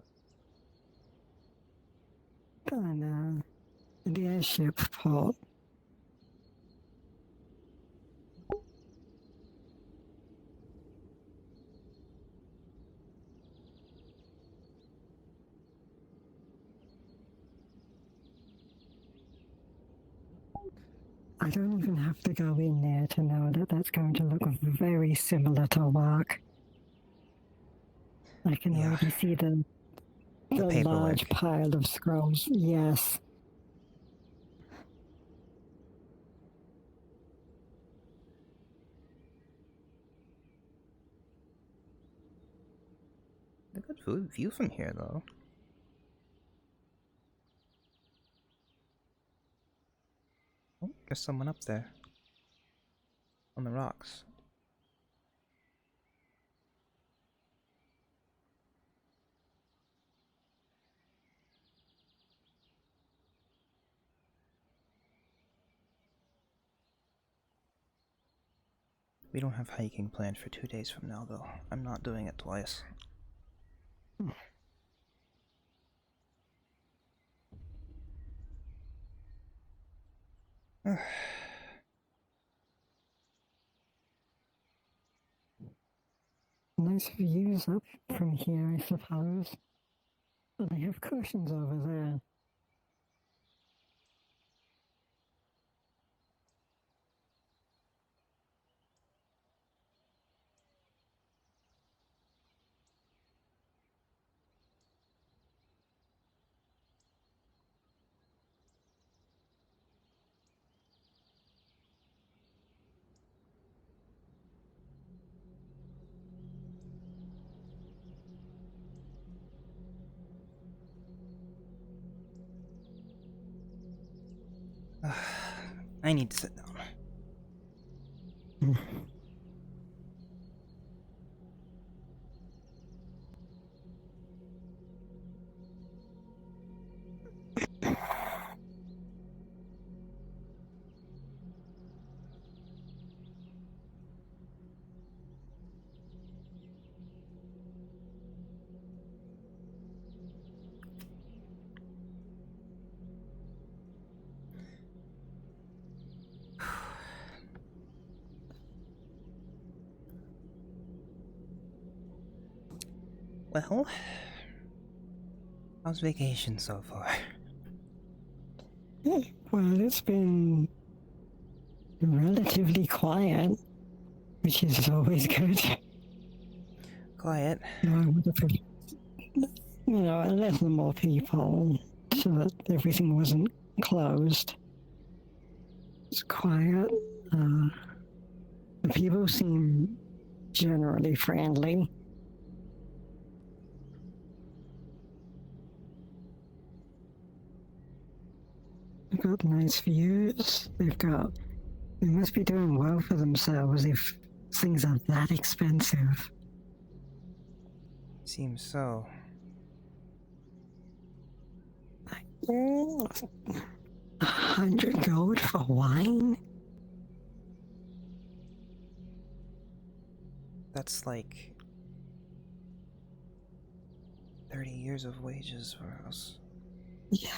C: And, the airship port. I don't even have to go in there to know that that's going to look very similar to work. I can already see the large pile of scrolls. Yes.
B: A good view from here, though. Oh, there's someone up there. On the rocks. We don't have hiking planned for 2 days from now, though. I'm not doing it twice.
C: Nice views up from here, I suppose. But they have cushions over there.
B: I need to sit down. Well, how's vacation so far?
C: Well, it's been relatively quiet, which is always good.
B: Quiet?
C: A little more people, so that everything wasn't closed. It's quiet. The people seem generally friendly. They've got nice views. They must be doing well for themselves if things are that expensive.
B: Seems so.
C: 100 gold for wine?
B: That's like 30 years of wages for us.
C: Yeah.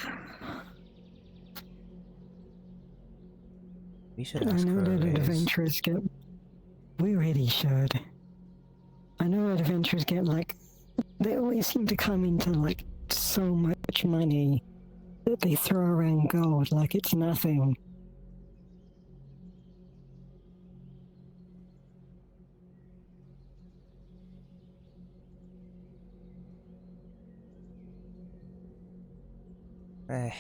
B: We should
C: I
B: ask
C: know
B: for a
C: that
B: raise.
C: adventurers get. We really should. I know adventurers get like. They always seem to come into like so much money that they throw around gold like it's nothing.
B: Eh.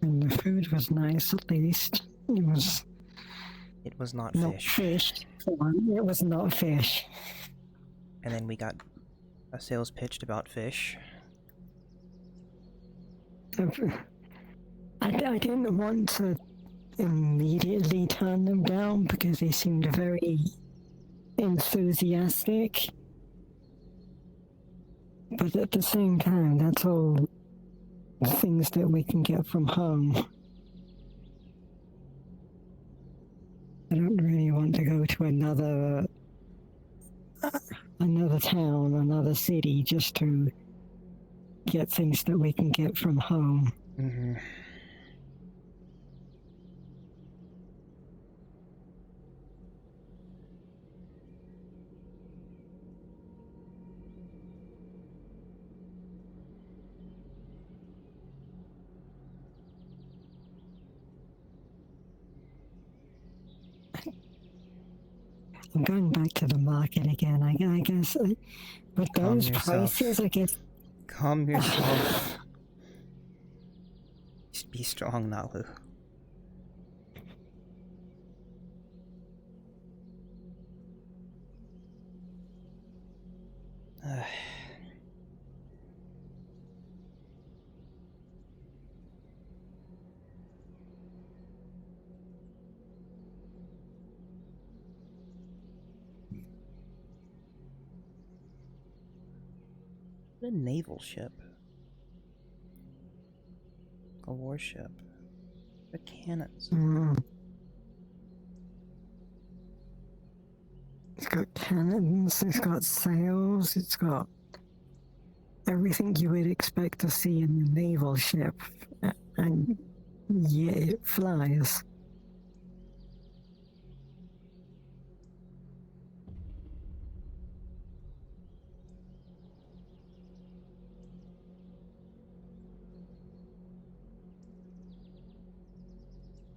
C: And the food was nice, at least. It was
B: not
C: not
B: fish.
C: fish. For one, it was not fish.
B: And then we got a sales pitched about fish.
C: I didn't want to immediately turn them down because they seemed very enthusiastic. But at the same time, that's all things that we can get from home. I don't really want to go to another town, another city, just to get things that we can get from home.
B: Mm-hmm.
C: I'm going back to the market again. I guess with those prices, I guess.
B: Calm yourself. Just be strong, Nalu. A naval ship. A warship. The cannons.
C: It's got cannons, it's got sails, it's got everything you would expect to see in a naval ship. And yeah, it flies.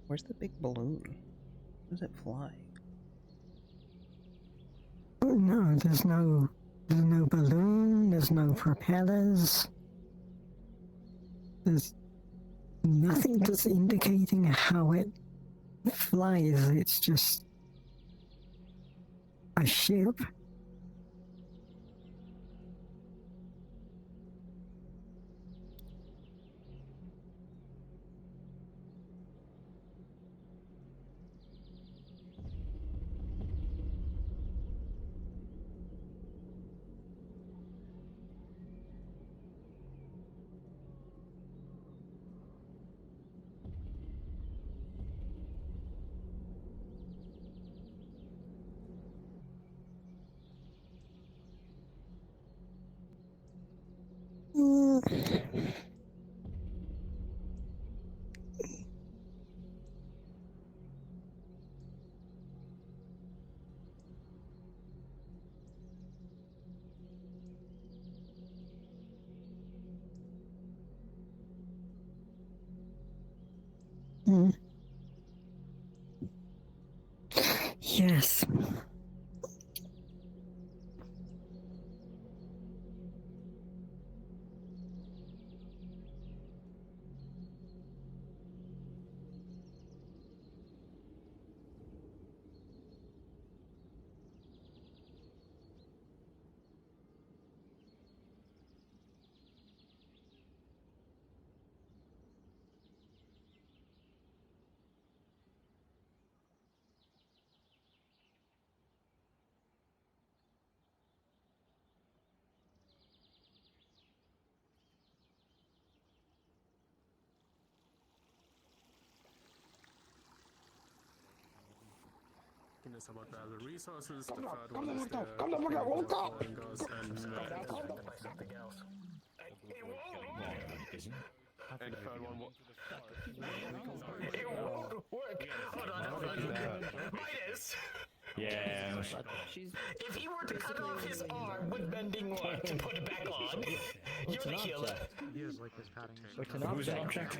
B: Where's the big balloon? Where does it fly?
C: Oh, no, there's no balloon, there's no propellers. There's nothing that's indicating how it flies. It's just a ship. Yes.
N: is about valuable resources. The third one is the foreign gods and something else. And the third one. It won't work. Hold on. Midas.
S: Yeah. If he were to cut off his arm, would bending work to put it back on? You're the healer.
R: Who's the object?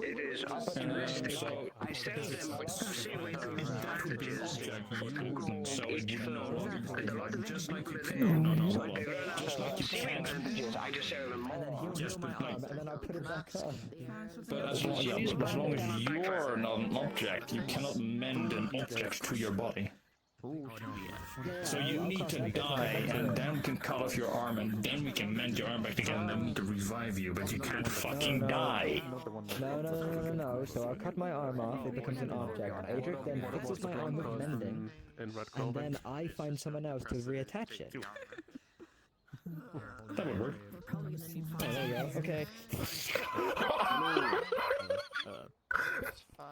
K: It is optimistic. I send them to see with advantages. Each firm, just like when they run out of advantages, I just sell them more.
S: Just my arm, and then I'll put it back on. But as long as you're not an object, you cannot mend an object to your body. So you need to die, and then we can cut off your arm, and then we can mend your arm back together, and then we can revive you, but you can't fucking die.
R: No. So I'll cut my arm off, it becomes an object. Adric then fixes my arm with mending, and then I find someone else to reattach it.
S: That would work.
R: Oh, there you go. Okay.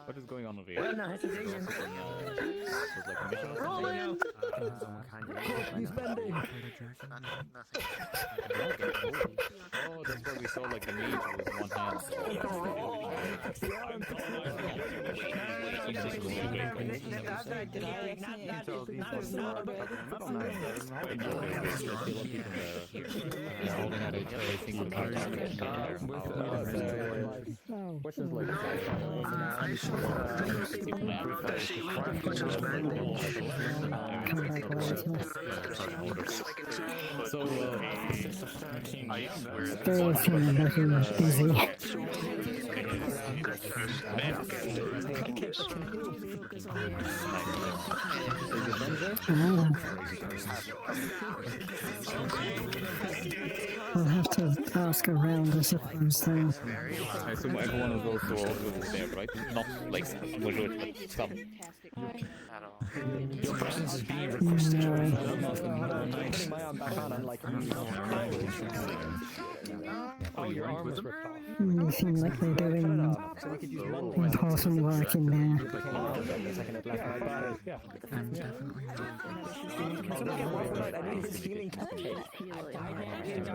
T: What is going on over here?
A: Well, no hesitation. Rolling!
R: He's bending!
T: Oh, that's where we saw like the mage with one hand.
C: I'll have to ask around, I suppose, then.
T: I assume everyone is also there, right? Not like majority, some.
S: Your presence is being requested.
R: Putting my arm back on, I'm like...
T: Oh, your arm was ripped off.
C: You seem like they're doing important work in there.
T: I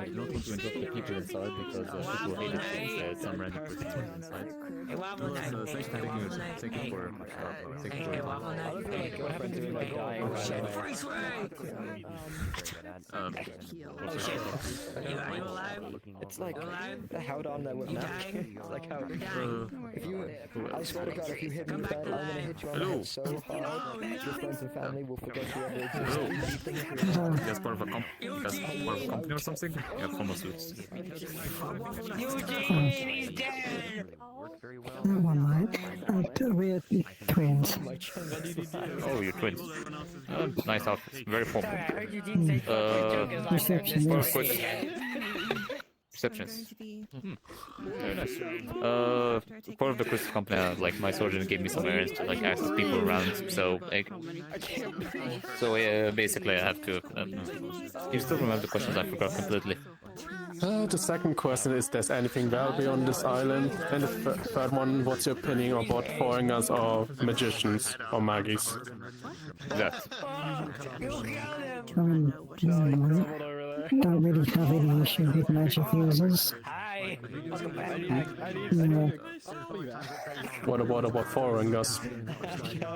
T: don't want to interrupt the people inside because people hate it since there's some random person inside. Thank you for
R: It's like the held on that would match. It's like how if you, I swear to God, if you hit me with that, I'm gonna hit you on the head so hard, your friends and family will forget you ever existed.
T: That's part of a company or something? Yeah, pharmaceuticals.
A: Eugene, he's dead!
C: One might. We're twins.
T: Oh, you're twins. Nice outfit. Very formal.
C: Receptionists.
T: Receptionists. Very nice. Part of the Crystal Company, like my surgeon gave me some errands to like access people around. So, basically, I have to. You still remember the questions? I forgot completely.
N: The second question is: there's anything valuable on this island? And the third one: what's your opinion about foreigners or magicians or magis?
T: That.
C: Don't really have any issue with magic users.
A: Hi!
C: No.
N: What about foreigners?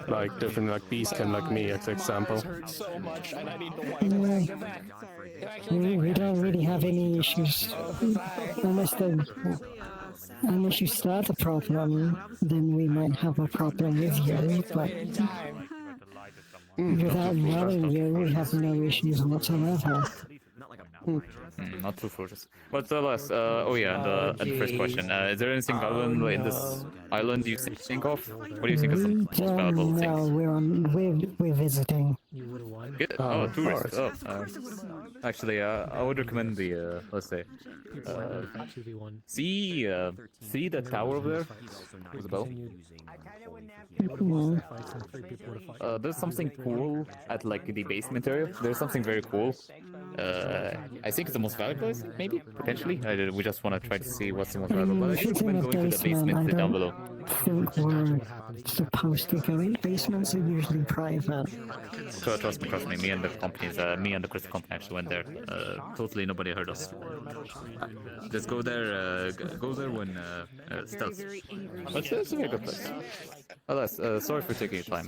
N: Like different, like Beastkin, like me, as example.
C: We don't really have any issues. Unless you start a problem, then we might have a problem with you, but without knowing you, we have no issues whatsoever.
T: Not too fortress. But last, and the first question: is there anything valuable in this island you think of? What do you think is the most valuable things?
C: No, we're visiting.
T: Good. Oh, tourists. Oh, actually, I would recommend the let's say, see the tower over there with the bell. There's something cool at like the basement area. There's something very cool. I think it's the most valuable, maybe, potentially. We just want to try to see what's the most valuable. But I should recommend going to the basement down below.
C: think we're supposed to go in. Basements are usually private.
T: So trust me, me and the companies, me and the Crystal Company actually went there. Totally nobody heard us. Just go there, go there when stealth. It's a very good place. Alas, sorry for taking your time.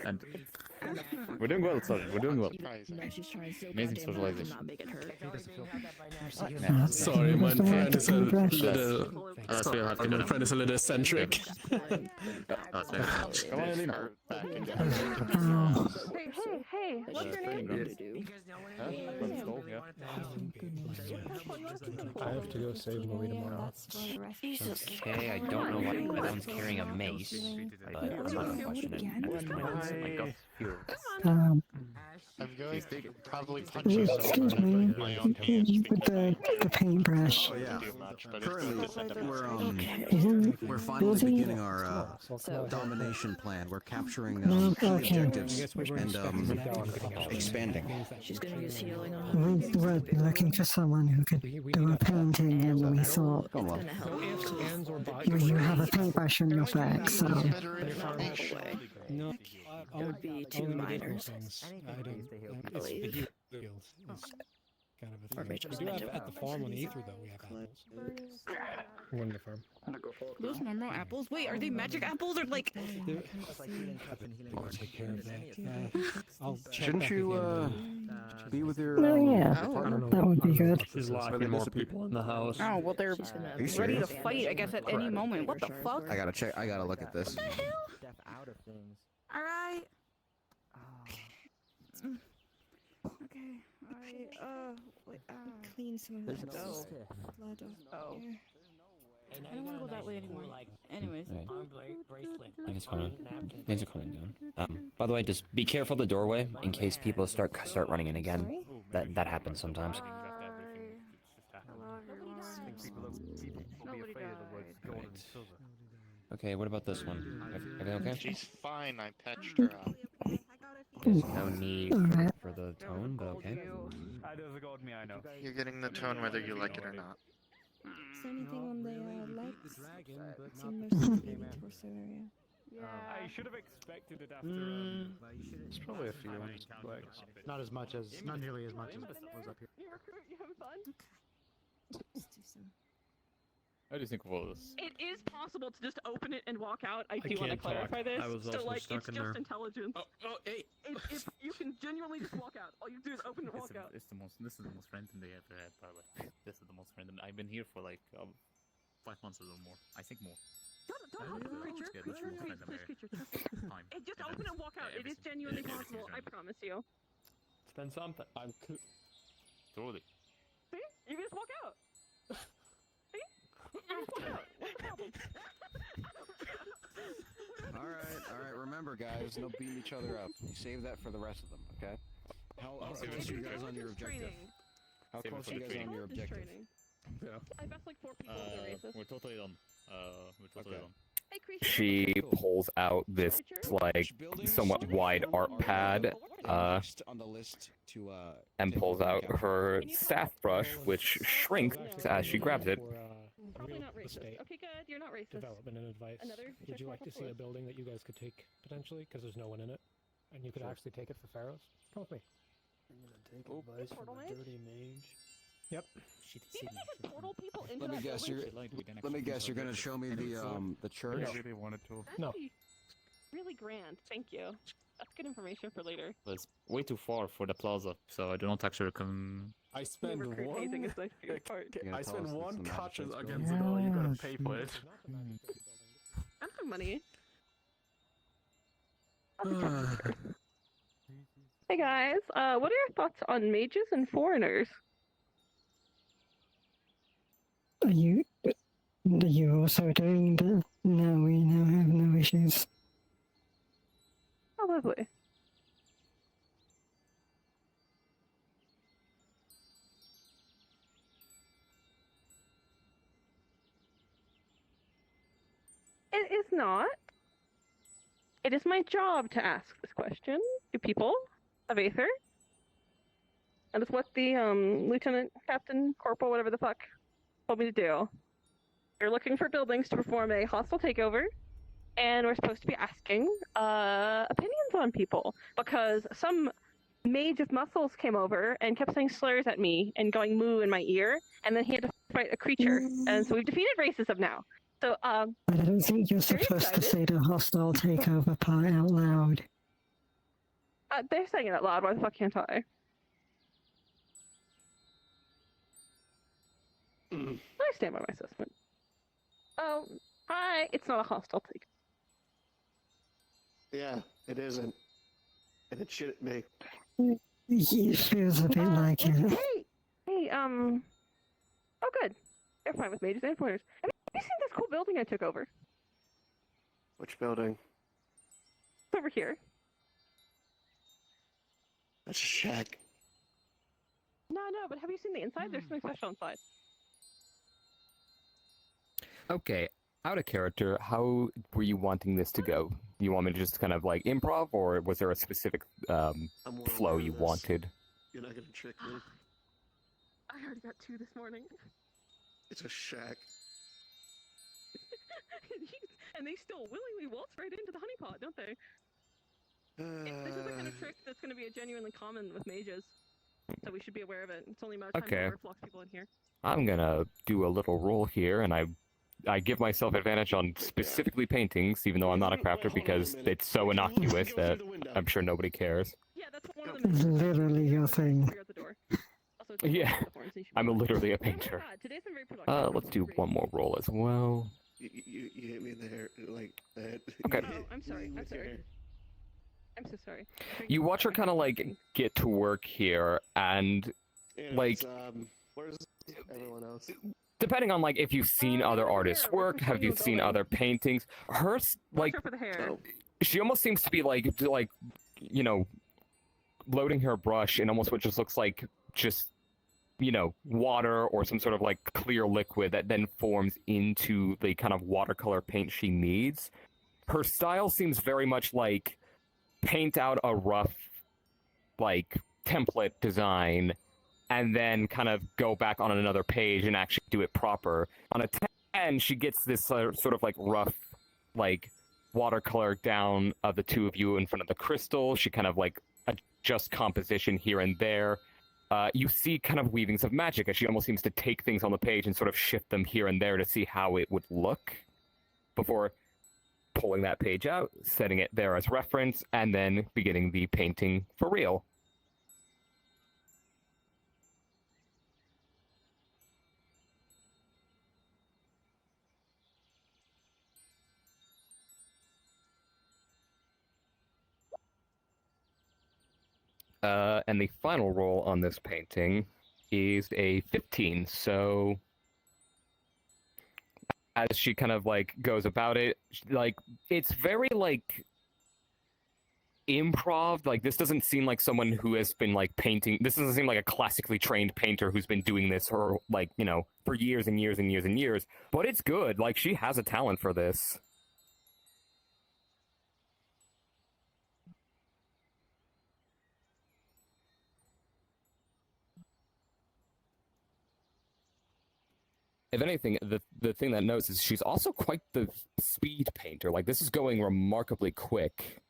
T: And we're doing well, sorry, we're doing well. Amazing socialization.
N: Sorry, my friend is a little eccentric.
G: Hey, what's your name?
F: I have to go save Louis tomorrow.
U: Okay, I don't know why everyone's carrying a mace, but I'm not gonna question it at this point.
C: I'm
U: going to
C: probably excuse me, with the paintbrush.
D: Oh yeah. Currently, we're
C: Is
D: finally
C: he-
D: beginning our domination plan. We're capturing key
C: Okay.
D: objectives and expanding.
Q: She's gonna use healing on
C: We were looking for someone who could do a painting, and we thought, you have a paintbrush on your back, so...
F: No,
Q: It would be two minors.
F: I don't.
Q: I believe.
F: It's kind of a
Q: Or
F: thing.
Q: Rachel's
F: We do have
Q: mentioned.
F: at the farm on the Ether though. We have apples. We're in the farm.
G: Those normal apples? Wait, are they magic apples or like?
F: We'll take care of that. I'll check
D: Shouldn't
F: back
D: you
F: with you
D: be with your
C: No, yeah,
D: partner?
C: that would be good.
F: She's locking more people in the house.
G: Oh well, they're
D: you
G: ready to
D: serious?
G: fight. I guess at any moment. What the fuck?
D: I gotta check. I gotta look at this.
G: All right. Okay. All right. Wait.
Q: Clean some of
G: There's
Q: that
G: no-
Q: blood off there.
G: I don't want to go that way anymore. Anyways.
U: Thanks for calling down. By the way, just be careful of the doorway in case people start running in again. That happens sometimes. Okay, what about this one? Everything okay?
V: She's fine. I patched her up.
U: There's no need for the tone, but okay.
V: You're getting the tone whether you like it or not.
Q: Is there anything on the legs? Seem mostly the torso area.
W: I should have expected it after.
I: There's probably a few on his legs. Not as much as, not nearly as much as was up here.
Q: You having fun? Let's do some.
T: How do you think of all this?
G: It is possible to just open it and walk out. I do
T: can't
G: want to
T: talk.
G: clarify this.
T: I was
G: So
T: also
G: like,
T: stuck
G: it's
T: in
G: just
T: there.
G: intelligence.
T: Oh, hey!
G: If you can genuinely just walk out. All you do is open and walk out.
T: This is the most random they ever had, by the way. This is the most random. I've been here for like 5 months or more. I think more.
G: Don't help the creature.
T: Yeah, that's the most random
G: Creature,
T: time.
G: Hey, just open and walk out. It is genuinely possible. I promise you.
W: It's been something.
T: Totally.
G: See? You can just walk out. See? You can just walk out. What's the problem?
D: All right. Remember, guys, no beating each other up. You save that for the rest of them, okay? How close are you guys on your objective? How
T: Save it
D: close
T: for
D: are you
T: the
D: guys on
T: training.
D: your objective?
T: Yeah.
G: I best like 4 people in the races.
T: We're totally done. We're totally done.
G: Hey, creature.
T: She
U: pulls out this like somewhat wide art pad,
D: On the list to
U: and pulls out her staff brush, which shrinks as she grabs it.
G: Probably not racist. Okay, good. You're not racist.
F: Development and advice.
G: Another
F: Would you like to see a
G: check
F: building that you guys could take potentially? Because there's no one in it, and you could actually take it for pharaohs. Come with me.
X: I'm gonna take advice from a dirty mage.
F: Yep.
G: portal people into
D: Let me
G: that
D: guess.
G: building?
D: Let me guess. You're gonna show me the church.
T: really wanted to.
F: No.
G: Really grand. Thank you. That's good information for later.
T: It's way too far for the plaza, so I do not actually recommend.
X: I spend
G: recruit hazing is my favorite part.
X: I spend
T: tell us
X: one
T: this in
X: conscience
T: Manchester.
X: against it all. You gotta pay for it.
G: I have money. Hey guys, what are your thoughts on mages and foreigners?
C: Are you also doing the... No, we now have no issues.
G: Oh, lovely. It is not. It is my job to ask this question to people of Aether. And it's what the Lieutenant, Captain, Corporal, whatever the fuck, told me to do. We're looking for buildings to perform a hostile takeover, and we're supposed to be asking opinions on people because some mage with muscles came over and kept saying slurs at me and going moo in my ear, and then he had to fight a creature, and so we've defeated racism now. So
C: I don't think you're supposed to say the hostile takeover part out loud.
G: They're saying it out loud. Why the fuck can't I? I stand by my assessment. Oh, hi. It's not a hostile take.
I: Yeah, it isn't. And it shouldn't be.
C: It feels a bit like it.
G: Hey, oh good. They're fine with mages and pointers. Have you seen this cool building I took over?
I: Which building?
G: It's over here.
I: That's a shack.
G: No, but have you seen the inside? There's something special inside.
E: Okay, out of character, how were you wanting this to go? You want me to just kind of like improv, or was there a specific flow you wanted?
I: You're not gonna trick me.
G: I already got 2 this morning.
I: It's a shack.
G: And they still willingly waltz right into the honeypot, don't they? This is the kind of trick that's going to be a genuinely common with mages, so we should be aware of it. It's only a matter of time
E: Okay.
G: before it flocks people in here.
E: I'm gonna do a little roll here, and I give myself advantage on specifically paintings, even though I'm not a crafter, because it's so innocuous that I'm sure nobody cares.
G: Yeah, that's what one of them is.
C: Literally your thing.
E: Yeah, I'm literally a painter.
G: Today's been very productive.
E: Let's do one more roll as well.
I: You hit me there like that.
E: Okay.
G: Oh, I'm sorry. I'm sorry. I'm so sorry.
E: You watch her kind of like get to work here, and like
I: where's everyone else?
E: depending on like if you've seen other artists' work, have you seen other paintings? Hers like
G: For the hair.
E: she almost seems to be like you know loading her brush in almost what just looks like just water or some sort of like clear liquid that then forms into the kind of watercolor paint she needs. Her style seems very much like paint out a rough like template design and then kind of go back on another page and actually do it proper. On a 10, she gets this sort of like rough like watercolor down of the two of you in front of the crystal. She kind of like adjusts composition here and there. You see kind of weavings of magic as she almost seems to take things on the page and sort of shift them here and there to see how it would look before pulling that page out, setting it there as reference, and then beginning the painting for real. And the final roll on this painting is a 15, so as she kind of like goes about it, like it's very like improv. Like this doesn't seem like someone who has been like painting. This doesn't seem like a classically trained painter who's been doing this for like for years and years and years and years. But it's good. Like she has a talent for this. If anything, the thing that notes is she's also quite the speed painter. Like, this is going remarkably quick.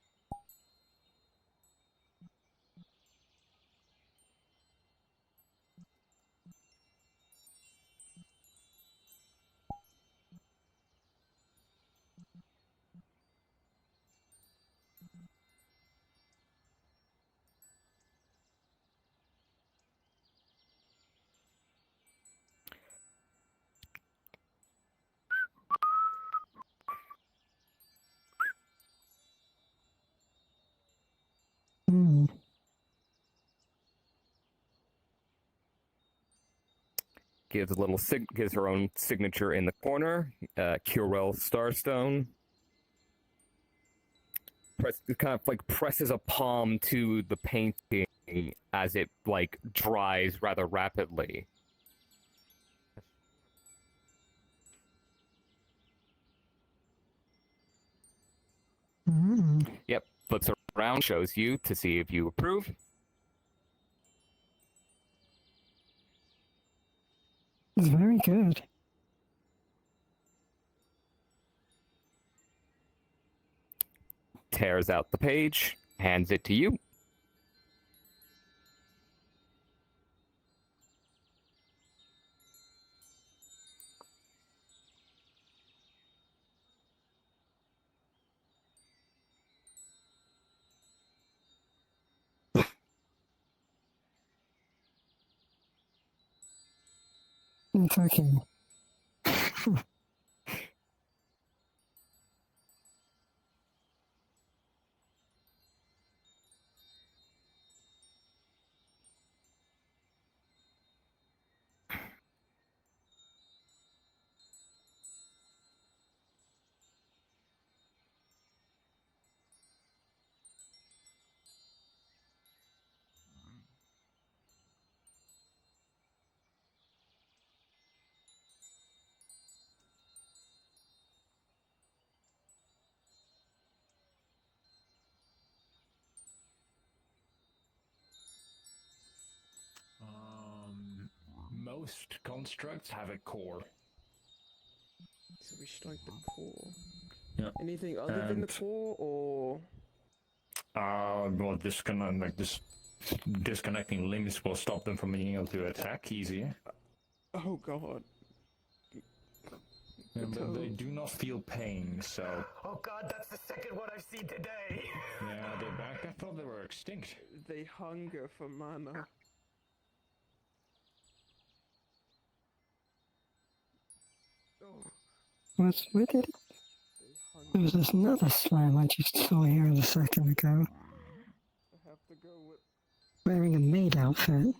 E: Gives a little gives her own signature in the corner. Curel Starstone. Kind of like presses a palm to the painting as it like dries rather rapidly. Yep, flips around, shows you to see if you approve.
C: It's very good.
E: tears out the page, hands it to you.
C: It's okay.
S: Most constructs have a core.
H: So we strike the core.
S: Yeah.
H: Anything other than the core, or?
S: Well, disconnecting limbs will stop them from being able to attack easier.
H: Oh god.
S: But they do not feel pain, so...
J: Oh god, that's the second one I've seen today!
S: Yeah, they're back. I thought they were extinct.
H: They hunger for mana.
C: What's with it? There was this another slime I just saw here a second ago.
H: I have to go with...
C: Wearing a maid outfit.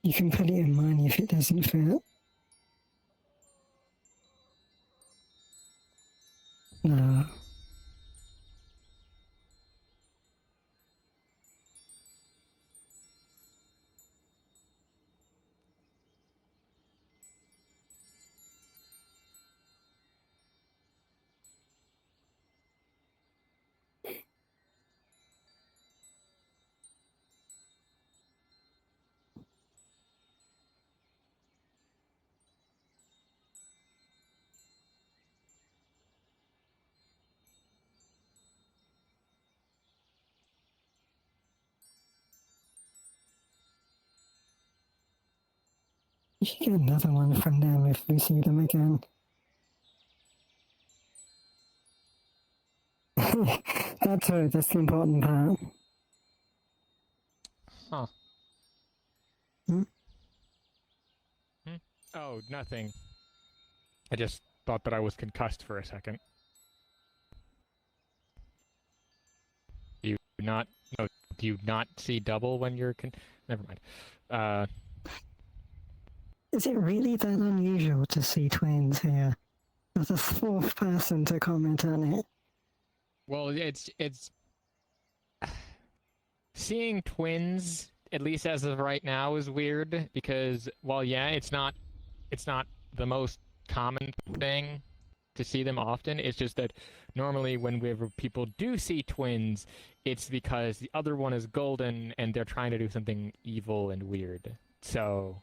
C: You can put it in mine if it doesn't fit. No. You should get another one from them if we see them again. That's right, that's the important part.
E: Huh.
C: Hmm?
F: Oh, nothing. I just thought that I was concussed for a second. Do you not? No. Do you not see double when you're Never mind.
C: Is it really that unusual to see twins here? There's a fourth person to comment on it.
F: Well, it's seeing twins, at least as of right now, is weird because, well, yeah, it's not the most common thing to see them often. It's just that normally whenever people do see twins, it's because the other one is golden and they're trying to do something evil and weird. So,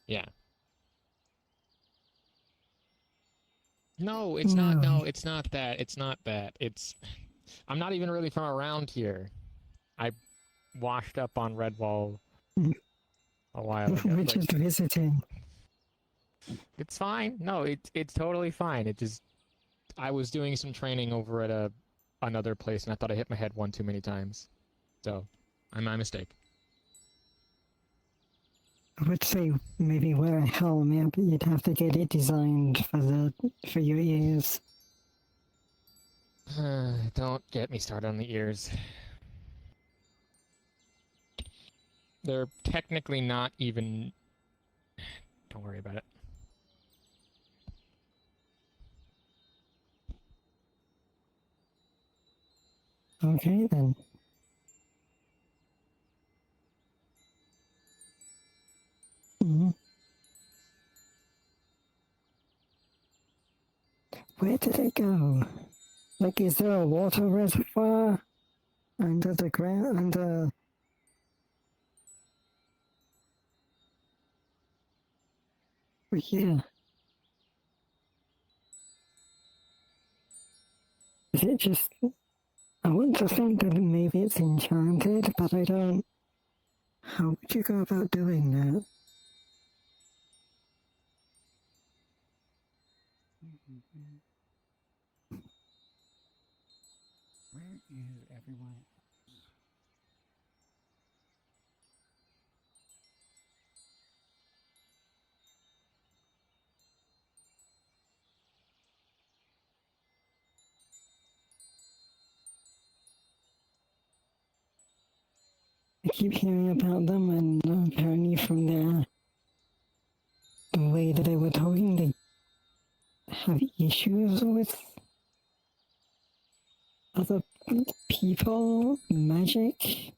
F: yeah. No, it's not. No, it's not that. It's not that. I'm not even really from around here. I washed up on Redwall a while ago.
C: We're just visiting.
F: It's fine. No, it's totally fine. It just I was doing some training over at another place, and I thought I hit my head one too many times. So, my mistake.
C: I would say maybe wear a helmet, but you'd have to get it designed for your ears.
F: Don't get me started on the ears. They're technically not even... Don't worry about it.
C: Okay, then. Hmm. Where did it go? Like, is there a water reservoir under the ground? Yeah. Is it just... I want to think that maybe it's enchanted, but I don't... How would you go about doing that?
L: Where is everyone?
C: I keep hearing about them, and apparently from the way that they were talking, they have issues with other people, magic.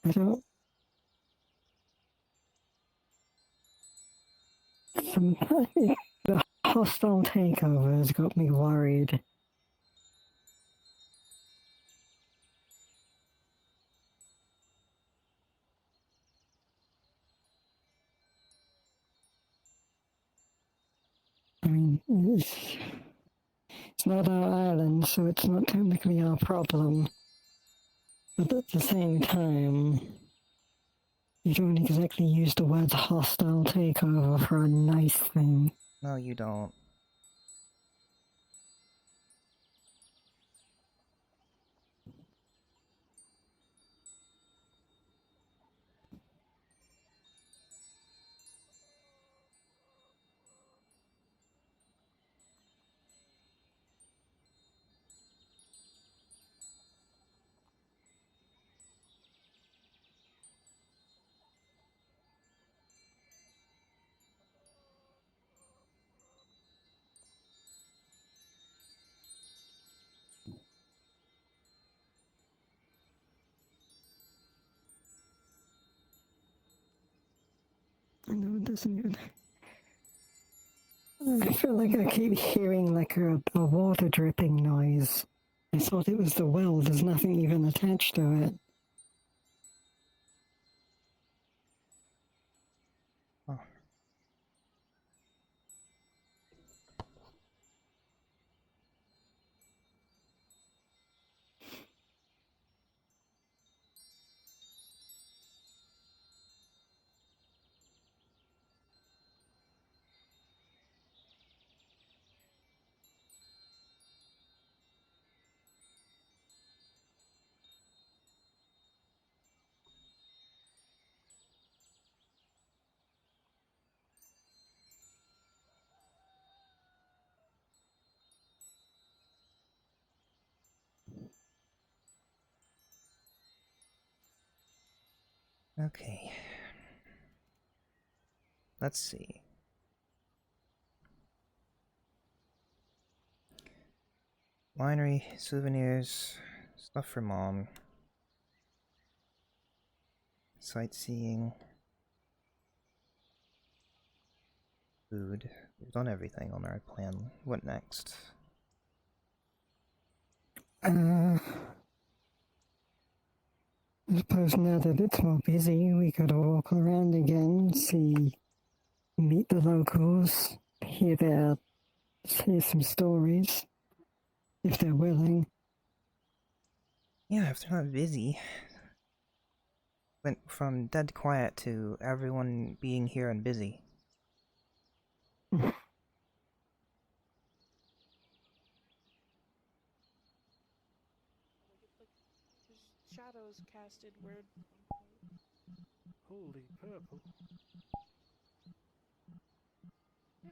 C: I don't... Sometimes the hostile takeover has got me worried. I mean, it's not our island, so it's not technically our problem. But at the same time, you don't exactly use the words hostile takeover for a nice thing.
B: No, you don't.
C: I know it doesn't even... I feel like I keep hearing like a water dripping noise. I thought it was the well, there's nothing even attached to it.
B: Oh. Okay. Let's see. Winery, souvenirs, stuff for mom. Sightseeing. Food. We've done everything on our plan. What next?
C: I suppose now that it's more busy, we could walk around again, meet the locals, hear some stories, if they're willing.
B: Yeah, if they're not busy. Went from dead quiet to everyone being here and busy.
H: Shadows casted where...
F: Holy purple. I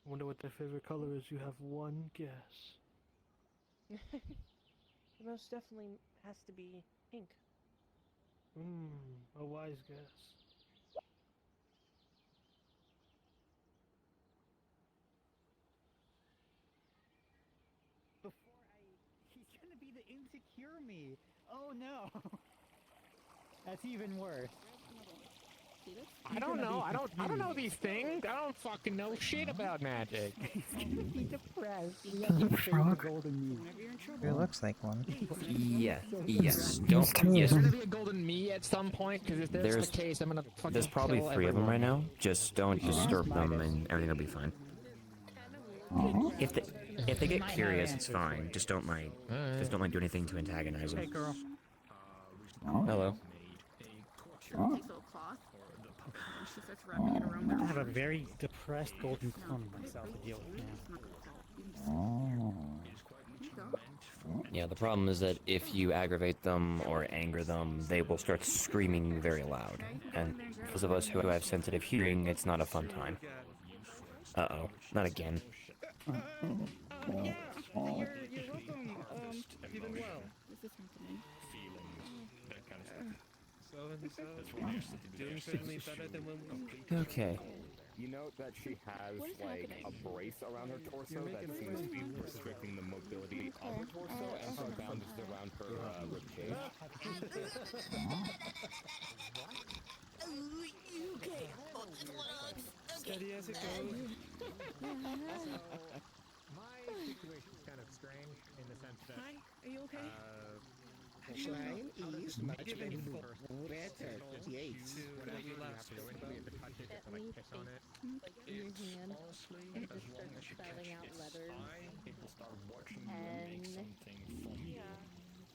F: wonder what their favorite color is. You have one guess.
H: It most definitely has to be pink.
F: A wise guess.
L: He's gonna be the insecure me. Oh no! That's even worse.
E: I don't know. I don't know these things. I don't fucking know shit about magic.
L: He's gonna be depressed. We have to save the golden meat.
B: It looks like one.
U: Yeah. Yes.
C: Yes.
U: Yes.
E: There's gonna be a golden me at some point, because if that's the case, I'm gonna fucking
U: There's probably
E: kill
U: 3 of them right
E: everyone.
U: now. Just don't disturb them, and everything will be fine. If they get curious, it's fine. Just don't like do anything to antagonize them.
L: Hey, girl.
U: Hello.
L: I have a very depressed golden clone of myself to deal with now.
U: Yeah, the problem is that if you aggravate them or anger them, they will start screaming very loud. And for those of us who have sensitive hearing, it's not a fun time. Uh-oh, not again. Okay.
E: You note that she has like a brace around her torso that seems to be restricting the mobility of her torso, and some bandages around her ribcage.
H: Steady as it goes.
E: My situation is kind of strange in the sense that.
H: Hi, are you okay?
K: Slime is much better. Yes.
E: Whenever you have to go into it, to touch it, to like piss on it.
M: In your hand, and it just starts spelling out letters.
S: It will start watching you make something from you,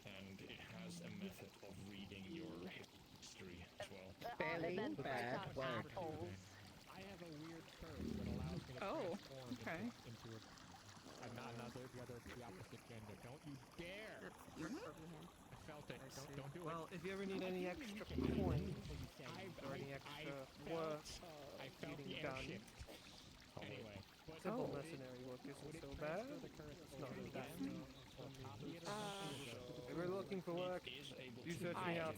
S: and it has a method of reading your history as well.
K: Spelling bad word.
E: I have a weird curve that allows me to transform into another, the opposite gender. Don't you dare! I felt it. Don't do it.
H: Well, if you ever need any extra points or any extra work getting done,
E: Anyway,
H: simple mercenary work isn't so bad. It's not as bad. If we're looking for work, you search me out.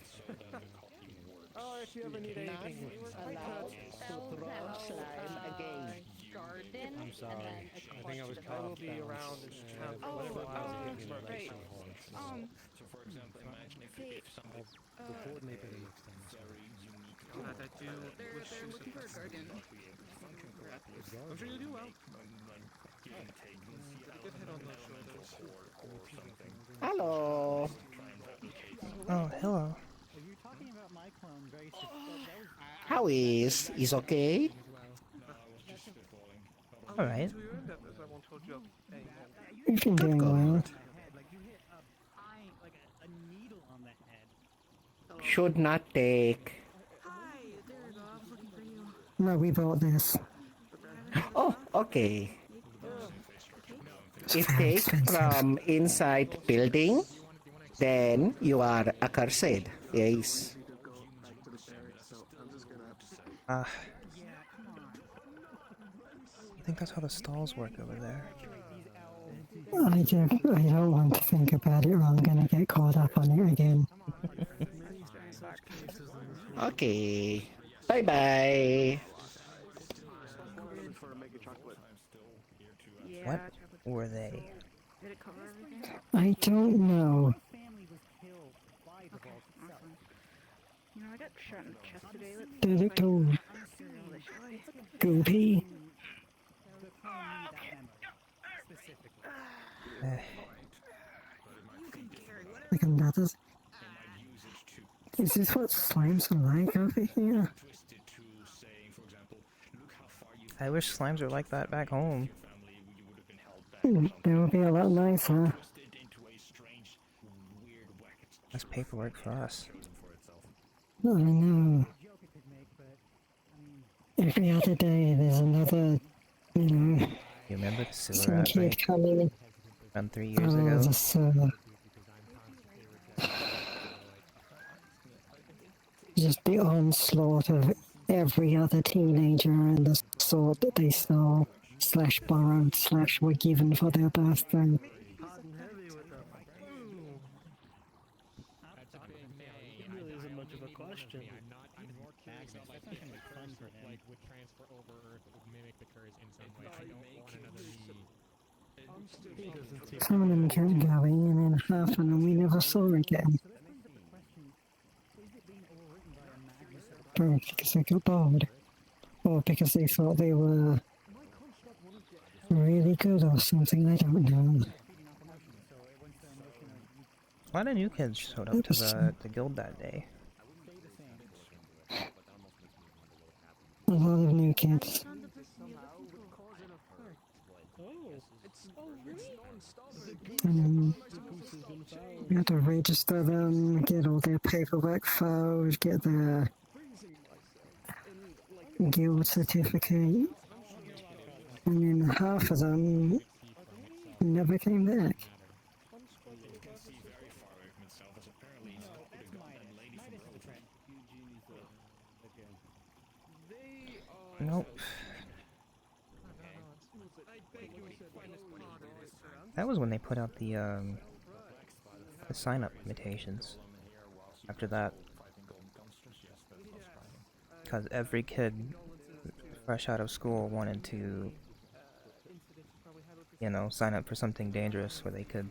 H: Oh, if you ever need anything,
K: Allowed to throw slime again.
M: I'm
F: sorry. I think I was
H: I will be around in town for whatever
M: great.
S: So, for example, imagine if somebody
F: We'll coordinate better next time.
S: very unique
H: that I do wish you
M: looking for a guardian.
H: I'm sure you'll do well.
S: give and take,
H: Good head on those shoulders.
S: or something.
K: Hello.
B: Oh, hello.
L: Are you talking about my clone very
K: How is? Is okay?
B: Alright.
C: You've been doing well.
K: Should not take.
C: No, we bought this.
K: Oh, okay.
C: It's
K: If
C: very
K: take
C: expensive.
K: from inside building, then you are accursed. Yes.
B: I think that's how the stalls work over there.
C: I don't want to think about it or I'm gonna get caught up on it again.
K: Okay. Bye bye.
B: What were they?
M: Did it cover everything?
C: I don't know.
M: You know, I got shot in the chest today.
C: Did it go goopy? Like another. Is this what slimes are like over here?
B: I wish slimes were like that back home.
C: They would be a lot nicer.
B: That's paperwork for us.
C: I know. Every other day there's another, you know,
B: You remember the sewer
C: some kid
B: outbreak
C: coming.
B: around 3 years
C: Oh,
B: ago?
C: the sewer. Just the onslaught of every other teenager and the sort that they stole, slash borrowed, slash were given for their birthday.
F: It really isn't much of a question.
E: I'm more curious about like if the curse would transfer over or if it would mimic the curse in some way. I don't want another me.
C: Some of them kept going, and then half of them we never saw again. both because they got bored, or because they thought they were really good or something. I don't know.
B: A lot of new kids showed up to the guild that day.
C: A lot of new kids. We had to register them, get all their paperwork filed, get their guild certificate, and then half of them never came back.
B: Nope. That was when they put out the sign-up invitations. After that, because every kid fresh out of school wanted to, you know, sign up for something dangerous where they could.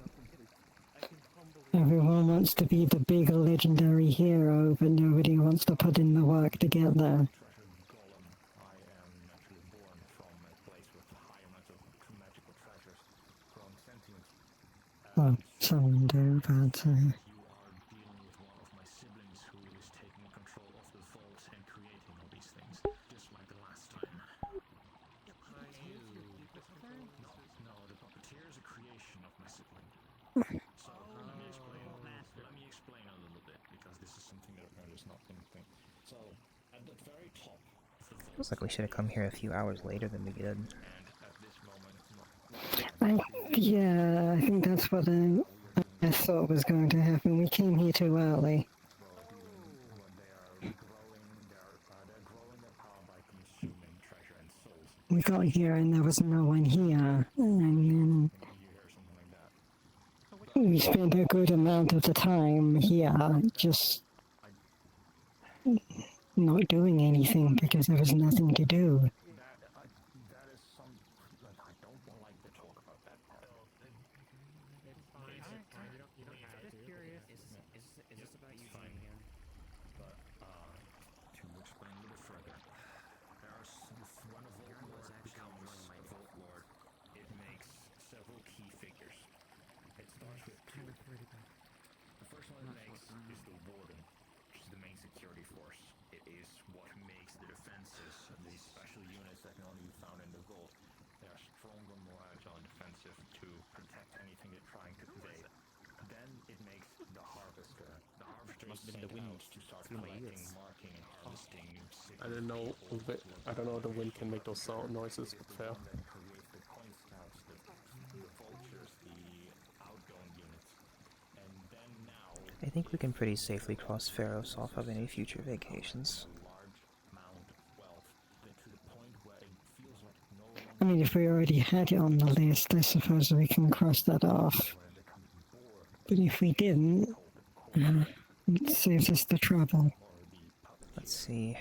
C: Everyone wants to be the big legendary hero, but nobody wants to put in the work to get there. Well, someone do, but
B: Looks like we should have come here a few hours later than we did.
C: Yeah, I think that's what I thought was going to happen. We came here too early. We got here and there was no one here, and then we spent a good amount of the time here just not doing anything because there was nothing to do.
N: I don't know. I don't know. The wind can make those sound noises, but fair.
B: I think we can pretty safely cross Pharos off of any future vacations.
C: I mean, if we already had it on the list, I suppose we can cross that off. But if we didn't, it saves us the trouble.
B: Let's see.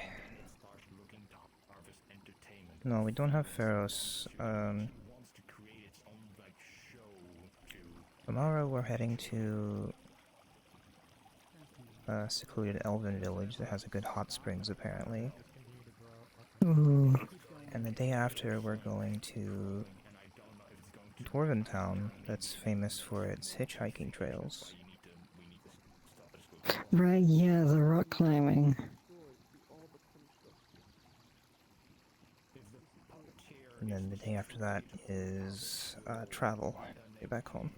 B: No, we don't have Pharos. Tomorrow we're heading to a secluded elven village that has a good hot springs, apparently.
C: Ooh.
B: And the day after we're going to Dwarven Town, that's famous for its hitchhiking trails.
C: Right, yeah, the rock climbing.
B: And then the day after that is travel. Get back home.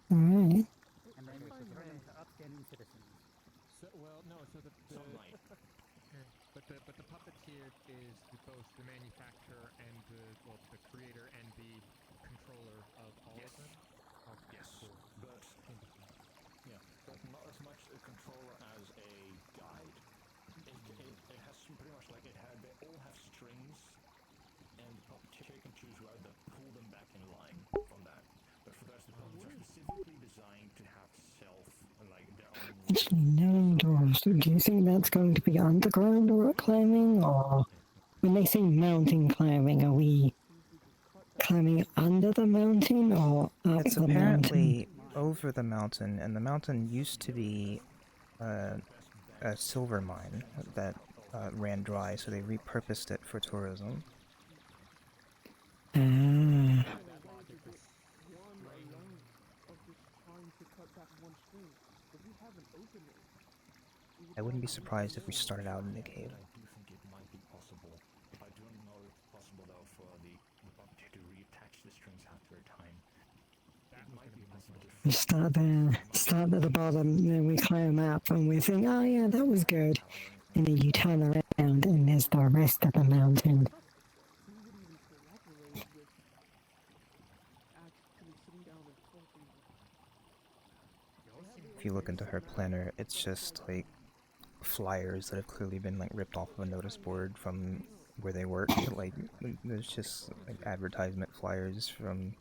C: Alright.
H: But the puppeteer is both the manufacturer and the creator and the controller of all of them.
D: Yes, but not as much a controller as a guide. It has pretty much like they all have strings, and the puppeteer can choose whether to pull them back in line from that. But for the puppets are specifically designed to have their own.
C: Actually, knowing dwarves, do you think that's going to be underground rock climbing, or when they say mountain climbing, are we climbing under the mountain or up
B: It's
C: the mountain?
B: apparently over the mountain, and the mountain used to be a silver mine that ran dry, so they repurposed it for tourism. I wouldn't be surprised if we started out in a cave.
D: I do think it might be possible. I don't know if it's possible though for the puppet to reattach the strings after a time. It might be possible to
C: We start there, start at the bottom, then we climb up and we think, oh yeah, that was good. And then you turn around and there's the rest of the mountain.
B: If you look into her planner, it's just like flyers that have clearly been like ripped off of a notice board from where they work. Like there's just like advertisement flyers from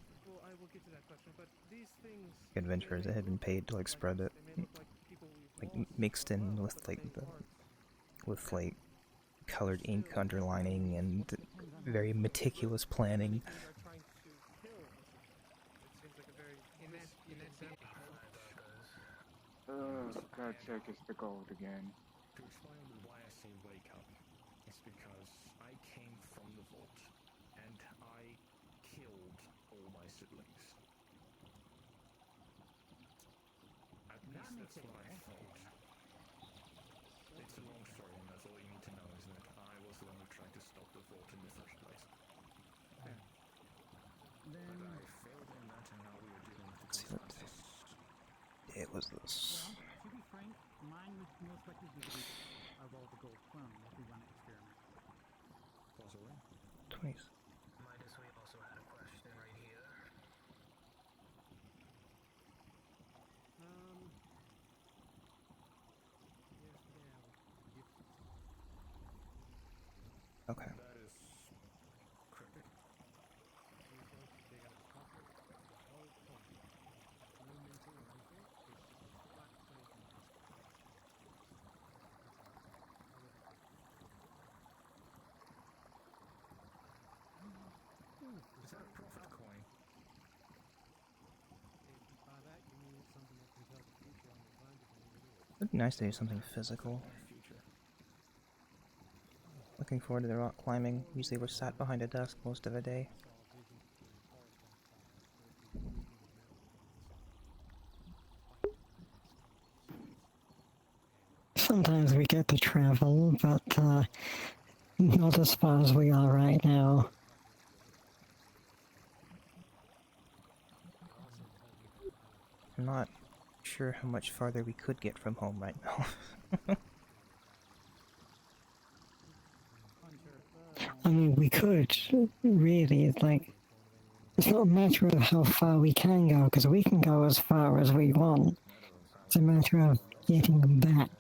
B: adventurers that had been paid to like spread it, like mixed in with like colored ink underlining and very meticulous planning.
A: Oh, for God's sake, it's the gold again.
D: To explain why I say wake up, it's because I came from the vault, and I killed all my siblings. At least that's what I thought. It's a long story, and that's all you need to know, is that I was the one who tried to stop the vault in the first place. But I failed in that, and now we are dealing with the consequences.
B: It was this.
L: Well, to be frank, mine would most likely be the of all the gold clone if we run an experiment.
D: Possibly.
B: 20s.
J: Midas, we also had a question right here.
B: Okay.
D: That is cryptic. Is that a prophet coin?
B: It'd be nice to do something physical. Looking forward to the rock climbing. Usually we're sat behind a desk most of the day.
C: Sometimes we get to travel, but not as far as we are right now.
B: I'm not sure how much farther we could get from home right now.
C: I mean, we could, really. It's like, it's not a matter of how far we can go, because we can go as far as we want. It's a matter of getting back.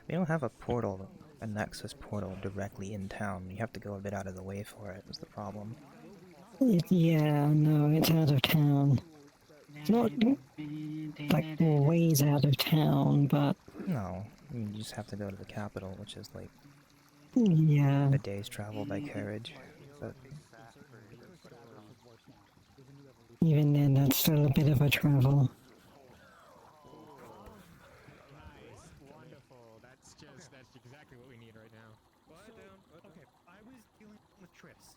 B: We don't have a portal, a Nexus portal directly in town. You have to go a bit out of the way for it, is the problem.
C: Yeah, no, it's out of town. Not, like, ways out of town, but...
B: No, I mean, you just have to go to the capital, which is like...
C: Yeah.
B: a day's travel by carriage. But...
C: even then, that's still a bit of a travel.
H: That's exactly what we need right now. Okay, I was dealing with Triss.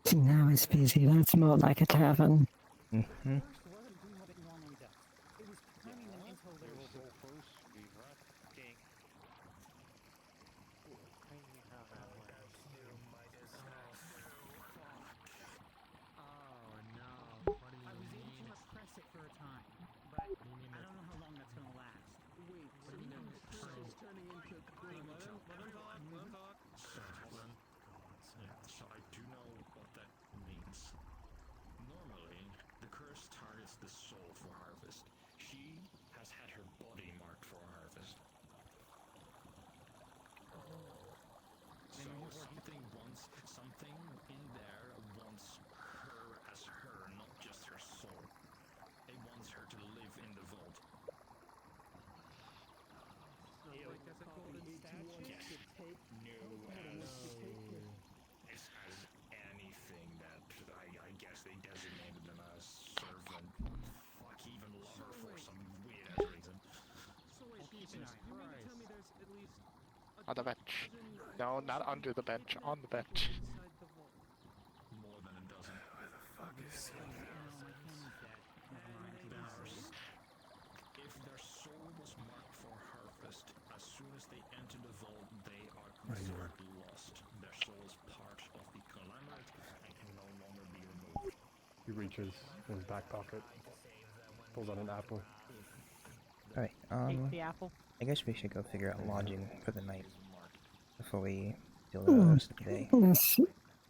C: So now it's busy. That's more like a tavern.
B: Mm-hmm.
D: So I do know what that means. Normally, the curse targets the soul for harvest. She has had her body marked for harvest. So something in there wants her as her, not just her soul. It wants her to live in the vault. Yes. New as anything that I
O: On the bench. No, not under the bench. On the bench.
D: More than a dozen. Where the fuck is he? If their soul was marked for harvest, as soon as they enter the vault, they are considered lost. Their soul is part of the conglomerate and can no longer be removed.
N: He reaches in his back pocket, pulls out an apple.
B: Alright,
L: the apple.
B: I guess we should go figure out lodging for the night before we deal with the rest of the day.
C: That's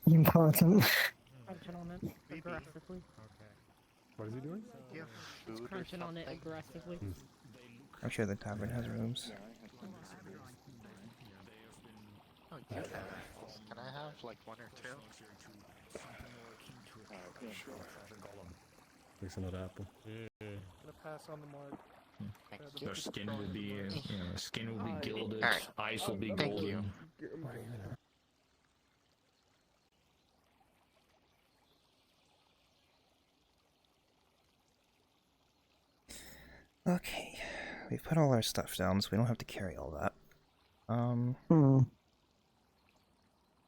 C: important.
L: Crunching on it aggressively.
N: What is he doing?
L: It's crunching on it aggressively.
B: I'm sure the tavern has rooms.
O: Oh, you have apples. Can I have like one or two?
A: Sure.
N: Takes another apple.
X: Gonna pass on the mark.
S: Their skin will be, skin will be gilded,
O: Alright.
S: eyes will be
O: Thank you.
S: golden.
B: Okay, we've put all our stuff down, so we don't have to carry all that.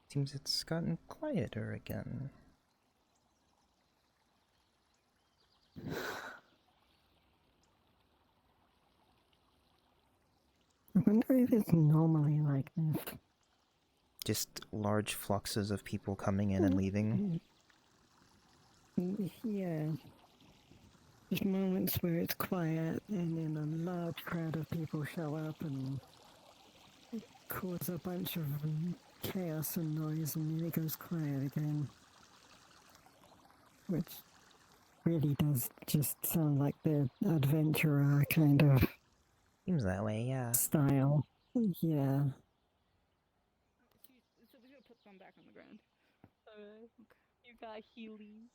B: Seems it's gotten quieter again.
C: I wonder if it's normally like this.
B: Just large fluxes of people coming in and leaving.
C: Yeah. Just moments where it's quiet and then a large crowd of people show up and cause a bunch of chaos and noise and then it goes quiet again. Which really does just sound like the adventurer kind of
B: Seems that way, yeah.
C: style. Yeah.
G: So we're gonna put them back on the ground. Alright. Okay. You got healies.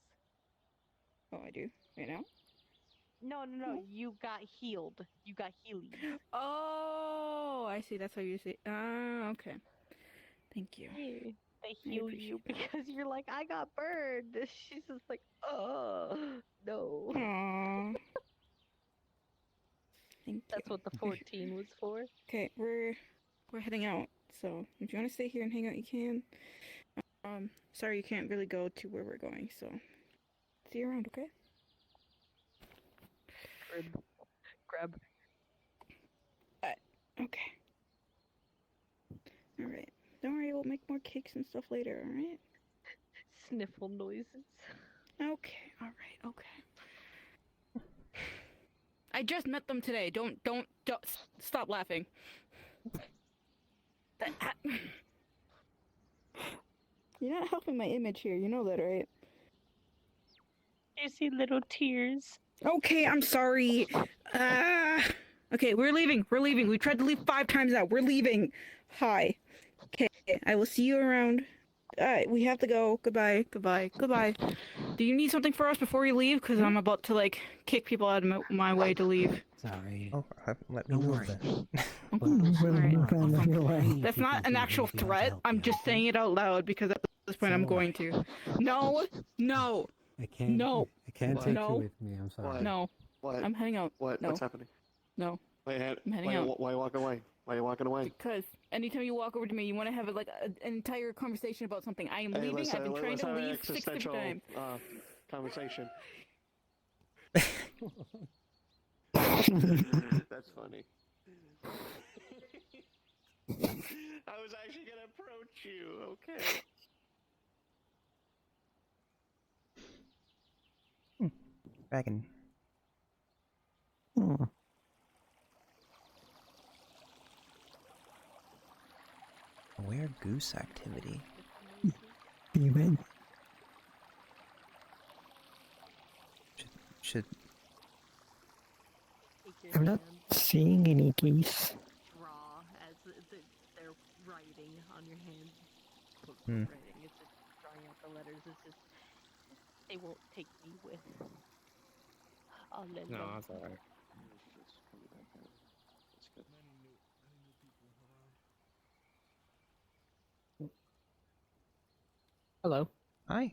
P: Oh, I do. Right now?
G: No. You got healed. You got healies.
P: Oh, I see. That's how you say. Okay. Thank you.
G: Yeah. They heal you because you're like, I got burned. She's just like, oh no.
P: Aww. Thank
G: That's
P: you.
G: what the 14 was for.
P: Okay, we're heading out. So if you want to stay here and hang out, you can. Sorry, you can't really go to where we're going. So see you around, okay?
G: Grab.
P: Okay. All right. Don't worry, we'll make more cakes and stuff later. All right.
G: Sniffle noises.
P: Okay. All right. Okay. I just met them today. Don't stop laughing. You're not helping my image here. You know that, right?
G: You see little tears.
P: Okay, I'm sorry. Okay, we're leaving. We're leaving. We tried to leave 5 times now. We're leaving. Hi. Okay, I will see you around. We have to go. Goodbye. Goodbye. Goodbye. Do you need something for us before you leave? Because I'm about to, like, kick people out of my way to leave.
B: Sorry. Oh, let me move then.
P: Alright. That's not an actual threat. I'm just saying it out loud because at this point I'm going to. No! No!
I: I can't.
P: No!
I: I can't take
P: No.
I: you with me. I'm sorry.
P: No.
O: What?
P: I'm heading out.
O: What?
P: No.
O: What's happening?
P: No.
O: I'm
P: heading out.
O: Why are you walking away? Why are you walking away?
P: Because anytime you walk over to me, you want to have like an entire conversation about something. I am leaving. I've been trying to leave 6 different times.
O: Conversation. That's funny. I was actually gonna approach you. Okay.
B: Dragon. Where goose activity?
C: You win.
B: Should
C: I'm not seeing any geese.
G: Draw as they're writing on your hand.
B: Hmm.
G: Writing. It's just drawing out the letters. It's just they won't take me with. I'll let
E: No,
G: them.
E: that's alright.
B: Hello. Hi.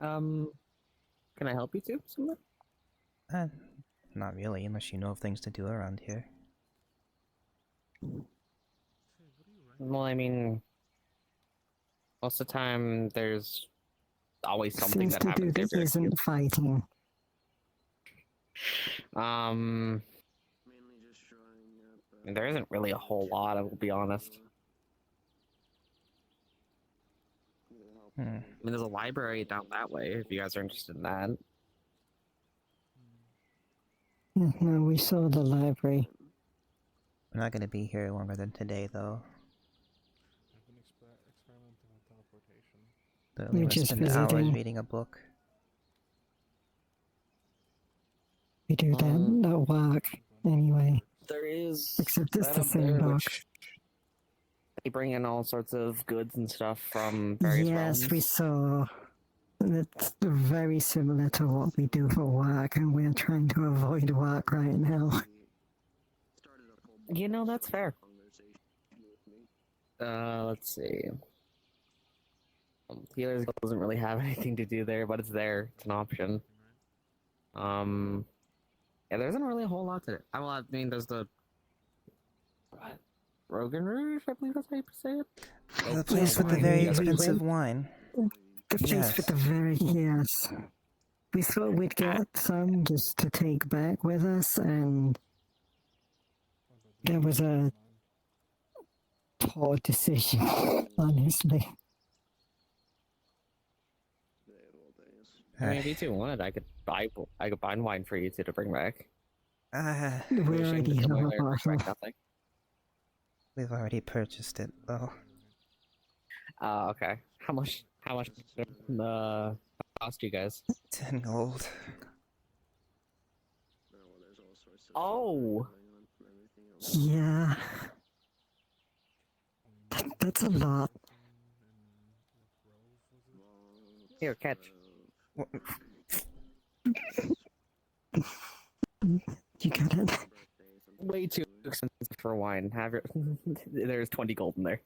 E: Can I help you too, somewhere?
B: Not really, unless you know of things to do around here.
Q: Well, I mean, most of the time there's always something
C: Things
Q: that
C: to do
Q: happens here.
C: that isn't fighting.
Q: There isn't really a whole lot, I will be honest. I mean, there's a library down that way, if you guys are interested in that.
C: No, we saw the library.
B: I'm not gonna be here longer than today, though.
X: I've been experimenting with teleportation.
B: But
C: We're
B: we
C: just
B: spend hours
C: visiting.
B: reading a book.
C: We do that work anyway.
Q: There is
C: Except it's
Q: that
C: the
Q: up
C: same
Q: there,
C: book.
Q: which they bring in all sorts of goods and stuff from various
C: Yes,
Q: realms.
C: we saw. It's very similar to what we do for work, and we're trying to avoid work right now.
Q: You know, that's fair. Let's see. Healers Guild doesn't really have anything to do there, but it's there. It's an option. Yeah, there isn't really a whole lot to it. I mean, there's the Rogan Rouge, I believe that's how you say it.
B: The place with the very expensive wine.
C: The place
B: Yes.
C: with the very yes. We thought we'd get some just to take back with us, and that was a poor decision, honestly.
Q: I mean, if you two wanted, I could buy wine for you two to bring back.
C: We already have a bottle.
Q: Nothing.
B: We've already purchased it, though.
Q: Okay. How much cost you guys?
B: 10 gold.
Q: Oh!
C: Yeah. That's a lot.
Q: Here, catch.
C: You got it.
Q: Way too expensive for wine. Have your there's 20 gold in there.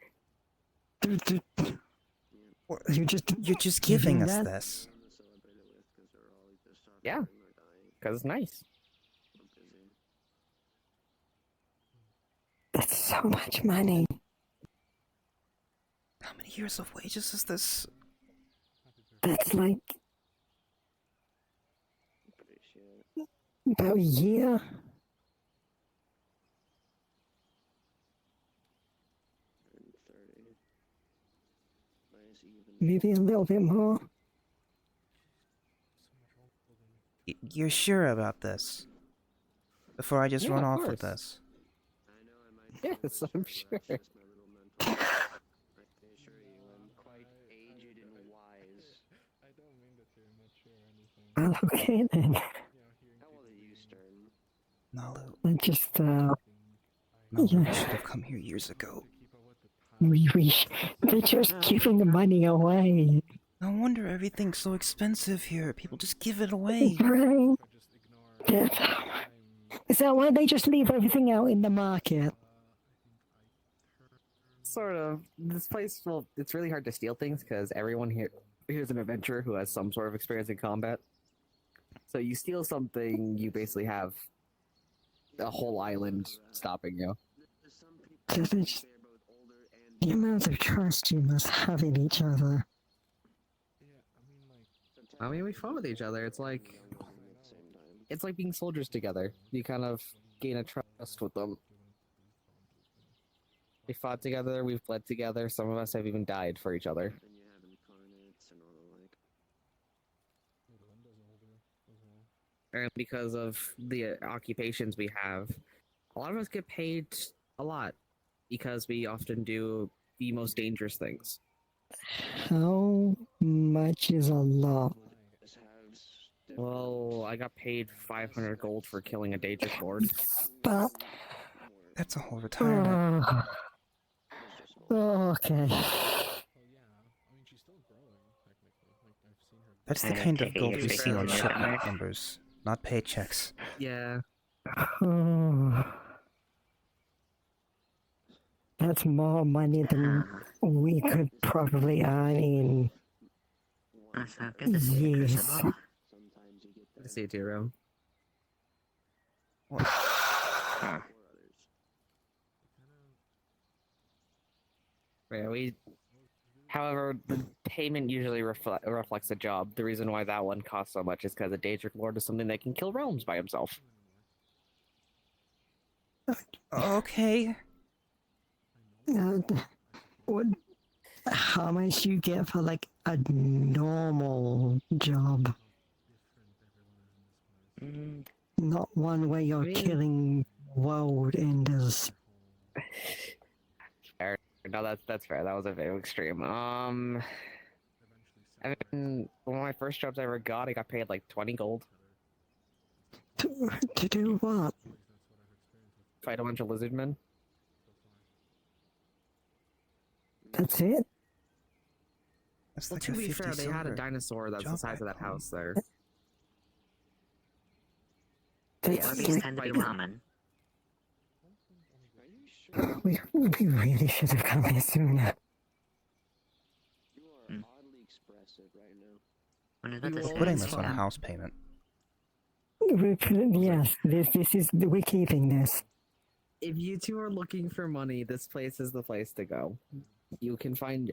C: You're
B: just giving us this.
Q: Yeah, because it's nice.
C: That's so much money.
B: How many years of wages is this?
C: That's like about a year. Maybe a little bit more.
B: You're sure about this? Before I just
Q: Yeah,
B: run
Q: of
B: off with
Q: course.
B: this.
Q: Yes, I'm sure.
C: Well, okay then.
B: Nalu.
C: I just,
B: Nalu, we
C: yeah.
B: should have come here years ago.
C: They're just giving the money away.
B: No wonder everything's so expensive here. People just give it away.
C: Right. Is that why they just leave everything out in the market?
Q: Sort of. This place, well, it's really hard to steal things because everyone here's an adventurer who has some sort of experience in combat. So you steal something, you basically have a whole island stopping you.
C: The amount of trust you must have in each other.
Q: I mean, we fought with each other. It's like being soldiers together. You kind of gain a trust with them. We fought together, we've bled together, some of us have even died for each other. And because of the occupations we have, a lot of us get paid a lot because we often do the most dangerous things.
C: How much is a lot?
Q: Well, I got paid 500 gold for killing a Daedric lord.
C: But
B: that's a whole retirement.
C: Okay.
B: That's the kind of gold we see on shipment numbers, not paychecks.
Q: Yeah.
C: That's more money than we could probably earn in years.
Q: Good to see you, too, Rom. Yeah, however, the payment usually reflects the job. The reason why that one costs so much is because a Daedric Lord is something that can kill realms by himself.
B: Okay.
C: What? How much you get for like a normal job? Not one where you're killing world enders.
Q: Fair. No, that's fair. That was a bit extreme. I mean, one of my first jobs I ever got, I got paid like 20 gold.
C: To do what?
Q: Fight a bunch of lizardmen.
C: That's it?
B: That's
Q: Well,
B: like
Q: to
B: a
Q: be
B: 50
Q: fair, they had a
B: silver
Q: dinosaur that's the
B: job
Q: size of that
B: back home.
Q: house there.
C: That's
R: tend to be ramen.
C: we really should have come here sooner.
B: We're putting this on a house payment.
C: Yes, this is we're keeping this.
Q: If you two are looking for money, this place is the place to go. You can find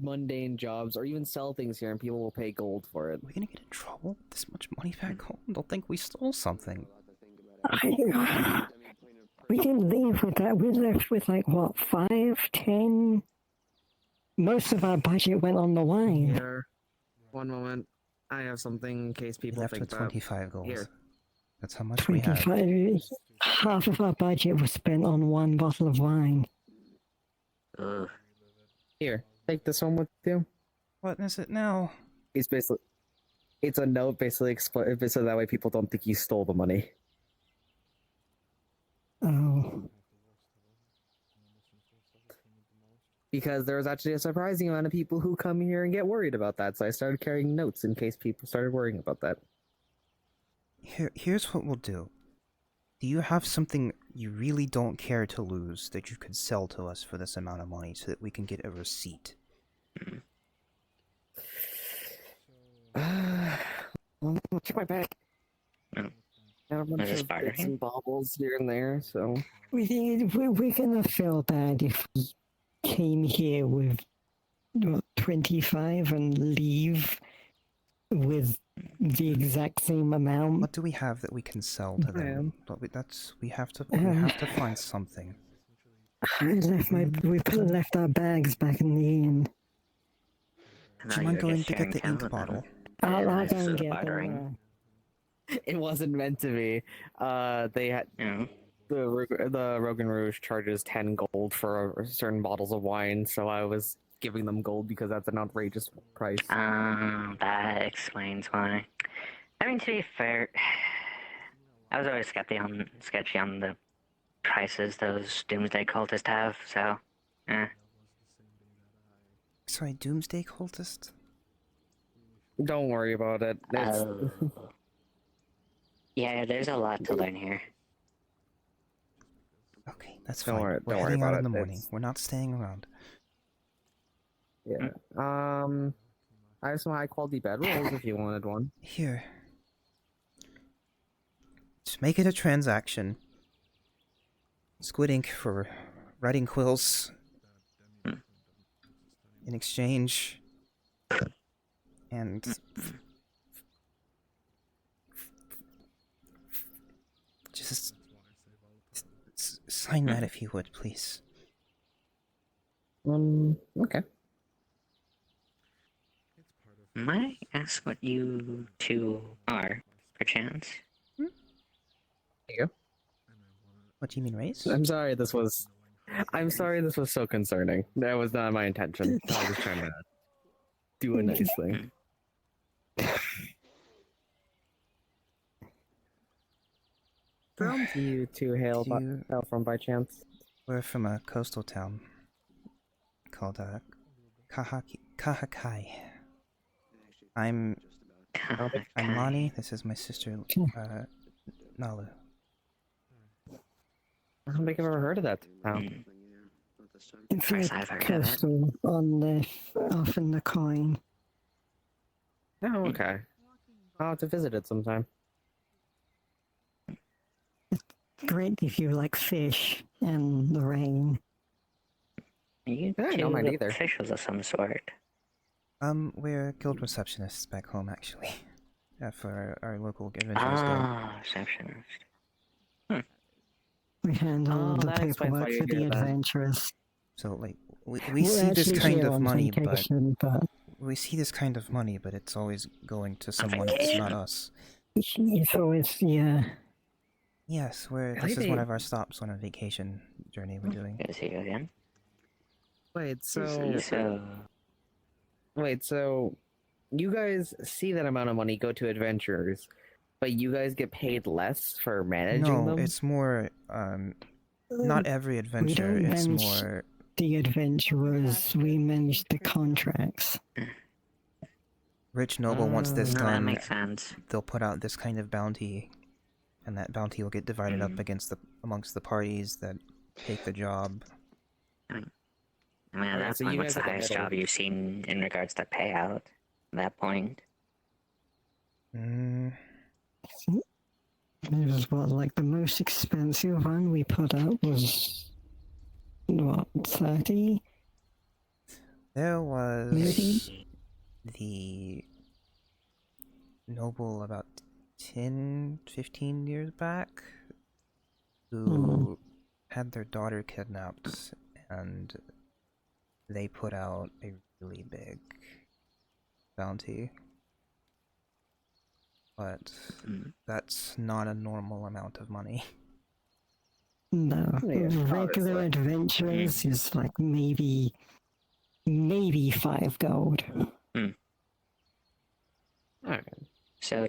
Q: mundane jobs or even sell things here, and people will pay gold for it.
B: We're gonna get in trouble with this much money back home. They'll think we stole something.
C: We didn't leave with that. We left with like what, 5, 10? Most of our budget went on the wine.
Q: Here, one moment. I have something in case people
B: left
Q: think
B: with
Q: that.
B: 25 gold.
Q: Here.
B: That's how much we had.
C: 25. Half of our budget was spent on one bottle of wine.
Q: Here, take this one with you.
B: What is it now?
Q: It's a note basically so that way people don't think you stole the money.
C: Oh.
Q: Because there was actually a surprising amount of people who come here and get worried about that, so I started carrying notes in case people started worrying about that.
B: Here's what we'll do. Do you have something you really don't care to lose that you could sell to us for this amount of money so that we can get a receipt?
Q: Check my bag. I have a bunch of bits and baubles here and there, so...
C: We're gonna feel bad if we came here with, what, 25 and leave with the exact same amount.
B: What do we have that we can sell to them? We have to find something.
C: We left our bags back in the inn.
B: Do you mind going to get the ink bottle?
C: I'll go and get them.
Q: It wasn't meant to be. They had the Rogan Rouge charges 10 gold for certain bottles of wine, so I was giving them gold because that's an outrageous price.
R: That explains why. I mean, to be fair, I was always sketchy on the prices those Doomsday cultists have, so,
B: Sorry, Doomsday cultist?
Q: Don't worry about it.
R: Yeah, there's a lot to learn here.
B: Okay, that's
Q: Don't
B: fine.
Q: worry-
B: We're
Q: don't worry
B: heading out
Q: about
B: in the
Q: it.
B: morning. We're not staying around.
Q: Yeah. I have some high quality bedrolls if you wanted one.
B: Here. Just make it a transaction. Squid ink for writing quills. In exchange. And... Just... sign that if you would, please.
Q: Okay.
R: Might I ask what you two are, perchance?
Q: There you go.
B: What do you mean, race?
Q: I'm sorry this was so concerning. That was not my intention. I was just trying to do a nice thing. From you two hail from by chance?
B: We're from a coastal town called Kahakai. I'm Lani. This is my sister, Nalu.
Q: I don't think I've ever heard of that town.
C: It's like coastal on the off in the coin.
Q: Oh, okay. I'll have to visit it sometime.
C: great if you like fish and the rain.
R: You
Q: I don't
R: two
Q: mind either.
R: officials of some sort.
B: We're guild receptionists back home, actually. For our local adventurers guild.
R: Ah, receptionist.
C: We handle the
Q: that explains why
C: paperwork
Q: you're
C: for the
Q: here then.
C: adventurers.
B: So, like, we
C: We're
B: see this
C: actually
B: kind
C: here
B: of
C: on
B: money,
C: vacation, but
B: we see this kind of money, but it's always going to someone else, not us.
C: it's always, yeah.
B: Yes, this is one of our stops on our vacation journey we're doing.
R: Good to see you again.
Q: Wait,
R: So,
Q: Wait, so you guys see that amount of money go to adventurers, but you guys get paid less for managing
B: No,
Q: them?
B: it's more, not every
C: We
B: adventure,
C: don't
B: it's
C: manage
B: more...
C: the adventurers, we manage the contracts.
B: Rich Noble, once this
R: no, that
B: done,
R: makes sense.
B: they'll put out this kind of bounty, and that bounty will get divided up amongst the parties that take the job.
R: I mean, at that
Q: so
R: point,
Q: you
R: what's
Q: guys
R: the
Q: are the
R: highest
Q: middle.
R: job you've seen in regards to payout? At that point?
C: It was what, like the most expensive one we put out was, what, 30?
B: There was
C: Maybe?
B: the noble about 10, 15 years back who had their daughter kidnapped, and they put out a really big bounty. But that's not a normal amount of money.
C: No,
Q: Yeah,
C: regular adventurers is like maybe 5 gold.
Q: Alright.
R: So,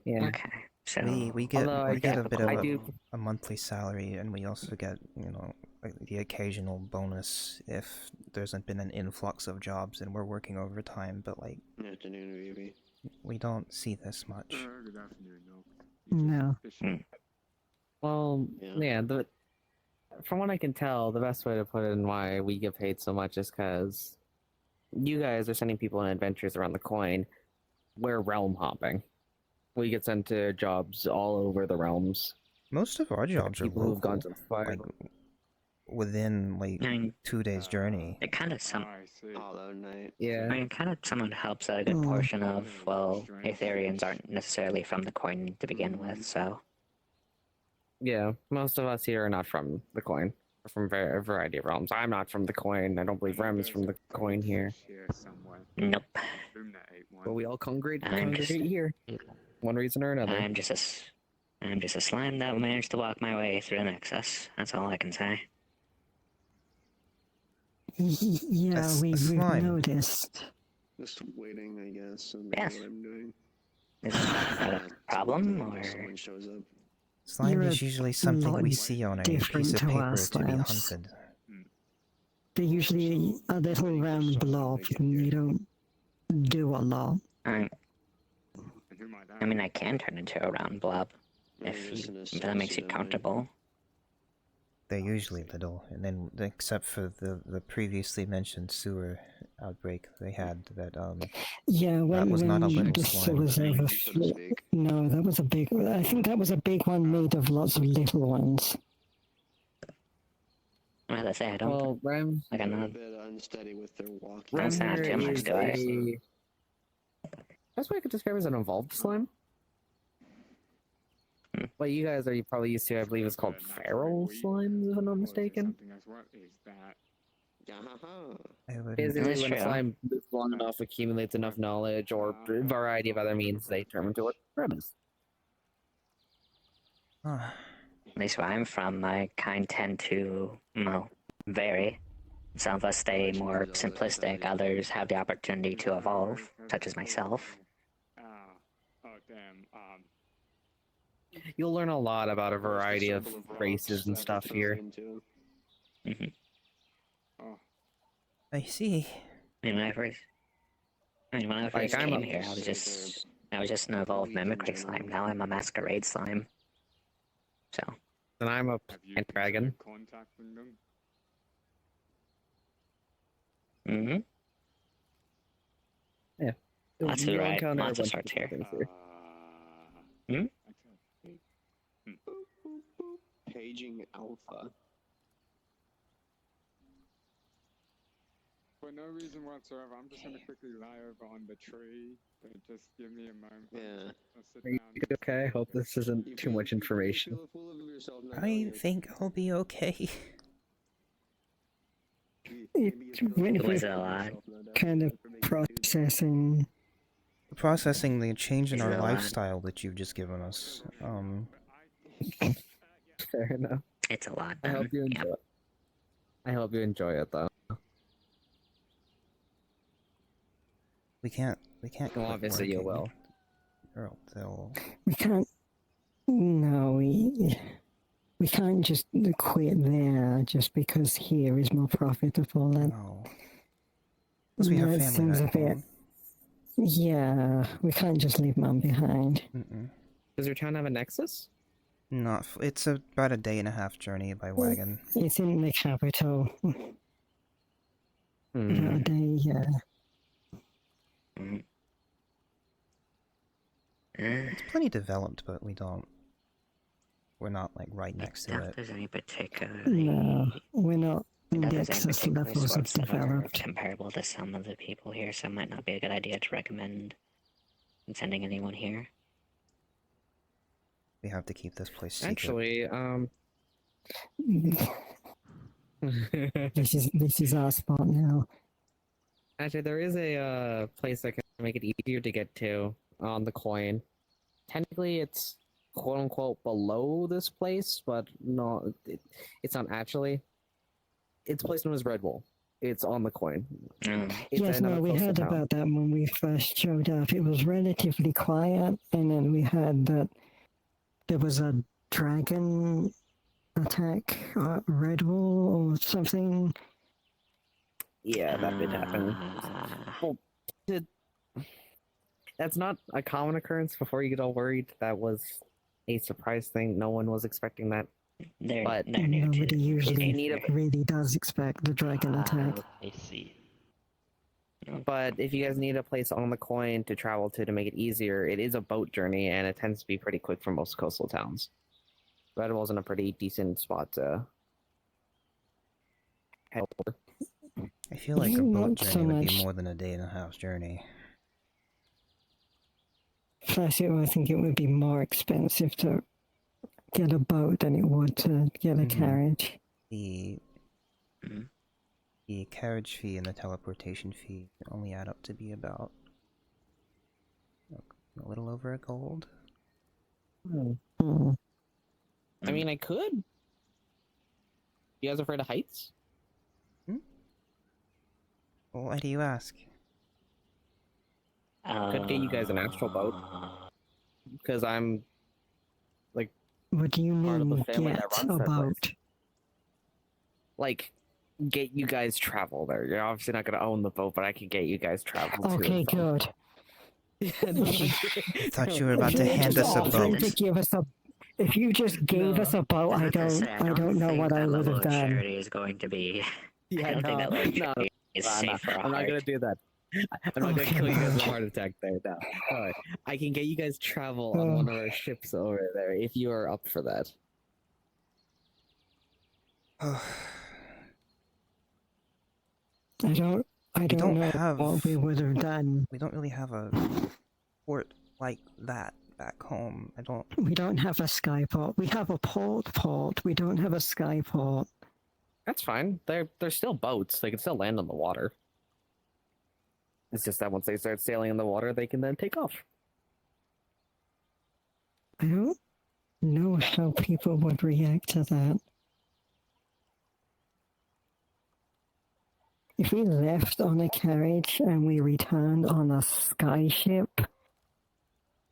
Q: Yeah.
R: okay. So,
B: We get
Q: Although
B: we get a bit of
Q: I do
B: a monthly salary, and we also get, you know, like the occasional bonus if there hasn't been an influx of jobs and we're working overtime. But like,
O: Afternoon, baby.
B: we don't see this much.
A: Good afternoon,
C: No.
Q: Well, yeah, from what I can tell, the best way to put it and why we get paid so much is because you guys are sending people on adventures around the coin. We're realm hopping. We get sent to jobs all over the realms.
B: Most of our jobs are
Q: people who've gone
B: local,
Q: to the fire.
B: like within like 2 days journey.
R: it kind of
O: Hollow Knight.
Q: Yeah.
R: I mean, kind of somewhat helps out a good portion of, well, Aetherians aren't necessarily from the coin to begin with, so.
Q: Yeah, most of us here are not from the coin. We're from a variety of realms. I'm not from the coin. I don't believe Rem is from the coin here.
R: Nope.
Q: But we all congregate
R: I'm just-
Q: here. One reason or another.
R: I'm just a slime that managed to walk my way through an excess. That's all I can say.
C: Yeah, we've
B: slime.
C: noticed.
O: Just waiting, I guess. And
R: Yes.
O: what I'm doing.
R: Is that a problem, or?
O: Someone shows up.
B: Slime
C: You're
B: is usually something
C: lot
B: we see on a
C: different
B: piece of
C: to
B: paper
C: us,
B: to be
C: Lance.
B: hunted.
C: They're usually a little round blob, and they don't do a lot.
R: I mean, I can turn into a round blob if that makes you comfortable.
B: They're usually little, and then except for the previously mentioned sewer outbreak they had, that
C: Yeah,
B: that
C: when,
B: was not a
C: when
B: little
C: the
B: slime.
C: sewers no, that was a big. I think that was a big one made of lots of little ones.
R: As I say, I don't.
Q: Well, Rem,
R: like I'm
O: They're a
R: not.
O: bit unsteady with their walking.
R: Don't sound too much to it.
Q: That's what I could describe as an evolved slime. What you guys are probably used to, I believe, is called feral slimes, if I'm not mistaken. Basically,
R: That's
Q: when a
R: true.
Q: slime lives long enough, accumulates enough knowledge, or a variety of other means, they turn into what Rem is.
R: At least where I'm from, my kind tend to, well, vary. Some of us stay more simplistic, others have the opportunity to evolve, such as myself.
Q: You'll learn a lot about a variety of races and stuff here.
B: I see.
R: I mean, when I first came here, I was just an evolved mimicry slime. Now I'm a masquerade slime. So.
Q: And I'm a dragon.
R: Mm-hmm.
Q: Yeah.
R: Lots of
Q: You'll
R: right,
Q: encounter a
R: lots of
Q: bunch
R: sorts
Q: different
R: here.
Q: things here.
R: Hmm?
O: paging Alpha?
A: For no reason whatsoever, I'm just gonna quickly lie over on the tree. But just give me a moment.
O: Yeah.
A: I'll sit
Q: Are you
A: down.
Q: okay? I hope this isn't too much information.
B: I think I'll be okay.
C: We're kind of processing.
B: Processing the change in
R: Is
B: our
R: it a lot?
B: lifestyle that you've just given us.
Q: Fair enough.
R: It's a lot.
Q: I hope you
R: yeah.
Q: enjoy it. I hope you enjoy it, though.
B: We can't
Q: Well,
B: quit
Q: obviously you
B: working,
Q: will.
B: Or else they'll...
C: We can't. No, we can't just quit there just because here is more profitable.
B: No. Because we have
C: that
B: family
C: seems
B: back
C: a bit.
B: home.
C: Yeah, we can't just leave Mum behind.
Q: Does your town have a nexus?
B: Not. It's about a day-and-a-half journey by wagon.
C: It's in the capital.
Q: Hmm.
C: Yeah.
B: It's plenty developed, but we don't. We're not like right next to it.
R: There's any particular
C: No, we're not
R: there's any
C: Nexus
R: particular
C: levels of
R: sorts that are
C: developed.
R: comparable to some of the people here, so it might not be a good idea to recommend sending anyone here.
B: We have to keep this place secret.
Q: Actually,
C: this is our spot now.
Q: Actually, there is a place that can make it easier to get to on the coin. Technically, it's quote-unquote below this place, but no, it's not actually. It's a place known as Red Bull. It's on the coin. It's
C: Yes, no, we heard about that when we first showed up. It was relatively quiet, and then we heard that there was a dragon attack at Red Bull or something.
Q: Yeah, that did happen. Well, that's not a common occurrence. Before you get all worried, that was a surprise thing. No one was expecting that. But
C: Nobody usually
Q: need a
C: really does expect the dragon attack.
T: I see.
Q: But if you guys need a place on the coin to travel to make it easier, it is a boat journey, and it tends to be pretty quick for most coastal towns. Red Bull's in a pretty decent spot to head over.
B: I feel like a boat journey would be more than a day-and-a-half journey.
C: Plus, I think it would be more expensive to get a boat than it would to get a carriage.
B: The carriage fee and the teleportation fee only add up to be about a little over a gold.
Q: I mean, I could. You guys afraid of heights?
B: Well, why do you ask?
Q: Could get you guys an astral boat. Because I'm, like,
C: What do you
Q: part of
C: mean,
Q: the family
C: get
Q: that runs
C: a
Q: that place.
C: boat?
Q: Like, get you guys travel there. You're obviously not going to own the boat, but I can get you guys travel to
C: Okay,
Q: it.
C: good.
B: I thought you were about to hand us a boat.
C: If you just gave us a boat, I don't know what I would have done.
R: Charity is going to be.
Q: Yeah,
R: I don't think that level of charity is
Q: no,
R: safe for a
Q: I'm not
R: heart.
Q: going to do that. I'm not going to kill you guys with a heart attack there. No. Alright. I can get you guys travel on one of our ships over there if you are up for that.
C: I don't know what we would have done.
B: We don't really have a port like that back home.
C: We don't have a skyport. We have a port. We don't have a skyport.
Q: That's fine. They're still boats. They can still land on the water. It's just that once they start sailing in the water, they can then take off.
C: I don't know how people would react to that. If we left on a carriage and we returned on a skyship,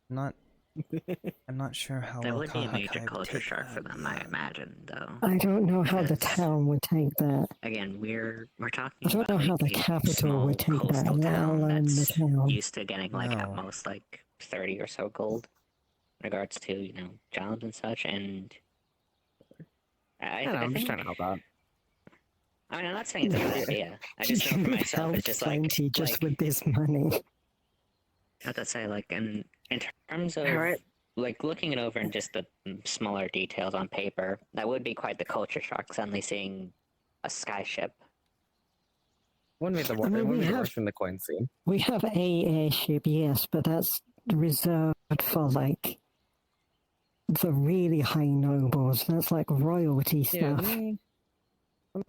B: I'm not sure how
R: That would be a
B: Kahakai
R: major
B: would
R: culture
B: take
R: shock for them, I imagine, though.
C: I don't know how the
R: Because,
C: town would take that.
R: Again, we're talking
C: I don't know
R: about
C: how the
R: a
C: capital
R: small
C: would take that,
R: coastal
C: let
R: town
C: alone the
R: that's
C: town.
R: used to getting like at most like 30 or so gold in regards to, you know, jobs and such, and
Q: I'm just trying to help out.
R: I mean, I'm not saying it's a bad idea. I just know for myself, it's just like,
C: plenty just with this money.
R: not to say, like, in terms of
Q: Alright.
R: like looking it over in just the smaller details on paper, that would be quite the culture shock. Suddenly seeing a skyship.
Q: Wouldn't be the
C: I mean,
Q: worst from the coin scene.
C: we have a airship, yes, but that's reserved for like the really high nobles. That's like royalty
Q: Yeah,
C: stuff.
Q: let me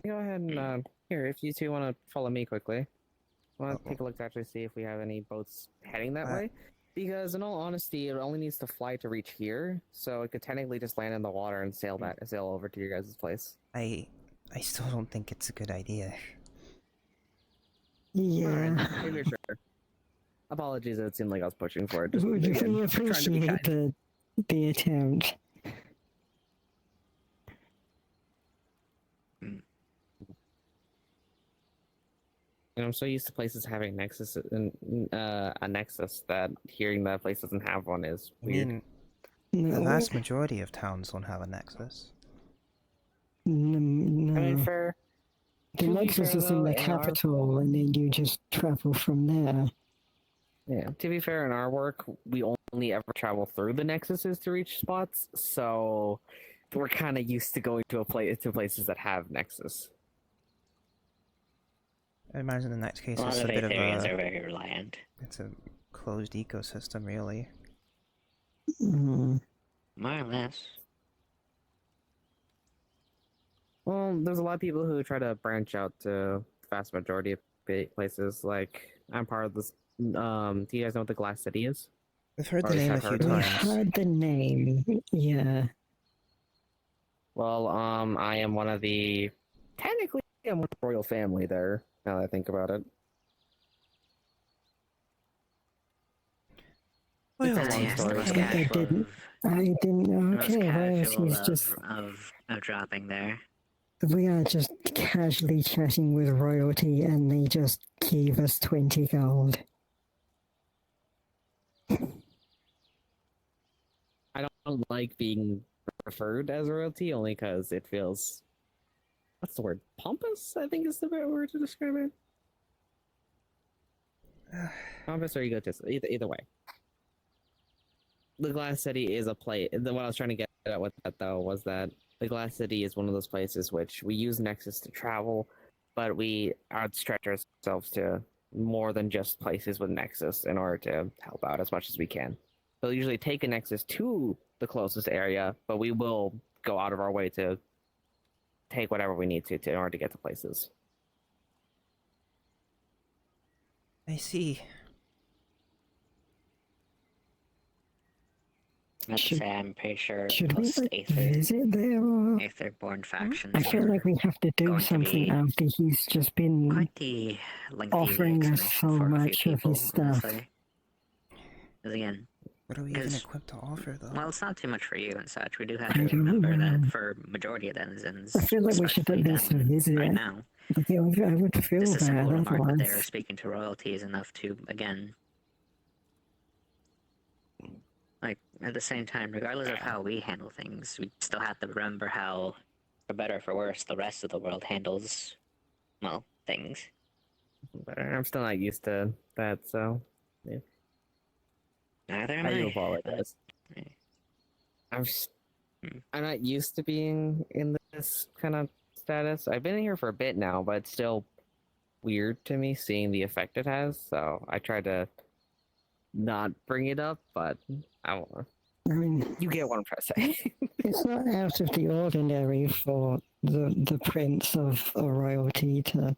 Q: go ahead and here. If you two want to follow me quickly, I want to take a look to actually see if we have any boats heading that way. Because in all honesty, it only needs to fly to reach here, so it could technically just land in the water and sail over to your guys' place.
B: I still don't think it's a good idea.
C: Yeah.
Q: Maybe sure. Apologies, it seemed like I was pushing for it.
C: We
Q: Again, trying to be
C: appreciate
Q: kind.
C: the attempt.
Q: And I'm so used to places having a nexus that hearing that a place doesn't have one is weird.
B: The vast majority of towns don't have a nexus.
C: No.
Q: I mean, fair.
C: The nexus is in the capital, and then you just travel from there.
Q: Yeah, to be fair, in our work, we only ever travel through the nexuses to reach spots, so we're kind of used to going to places that have nexus.
B: I imagine in that case
R: A lot
B: it's
R: of
B: a bit of
R: Aetherians
B: a...
R: are very reliant.
B: It's a closed ecosystem, really.
C: Mm.
R: More or less.
Q: Well, there's a lot of people who try to branch out to the vast majority of places. Like, I'm part of this. Do you guys know what the Glass City is?
B: I've heard
Q: Or
B: the
Q: at least
B: name a
Q: have
B: few
Q: heard of it?
B: times.
C: I've heard the name, yeah.
Q: Well, I am one of the. Technically, I'm one of the royal family there. Now that I think about it. It's a long story.
C: I didn't know.
R: Most
C: Okay, well,
R: casual
C: she's just.
R: of dropping there.
C: We are just casually chatting with royalty, and they just gave us 20 gold.
Q: I don't like being referred as royalty only because it feels. What's the word? Pompous, I think is the better word to describe it. Pompous or egotistic, either way. The Glass City is a place. What I was trying to get at with that, though, was that the Glass City is one of those places which we use Nexus to travel, but we outstretch ourselves to more than just places with Nexus in order to help out as much as we can. They'll usually take a Nexus to the closest area, but we will go out of our way to take whatever we need to in order to get to places.
B: I see.
R: Let's say I'm pretty sure
C: Should we
R: most
C: like, visit there? Or...
R: Aether-born factions
C: I feel like we have to do something after he's just been
R: quite the lengthy
C: offering us so
R: explanation for a few
C: much of
R: people,
C: his stuff.
R: honestly. 'Cause again,
B: What are we even equipped to offer, though?
R: well, it's not too much for you and such. We do have to remember that for majority of denizens,
C: I feel like we should at least visit
R: right
C: it.
R: now,
C: Like, I would feel
R: just a
C: bad
R: simple remark that they're
C: otherwise.
R: speaking to royalty is enough to, again, like, at the same time, regardless of how we handle things, we still have to remember how, for better or for worse, the rest of the world handles, well, things.
Q: But I'm still not used to that, so yeah.
R: Neither am
Q: I do
R: I.
Q: apologize. I'm not used to being in this kind of status. I've been here for a bit now, but it's still weird to me seeing the effect it has. So I try to not bring it up, but I don't know.
C: I mean,
Q: you get what I'm trying to say.
C: It's not out of the ordinary for the prince of a royalty to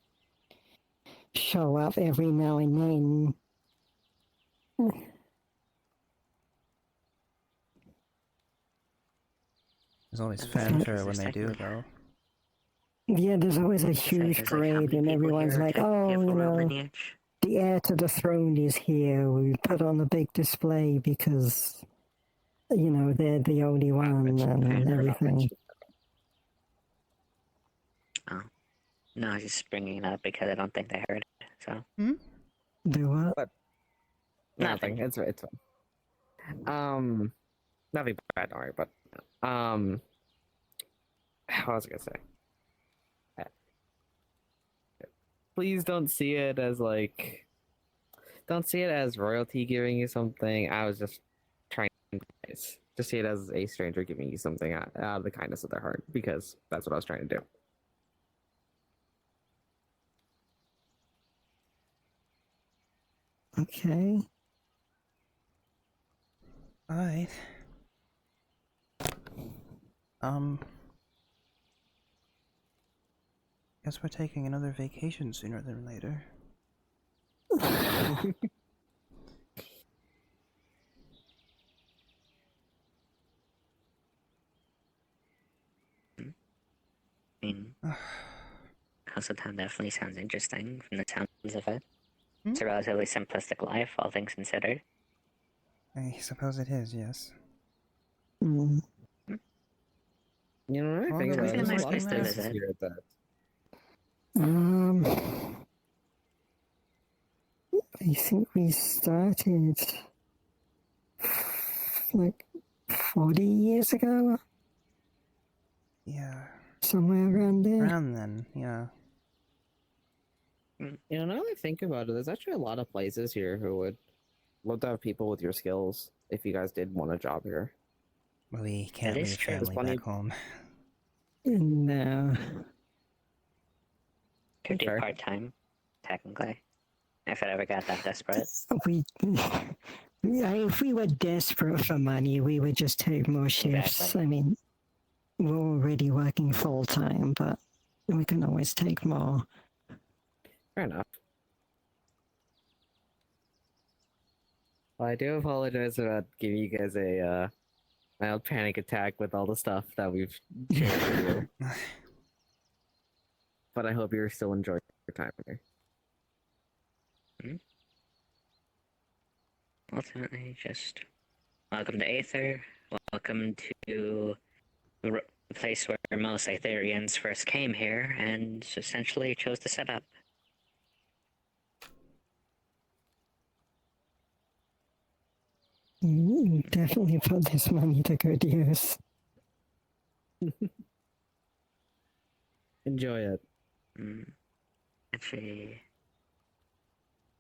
C: show up every now and then.
B: There's always fanfare when they do, though.
C: Yeah, there's always a huge parade, and everyone's like, "Oh, you know, the heir to the throne is here. We put on a big display because, you know, they're the only one and everything."
R: Oh. No, I was just bringing it up because I don't think they heard it, so.
C: Do what?
Q: Nothing. It's fine. Nothing bad, don't worry. But what was I gonna say? Please don't see it as don't see it as royalty giving you something. I was just trying guys. Just see it as a stranger giving you something out of the kindness of their heart, because that's what I was trying to do.
C: Okay.
B: Alright. Guess we're taking another vacation sooner than later.
R: I mean, House of Town definitely sounds interesting from the sounds of it. It's a relatively simplistic life, all things considered.
B: I suppose it is, yes.
C: Mm.
Q: You know, I think about it, there's a lot of places here that.
C: I think we started like 40 years ago.
B: Yeah.
C: Somewhere around there.
B: Around then, yeah.
Q: You know, now that I think about it, there's actually a lot of places here who would love to have people with your skills if you guys did want a job here.
B: Well, we can't leave family back home.
C: No.
R: Could do part-time, technically. If it ever got that desperate.
C: If we were desperate for money, we would just take more shifts.
R: Exactly.
C: I mean, we're already working full-time, but we can always take more.
Q: Fair enough. Well, I do apologize about giving you guys a mild panic attack with all the stuff that we've shared with you. But I hope you're still enjoying your time here.
R: Ultimately, just welcome to Aether. Welcome to the place where most Aetherians first came here and essentially chose to set up.
C: Definitely put this money to good use.
Q: Enjoy it.
R: Actually,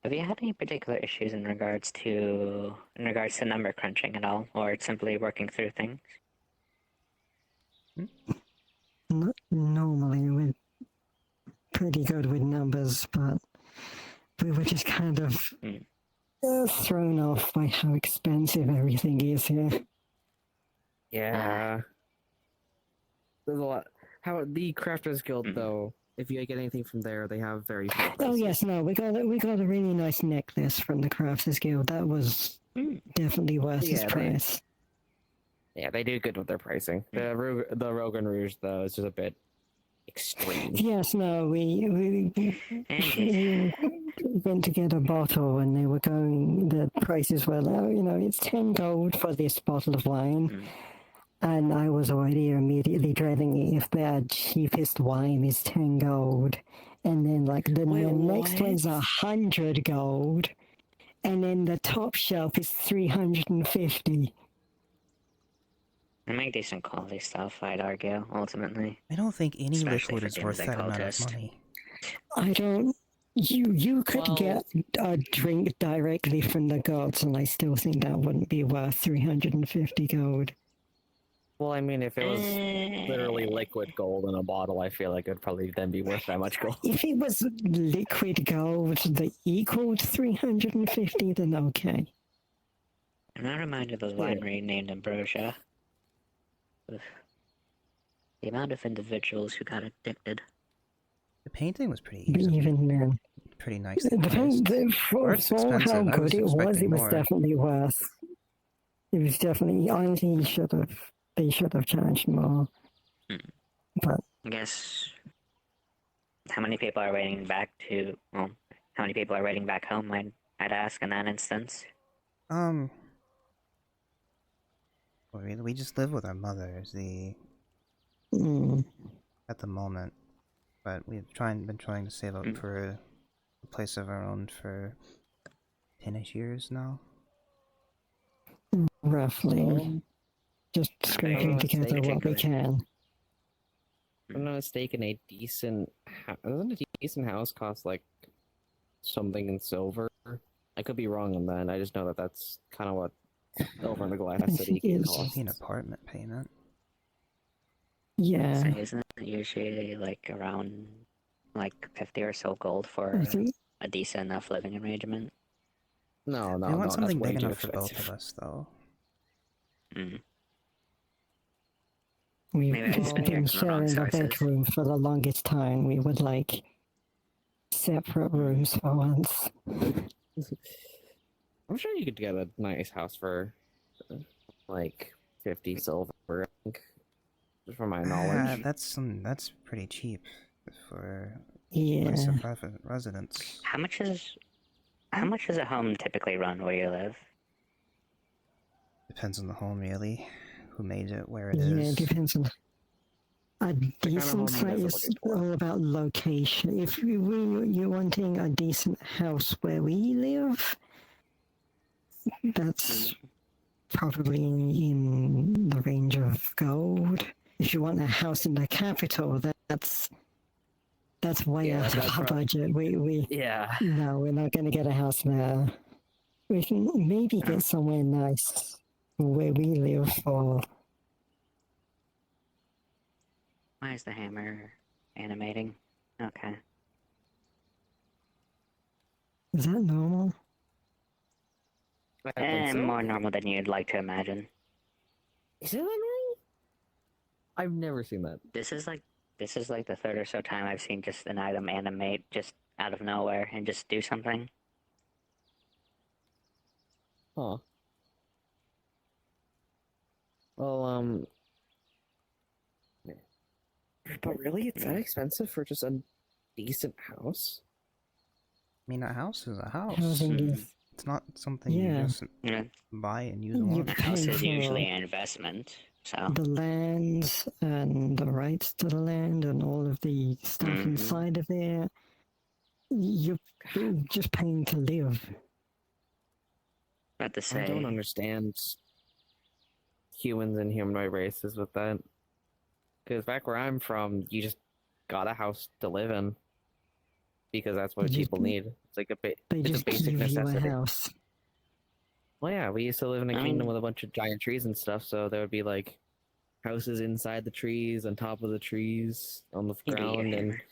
R: have you had any particular issues in regards to number crunching at all, or simply working through things?
C: Normally, we're pretty good with numbers, but we were just kind of thrown off by how expensive everything is here.
Q: Yeah. There's a lot. How the Crafters Guild, though, if you get anything from there, they have very few prices.
C: Oh yes, no, we got a really nice necklace from the Crafters Guild. That was definitely worth its price.
Q: Yeah, they do good with their pricing. The Rogan Rouge, though, is just a bit extreme.
C: Yes, no, we went to get a bottle and they were going, the prices were low, it's 10 gold for this bottle of wine. And I was already immediately dreading it if their cheapest wine is 10 gold. And then the next one's 100 gold. And then the top shelf is 350.
R: They make decent quality stuff, I'd argue, ultimately.
B: I don't think any
R: Especially
B: liquid
R: for
B: is worth
R: Doomsday
B: that amount of
R: Cultist.
B: money.
C: I don't... You could get a drink directly from the gods, and I still think that wouldn't be worth 350 gold.
Q: Well, I mean, if it was literally liquid gold in a bottle, I feel like it would probably then be worth that much gold.
C: If it was liquid gold that equaled 350, then okay.
R: I'm not reminded of the winery named Ambrosia. Ugh. The amount of individuals who got addicted.
B: The painting was pretty
C: But
B: easy.
C: even then...
B: Pretty nice.
C: For how good it was
B: more.
C: definitely worth. It was definitely... Honestly, they should have charged more. But...
R: I guess... How many people are waiting back to... Well, how many people are waiting back home, I'd ask in that instance?
B: We just live with our mothers, at the moment. But we've been trying to save up for a place of our own for 10-ish years now.
C: Roughly. Just scraping together what we can.
Q: If I'm not mistaken, a decent house costs like something in silver. I could be wrong on that. I just know that that's kind of what over in the Glass City can
B: It's
Q: cost.
B: an apartment payment.
C: Yeah.
R: So isn't it usually like around like 50 or so gold for
C: I think
R: a decent enough living arrangement?
Q: No,
B: I want something
Q: that's way
B: big
Q: too
B: enough for both
Q: expensive.
B: of us, though.
R: Mm.
C: we've
R: Maybe I've just been
C: been
R: hearing from the wrong
C: sharing a
R: sources.
C: bedroom for the longest time. We would like separate rooms for once.
Q: I'm sure you could get a nice house for like 50 silver, I think, from my knowledge.
B: That's pretty cheap for
C: Yeah.
B: place of residence.
R: How much is a home typically run where you live?
B: Depends on the home, really. Who made it, where it
C: Yeah,
B: is.
C: it depends on a decent
Q: home you guys
C: site
Q: are
C: is
Q: looking for?
C: all about location. If you're wanting a decent house where we live, that's probably in the range of gold. If you want a house in the capital, that's way
Q: Yeah,
C: out of
Q: that's
C: our budget.
Q: Yeah.
C: No, we're not going to get a house there. We can maybe get somewhere nice where we live for.
R: Why is the hammer animating? Okay.
C: Is that normal?
Q: I think so.
R: More normal than you'd like to imagine.
Q: Is that normal? I've never seen that.
R: This is like the third or so time I've seen just an item animate just out of nowhere and just do something.
Q: Huh. Well, but really, it's that expensive for just a decent house?
B: I mean, a house is a house.
C: Housing is-
B: It's not something
C: Yeah.
B: you just buy and use
C: You
B: once.
R: A house
C: pay
R: is
C: for
R: usually an investment, so
C: the land and the rights to the land and all of the stuff inside of there. You're just paying to live.
R: about to
Q: I don't
R: say
Q: understand humans and humanoid races with that. Because back where I'm from, you just got a house to live in. Because that's what
C: They just-
Q: people need. It's like
C: They
Q: it's a
C: just
Q: basic
C: give you a
Q: necessity.
C: house.
Q: Well, yeah, we used to live in a
R: I
Q: kingdom
R: mean-
Q: with a bunch of giant trees and stuff, so there would be like houses inside the trees, on top of the trees, on the
R: You do your
Q: ground, and
R: hammer.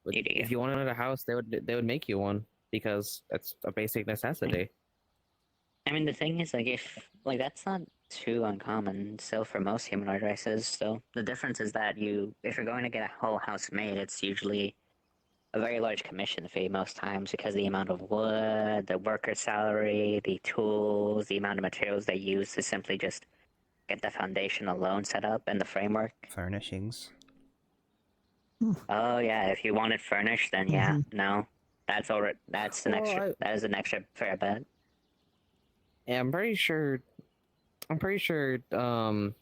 R: You do
Q: if you wanted a house, they would make you one because it's a basic necessity.
R: I mean, the thing is, like, if like that's not too uncommon still for most humanoid races. Still, the difference is that if you're going to get a whole house made, it's usually a very large commission fee most times because the amount of wood, the worker salary, the tools, the amount of materials they use to simply just get the foundation alone set up and the framework.
B: Furnishings.
R: Oh yeah, if you want it furnished, then yeah, no, that's already that's an
Q: Well,
R: extra. That is an extra fair bet.
Q: Yeah, I'm pretty sure. Where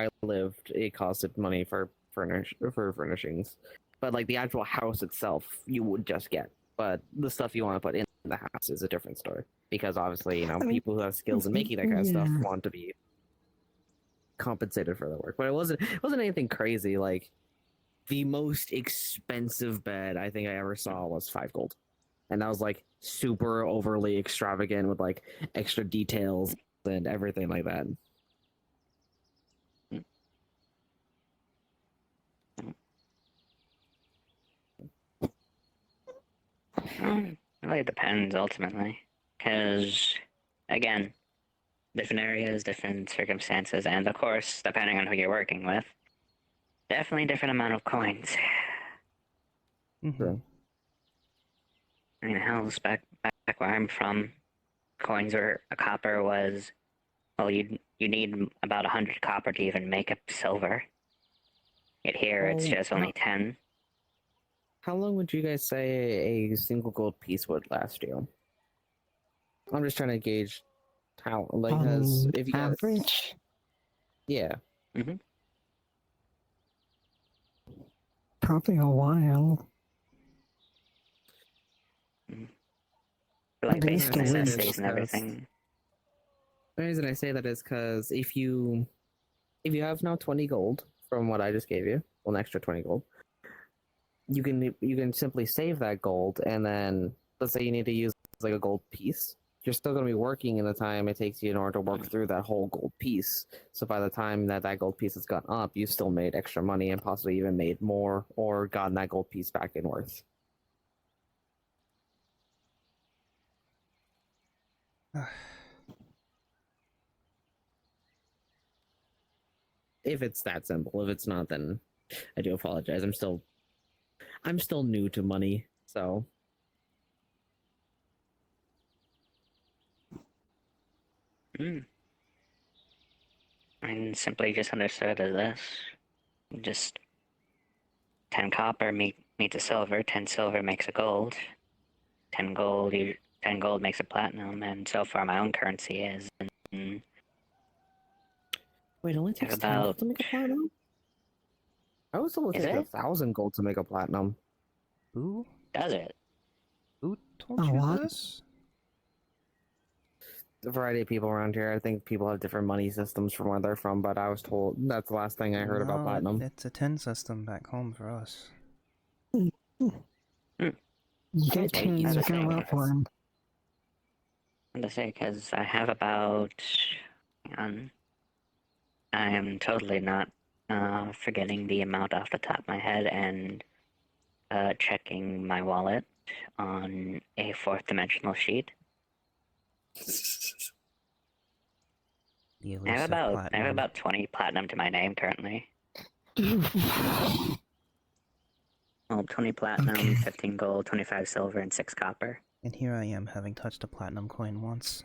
Q: I lived, it costed money for furnishings, but like the actual house itself, you would just get. But the stuff you want to put in the house is a different story because obviously,
C: I mean,
Q: people who have skills in making that kind of stuff
C: yeah.
Q: want to be compensated for their work. But it wasn't anything crazy. Like the most expensive bed I think I ever saw was 5 gold, and that was like super overly extravagant with like extra details and everything like that.
R: It really depends ultimately, because again, different areas, different circumstances, and of course, depending on who you're working with, definitely different amount of coins.
Q: True.
R: I mean, hell, back where I'm from, coins were a copper was, well, you need about 100 copper to even make a silver. Yet here, it's just only 10.
Q: How long would you guys say a single gold piece would last you? I'm just trying to gauge how, like, because if you
C: average,
Q: yeah,
C: probably a while.
R: Like
C: At least
R: basic
C: a week.
R: necessities and everything.
Q: the reason I say that is because if you have now 20 gold from what I just gave you, well, an extra 20 gold, you can simply save that gold, and then let's say you need to use like a gold piece you're still going to be working in the time it takes you in order to work through that whole gold piece. So by the time that gold piece has gone up, you still made extra money and possibly even made more or gotten that gold piece back in worth. If it's that simple. If it's not, then I do apologize. I'm still new to money, so.
R: And simply just understood as this. Just 10 copper meets a silver, 10 silver makes a gold, 10 gold makes a platinum, and so far my own currency is.
Q: Wait, it only takes 10 gold to make a platinum? I was told it takes 1,000 gold to make a platinum.
B: Who?
R: Does it?
B: Who told you this?
Q: A variety of people around here. I think people have different money systems from where they're from, but I was told that's the last thing I heard about platinum.
B: It's a 10 system back home for us.
C: You get 10, you go up one.
R: I'm to say, because I have about. I am totally not forgetting the amount off the top of my head and checking my wallet on a fourth dimensional sheet. I have about 20 platinum to my name currently. Well, 20 platinum, 15 gold, 25 silver, and 6 copper.
B: And here I am, having touched a platinum coin once.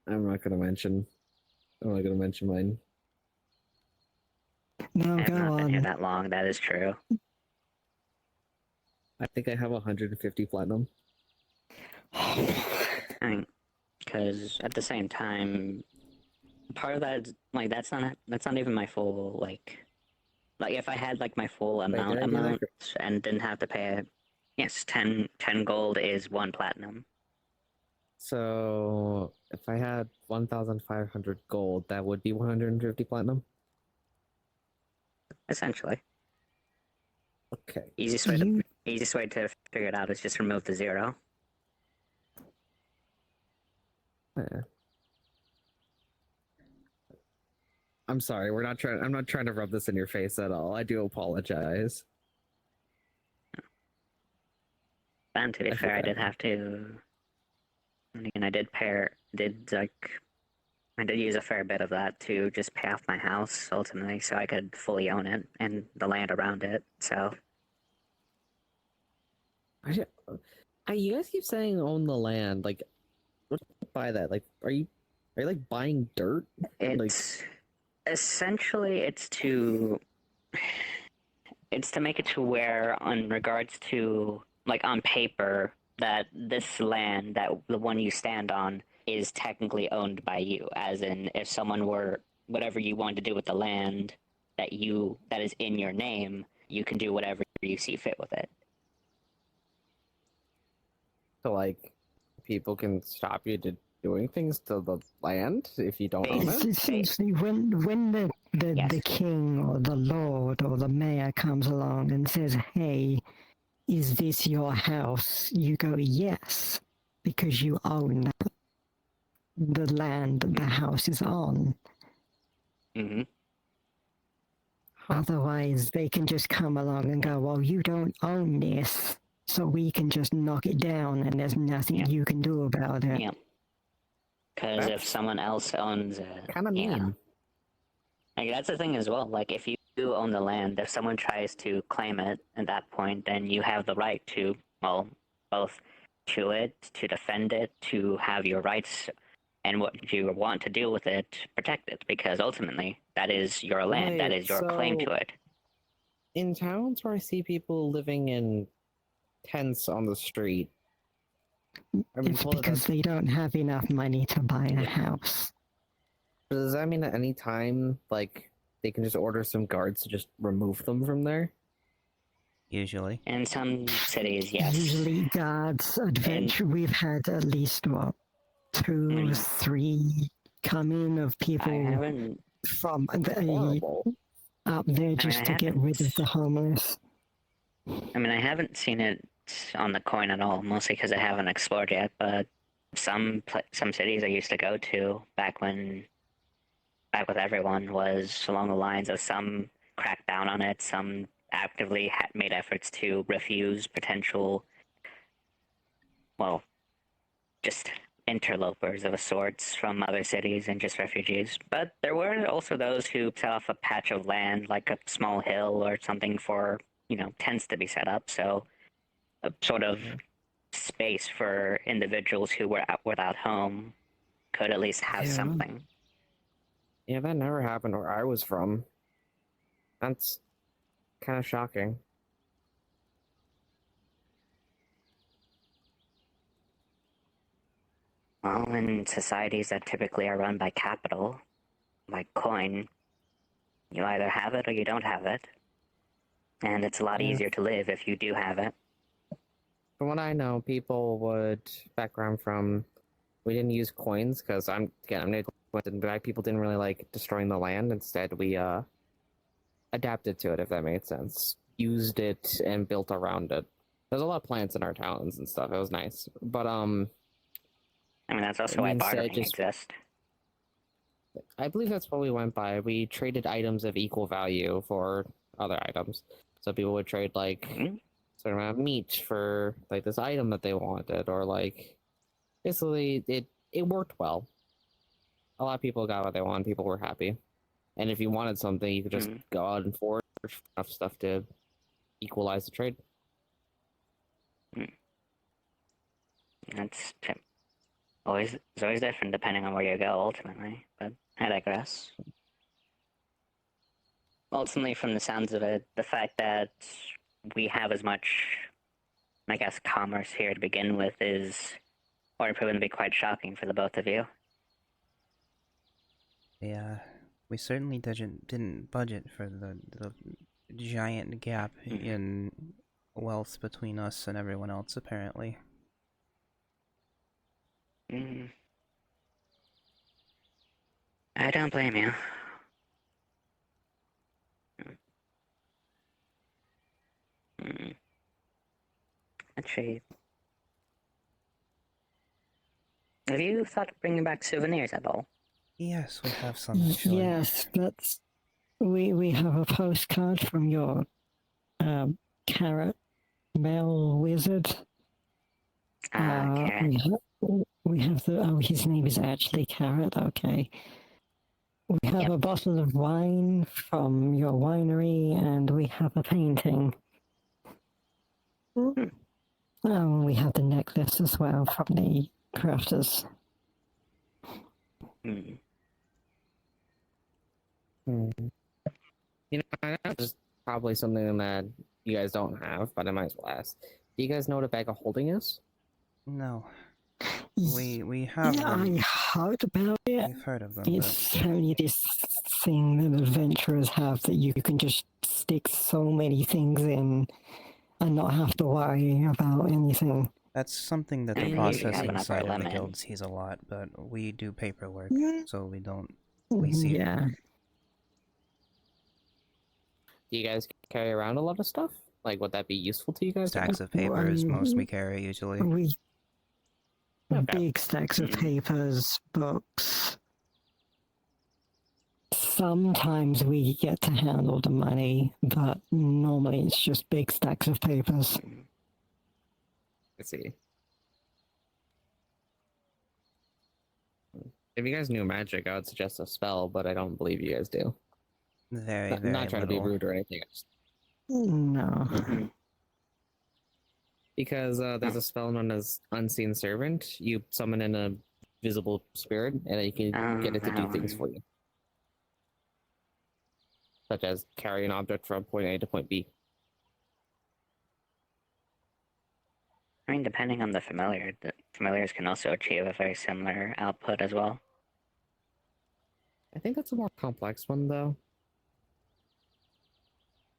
Q: I'm not gonna mention mine.
C: No,
R: I have not been here that long, that is true.
Q: I think I have 150 platinum.
R: Because at the same time, part of that is, like, that's not even my full, like if I had, like, my full amount and didn't have to pay, yes, 10 gold is 1 platinum.
Q: So, if I had 1,500 gold, that would be 150 platinum?
R: Essentially.
Q: Okay.
R: Easiest way to figure it out is just remove the 0.
Q: Yeah. I'm sorry, I'm not trying to rub this in your face at all. I do apologize.
R: And to be fair, I did have to. And I did use a fair bit of that to just pay off my house ultimately, so I could fully own it and the land around it. So.
Q: You guys keep saying own the land. Like, what do you buy that? Like, are you like buying dirt?
R: It's essentially it's to make it to where, in regards to, like, on paper, that this land, that the one you stand on, is technically owned by you. As in, if someone were, whatever you want to do with the land that is in your name, you can do whatever you see fit with it.
Q: So, like, people can stop you to doing things to the land if you don't own it?
C: Essentially, when the king or the lord or the mayor comes along and says, "Hey, is this your house?" you go, "Yes," because you own the land the house is on.
R: Mm-hmm.
C: Otherwise, they can just come along and go, "Well, you don't own this, so we can just knock it down, and there's nothing you can do about it."
R: Yeah. Because if someone else owns it,
Q: kind of mean.
R: Like, that's the thing as well. Like, if you do own the land, if someone tries to claim it at that point, then you have the right to, well, both to it, to defend it, to have your rights and what you want to do with it protected. Because ultimately, that is your land. That is your claim to it.
Q: In towns where I see people living in tents on the street,
C: It's because they don't have enough money to buy a house.
Q: Does that mean at any time, like, they can just order some guards to just remove them from there?
B: Usually.
R: In some cities, yes.
C: Usually guards, adventure, we've had at least, 2, 3 come in of people from up there just to get rid of the homeless.
R: I mean, I haven't seen it on the coin at all, mostly because I haven't explored yet. But some cities I used to go to back with everyone was along the lines of some cracked down on it, some actively made efforts to refuse potential, well, just interlopers of a sorts from other cities and just refugees. But there were also those who set off a patch of land, like a small hill or something for, tents to be set up. So a sort of space for individuals who were without home could at least have something.
Q: Yeah, that never happened where I was from. That's kind of shocking.
R: Well, in societies that typically are run by capital, like coin, you either have it or you don't have it. And it's a lot easier to live if you do have it.
Q: From what I know, people would, background from, we didn't use coins because I'm native, people didn't really like destroying the land. Instead, we adapted to it, if that made sense. Used it and built around it. There's a lot of plants in our towns and stuff. It was nice. But,
R: I mean, that's also why bartering exists.
Q: I believe that's what we went by. We traded items of equal value for other items. So people would trade, like, certain amount of meat for, like, this item that they wanted, or, like, basically, it worked well. A lot of people got what they wanted. People were happy. And if you wanted something, you could just go out and forge enough stuff to equalize the trade.
R: It's always different depending on where you go, ultimately. But I digress. Ultimately, from the sounds of it, the fact that we have as much, I guess, commerce here to begin with is already proven to be quite shocking for the both of you.
B: Yeah, we certainly didn't budget for the giant gap in wealth between us and everyone else, apparently.
R: I don't blame you. Actually, have you thought of bringing back souvenirs at all?
B: Yes, we have some, actually.
C: Yes, we have a postcard from your carrot male wizard.
R: Carrot.
C: We have his name is actually Carrot, okay. We have a bottle of wine from your winery, and we have a painting. We have the necklace as well from the crafters.
Q: That's probably something that you guys don't have, but I might as well ask. Do you guys know what a bag of holding is?
B: No. We have them.
C: I heard about it.
B: We've heard of them.
C: It's only this thing that adventurers have that you can just stick so many things in and not have to worry about anything.
B: That's something that the processing side of the guild sees a lot, but we do paperwork, so we don't. We see.
C: Yeah.
Q: Do you guys carry around a lot of stuff? Like, would that be useful to you guys?
B: Stacks of paper is most we carry usually.
C: Big stacks of papers, books. Sometimes we get to handle the money, but normally it's just big stacks of papers.
Q: Let's see. If you guys knew magic, I would suggest a spell, but I don't believe you guys do.
B: Very
Q: not trying to be rude or anything.
C: No.
Q: Because there's a spell known as Unseen Servant. You summon in a visible spirit, and then you can get it to do things for you. Such as carry an object from point A to point B.
R: I mean, depending on the familiars can also achieve a very similar output as well.
Q: I think that's a more complex one, though.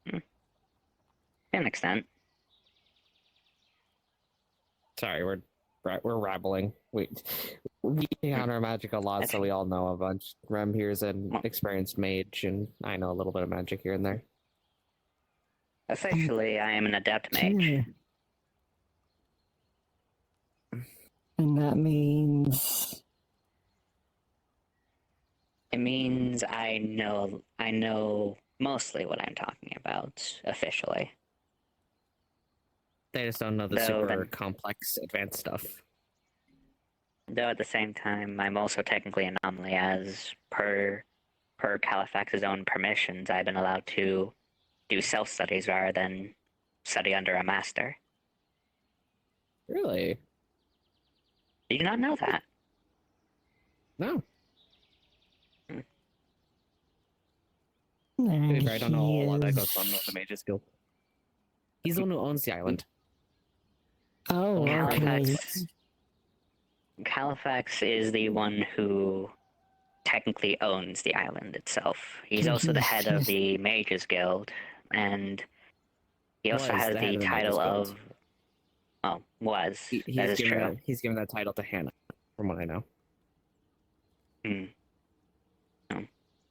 R: To an extent.
Q: Sorry, we're rabbling. We encounter magic a lot, so we all know a bunch. Rem here's an experienced mage, and I know a little bit of magic here and there.
R: Essentially, I am an adept mage.
C: And that means...
R: It means I know mostly what I'm talking about, officially.
Q: They just don't know the super complex advanced stuff.
R: Though at the same time, I'm also technically an anomaly, as per Califax's own permissions, I've been allowed to do self-studies rather than study under a master.
Q: Really?
R: Did you not know that?
Q: No.
C: And
Q: I don't know all what that goes on with the Mage's Guild. He's the one who owns the island.
C: Oh, okay.
R: Califax is the one who technically owns the island itself. He's also the head of the Mages Guild, and he also has the title of... Oh, was. That is true.
Q: He's given that title to Hana, from what I know.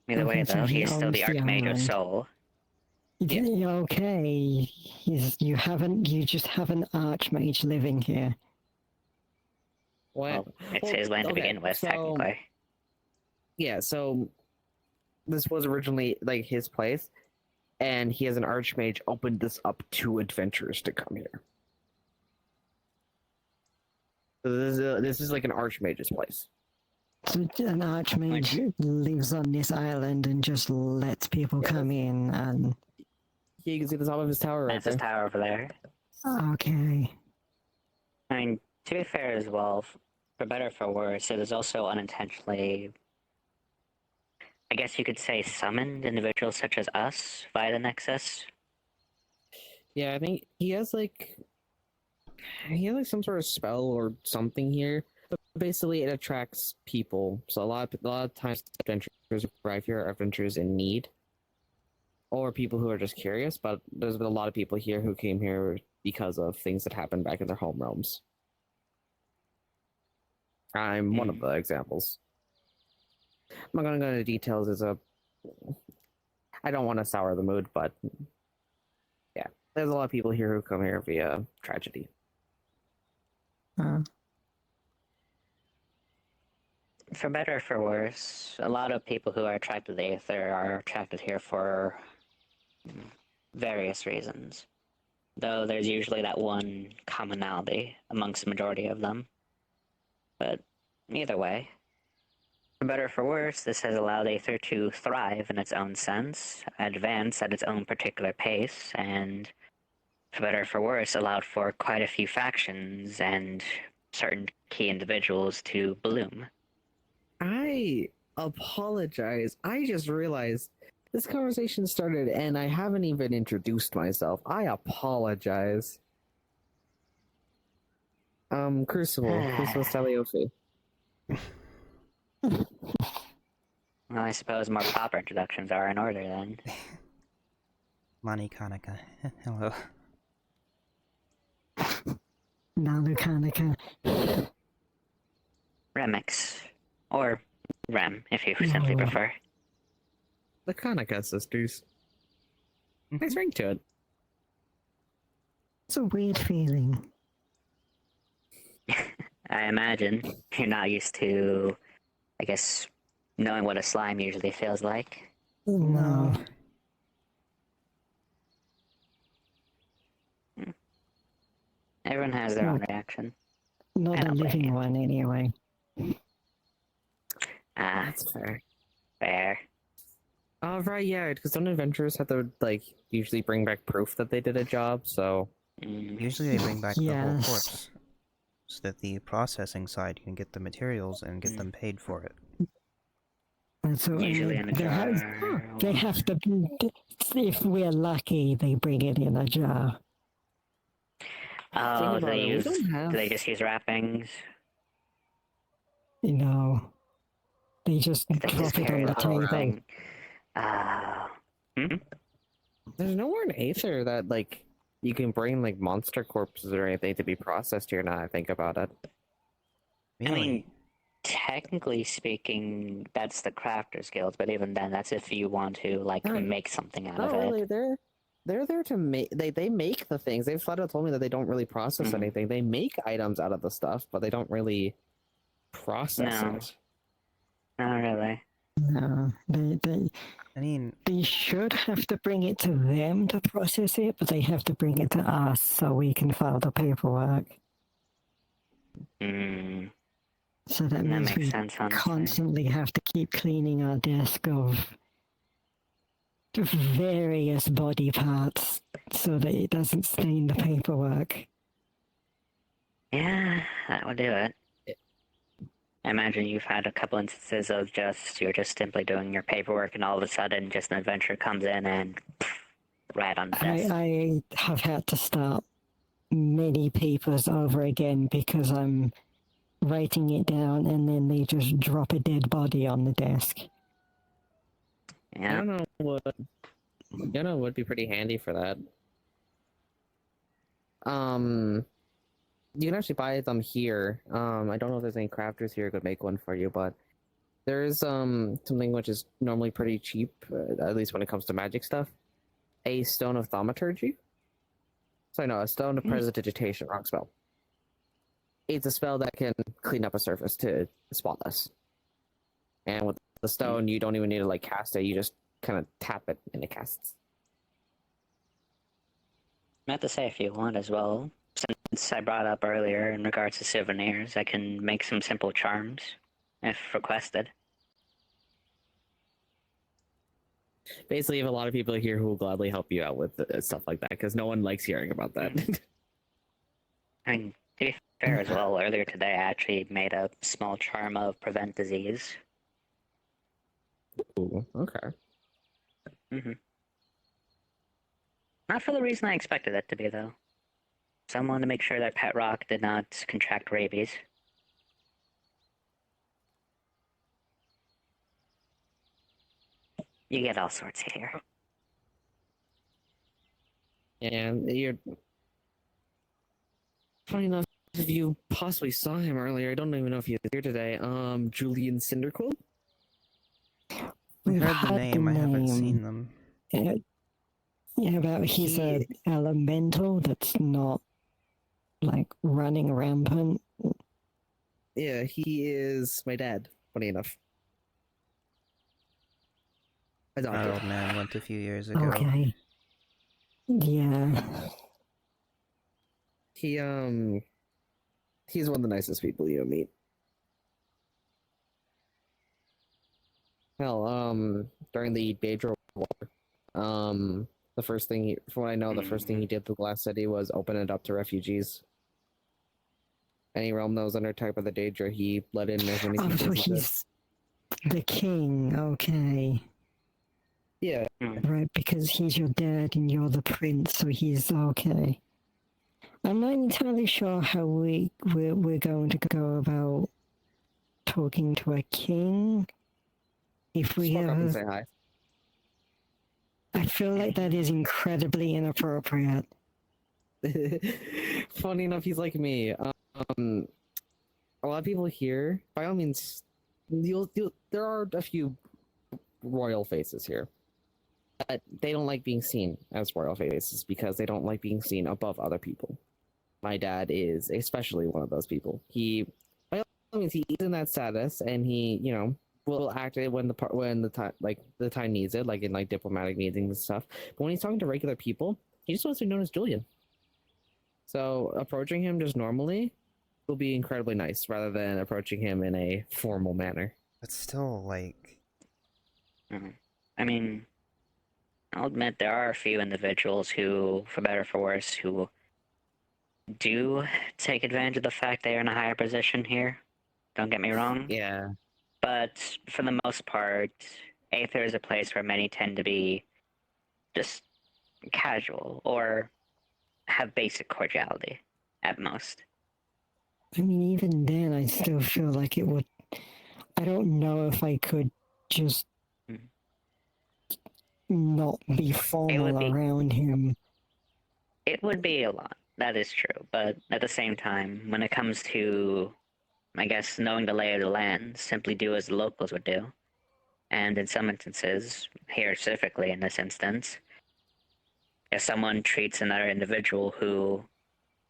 R: Either way, though, he is still the Archmage of Soul.
C: Yeah. Okay. You just have an Archmage living here.
R: Well, it's his land to begin with, technically.
Q: Yeah, so this was originally like his place, and he as an Archmage opened this up to adventurers to come here. So this is like an Archmage's place.
C: So an Archmage lives on this island and just lets people come in and...
Q: Yeah, you can see the top of his tower right there.
R: That's his tower over there.
C: Okay.
R: I mean, to be fair as well, for better or for worse, it is also unintentionally, I guess you could say, summoned individuals such as us via the Nexus.
Q: Yeah, I think he has like some sort of spell or something here. But basically, it attracts people. So a lot of times, adventurers arrive here are adventurers in need, or people who are just curious. But there's been a lot of people here who came here because of things that happened back in their home realms. I'm one of the examples. I'm not going to go into details. I don't want to sour the mood, but yeah, there's a lot of people here who come here via tragedy.
R: For better or for worse, a lot of people who are attracted to the Aether are attracted here for various reasons. Though there's usually that one commonality amongst the majority of them. But either way, for better or for worse, this has allowed Aether to thrive in its own sense, advance at its own particular pace, and for better or for worse, allowed for quite a few factions and certain key individuals to bloom.
Q: I apologize. I just realized this conversation started and I haven't even introduced myself. I apologize. Crucible Staliofi.
R: Well, I suppose more proper introductions are in order then.
B: Lani Kanika. Hello.
C: Nalu Kanika.
R: Remix. Or Rem, if you simply prefer.
Q: The Kanika sisters. Nice ring to it.
C: It's a weird feeling.
R: I imagine you're not used to, I guess, knowing what a slime usually feels like.
C: No.
R: Everyone has their own reaction.
C: Not a living one, anyway.
R: That's
Q: fair.
R: Fair.
Q: Right, yeah, because some adventurers have to, like, usually bring back proof that they did a job, so...
B: Usually they bring back the whole corpse, so that the processing side can get the materials and get them paid for it.
C: And so
R: usually in a jar.
C: They have to, if we're lucky, they bring it in a jar.
R: Oh, do they just use wrappings?
C: No. They just drop it on the table.
Q: There's nowhere in Aether that, like, you can bring, like, monster corpses or anything to be processed here now I think about it.
R: I mean, technically speaking, that's the Crafters Guild, but even then, that's if you want to, like, make something out of it.
Q: Really, they're there to make. They make the things. They've flat out told me that they don't really process anything. They make items out of the stuff, but they don't really process
R: No.
Q: it.
R: Not really.
C: No,
B: I mean,
C: they should have to bring it to them to process it, but they have to bring it to us so we can file the paperwork. So that means
R: makes
C: we
R: sense, honestly.
C: constantly have to keep cleaning our desk of various body parts so that it doesn't stain the paperwork.
R: Yeah, that would do it. I imagine you've had a couple instances of you're just simply doing your paperwork and all of a sudden just an adventure comes in and right on the desk.
C: I have had to start many papers over again because I'm writing it down and then they just drop a dead body on the desk.
R: Yeah.
Q: I don't know what. Would be pretty handy for that. You can actually buy them here. I don't know if there's any crafters here who could make one for you, but there's something which is normally pretty cheap, at least when it comes to magic stuff. A stone of thaumaturgy. Sorry, no, a stone of prestidigitation. Wrong spell. It's a spell that can clean up a surface to spotless. And with the stone, you don't even need to like cast it. You just kind of tap it and it casts.
R: I have to say, if you want as well, since I brought up earlier in regards to souvenirs, I can make some simple charms, if requested.
Q: Basically, you have a lot of people here who will gladly help you out with stuff like that, because no one likes hearing about that.
R: I mean, to be fair as well, earlier today I actually made a small charm of prevent disease.
Q: Ooh, okay.
R: Not for the reason I expected it to be, though. Someone to make sure that Pet Rock did not contract rabies. You get all sorts here.
Q: And you're... Funny enough, if you possibly saw him earlier, I don't even know if he was here today, Julian Cinderquill?
C: We've
B: heard the
C: had
B: name, I haven't seen them.
C: Yeah, but he's an elemental that's not, like, running rampant.
Q: Yeah, he is my dad, funny enough.
B: Our old man went a few years ago.
C: Okay. Yeah.
Q: He's one of the nicest people you'll meet. Hell, during the Daedra War, the first thing from what I know, the first thing he did to the last city was open it up to refugees. Any realm that was under type of the Daedra, he let in as many people
C: So
Q: as he could.
C: he's the king, okay.
Q: Yeah.
C: Right, because he's your dad and you're the prince, so he's okay. I'm not entirely sure how we're going to go about talking to a king. If we
Q: Just walk up and
C: ever...
Q: say hi.
C: I feel like that is incredibly inappropriate.
Q: Funny enough, he's like me. A lot of people here, by all means, there are a few royal faces here. But they don't like being seen as royal faces because they don't like being seen above other people. My dad is especially one of those people. He, by all means, he's in that status, and he, will act it when the time needs it, like in like diplomatic meetings and stuff. But when he's talking to regular people, he just wants to be known as Julian. So approaching him just normally will be incredibly nice, rather than approaching him in a formal manner.
B: But still, like...
R: I mean, I'll admit there are a few individuals who, for better or for worse, who do take advantage of the fact they are in a higher position here. Don't get me wrong.
Q: Yeah.
R: But for the most part, Aether is a place where many tend to be just casual or have basic cordiality at most.
C: I mean, even then, I still feel like it would... I don't know if I could just not be formal around him.
R: It would be a lot, that is true, but at the same time, when it comes to, I guess, knowing the lay of the land, simply do as the locals would do. And in some instances, here specifically in this instance, if someone treats another individual who,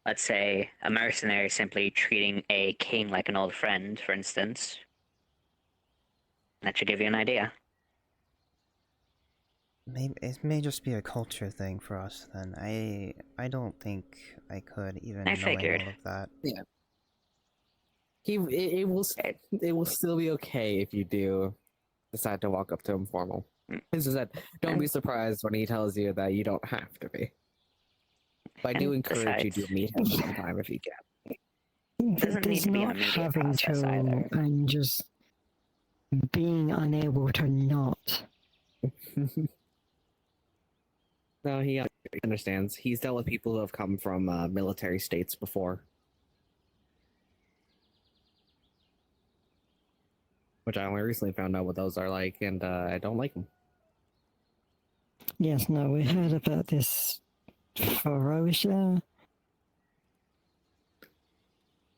R: let's say, a mercenary simply treating a king like an old friend, for instance, that should give you an idea.
B: Maybe it may just be a culture thing for us then. I don't think I could, even
R: I
B: knowing
R: figured.
B: all of that.
Q: Yeah. It will still be okay if you do decide to walk up to him formal. This is that. Don't be surprised when he tells you that you don't have to be. But I do encourage you to meet him sometime if you can.
R: Doesn't need
C: There's
R: to be an
C: not
R: immediate
C: having
R: process
C: to
R: either.
C: and just being unable to not.
Q: No, he understands. He's dealt with people who have come from military states before. Which I only recently found out what those are like, and I don't like them.
C: Yes, no, we heard about this Ferocia.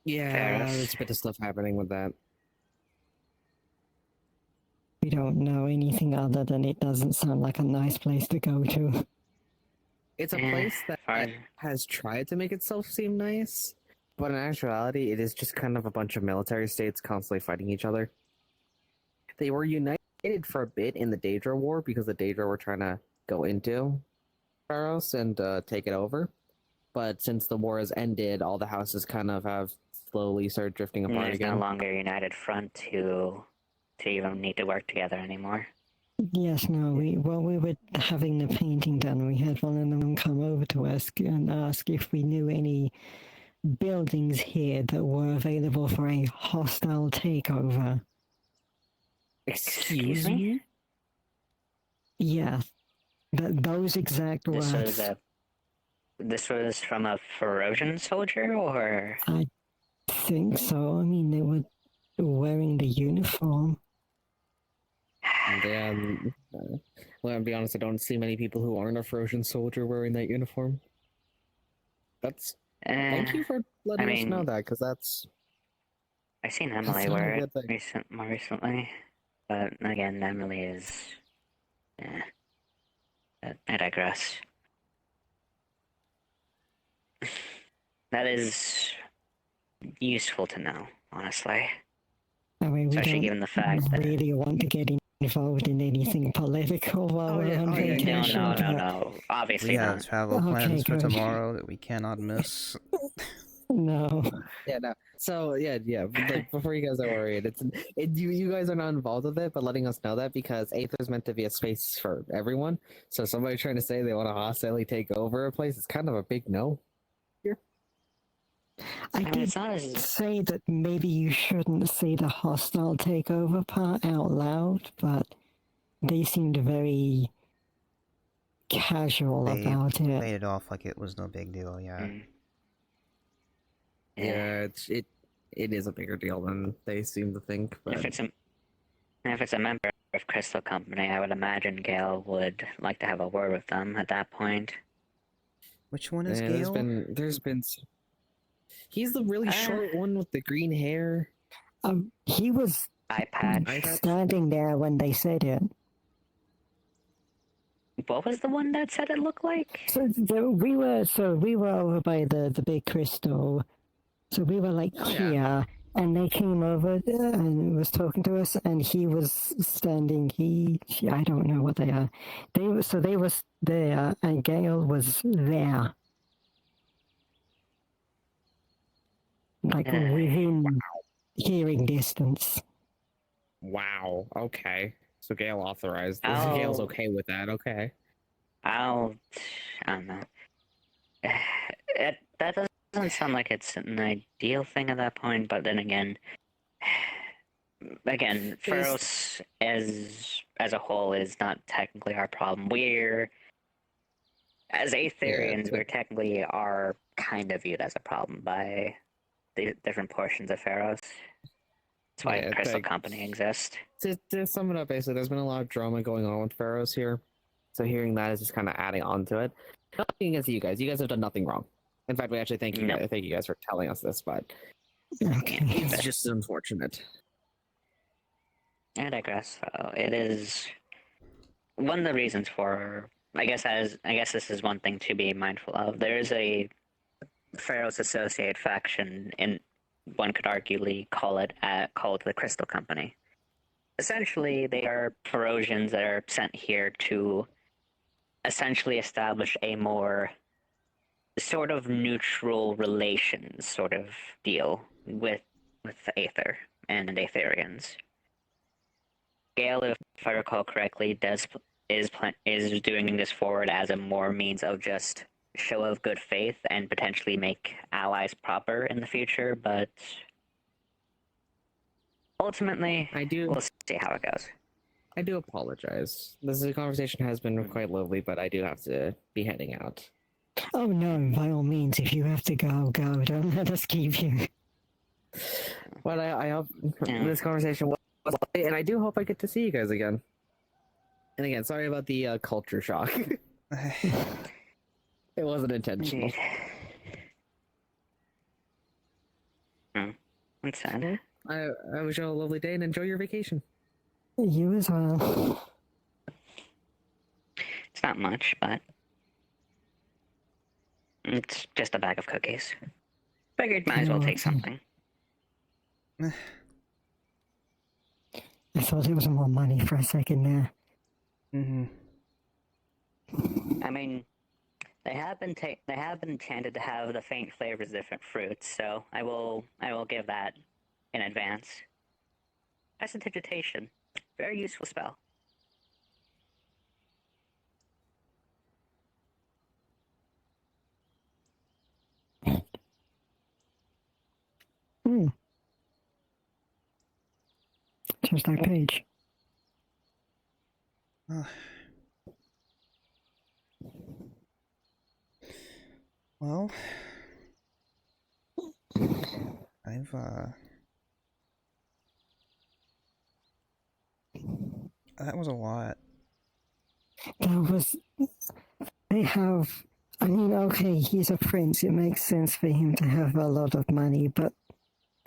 Q: Yeah, there's a bit of stuff happening with that.
C: We don't know anything other than it doesn't sound like a nice place to go to.
Q: It's a place that has tried to make itself seem nice, but in actuality, it is just kind of a bunch of military states constantly fighting each other. They were united for a bit in the Daedra War because the Daedra were trying to go into Pharos and take it over. But since the war has ended, all the houses kind of have slowly started drifting apart
R: There's
Q: again.
R: no longer a united front to even need to work together anymore.
C: Yes, no, while we were having the painting done, we had one of them come over to us and ask if we knew any buildings here that were available for a hostile takeover.
Q: Excuse me?
C: Yeah, those exact words.
R: This was from a Ferocian soldier, or?
C: I think so. I mean, they were wearing the uniform.
Q: Yeah, well, I'll be honest, I don't see many people who aren't a Ferocian soldier wearing that uniform. Thank you for letting us know that, because that's...
R: I've seen Emily wear it more recently, but again, Emily is... I digress. That is useful to know, honestly.
C: I mean, we
R: Especially given the fact that...
C: really want to get involved in anything political while we're on vacation.
R: No. Obviously
B: we have
R: not.
B: travel plans for tomorrow that we cannot miss.
C: No.
Q: Yeah, no. So yeah. Like, before you guys are worried, you guys are not involved with it, but letting us know that because Aether is meant to be a space for everyone. So somebody trying to say they want to hostilely take over a place is kind of a big no.
C: I did say that maybe you shouldn't say the hostile takeover part out loud, but they seemed very casual about it.
B: Played it off like it was no big deal, yeah.
Q: Yeah, it is a bigger deal than they seem to think. But...
R: If it's a member of Crystal Company, I would imagine Gale would like to have a word with them at that point.
B: Which one is Gale?
Q: There's been. He's the really short one with the green hair.
C: He was standing there when they said it.
R: What was the one that said it looked like?
C: So we were over by the big crystal. So we were like here, and they came over and was talking to us, and he was standing. I don't know what they are. They were there, and Gale was there. Like within hearing distance.
Q: Wow. Okay. So Gale authorized this. Gale's okay with that. Okay.
R: I don't know. That doesn't sound like it's an ideal thing at that point, but then again, Pharos as a whole is not technically our problem. As Aetherians, we technically are kind of viewed as a problem by the different portions of Pharos. That's why Crystal Company exists.
Q: To sum it up, basically, there's been a lot of drama going on with Pharos here. So hearing that is just kind of adding on to it. Nothing against you guys. You guys have done nothing wrong. In fact, we actually thank you guys for telling us this, but it's just unfortunate.
R: I digress. It is one of the reasons for I guess this is one thing to be mindful of. There is a Pharaoh's Associate faction, in one could arguably called the Crystal Company. Essentially, they are Perosians that are sent here to essentially establish a more sort of neutral relations sort of deal with Aether and Aetherians. Gale, if I recall correctly, is doing this forward as a more means of just show of good faith and potentially make allies proper in the future, but ultimately, we'll see how it goes.
Q: I do apologize. This conversation has been quite lovely, but I do have to be heading out.
C: Oh no, by all means, if you have to go, go. Don't let us keep you.
Q: But I hope this conversation was lovely, and I do hope I get to see you guys again. And again, sorry about the culture shock. It wasn't intentional.
R: That's sad.
Q: I wish you all a lovely day and enjoy your vacation.
C: You as well.
R: It's not much, but it's just a bag of cookies. Figured might as well take something.
C: I thought it was more money for a second there.
R: I mean, they have been intended to have the faint flavors of different fruits, so I will give that in advance. Prestidigitation, very useful spell.
C: Just that page.
B: Well, that was a lot.
C: They have, I mean, okay, he's a prince, it makes sense for him to have a lot of money, but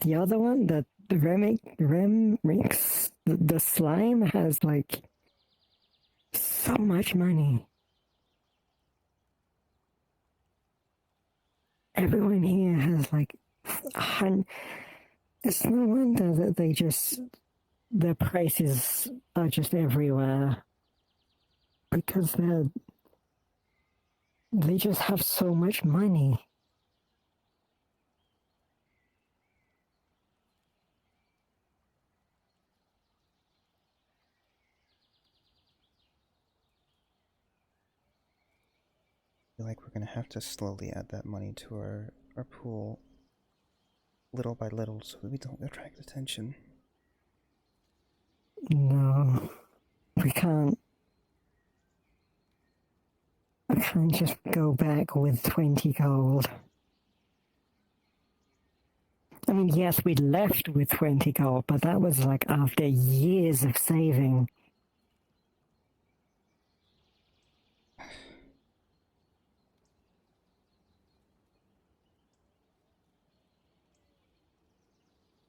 C: the other one, the Remix, the slime has, like, so much money. Everyone here has, like, it's no wonder that their prices are just everywhere. Because they just have so much money.
B: I feel like we're gonna have to slowly add that money to our pool, little by little, so that we don't attract attention.
C: No, we can't. I can't just go back with 20 gold. I mean, yes, we left with 20 gold, but that was like after years of saving.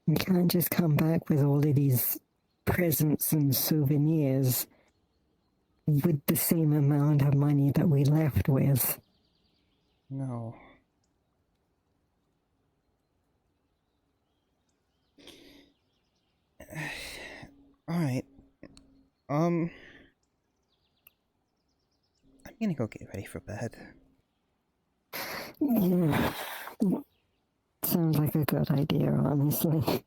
C: We can't just come back with all of these presents and souvenirs with the same amount of money that we left with.
B: No. Alright. I'm gonna go get ready for bed.
C: Yeah. Sounds like a good idea, honestly.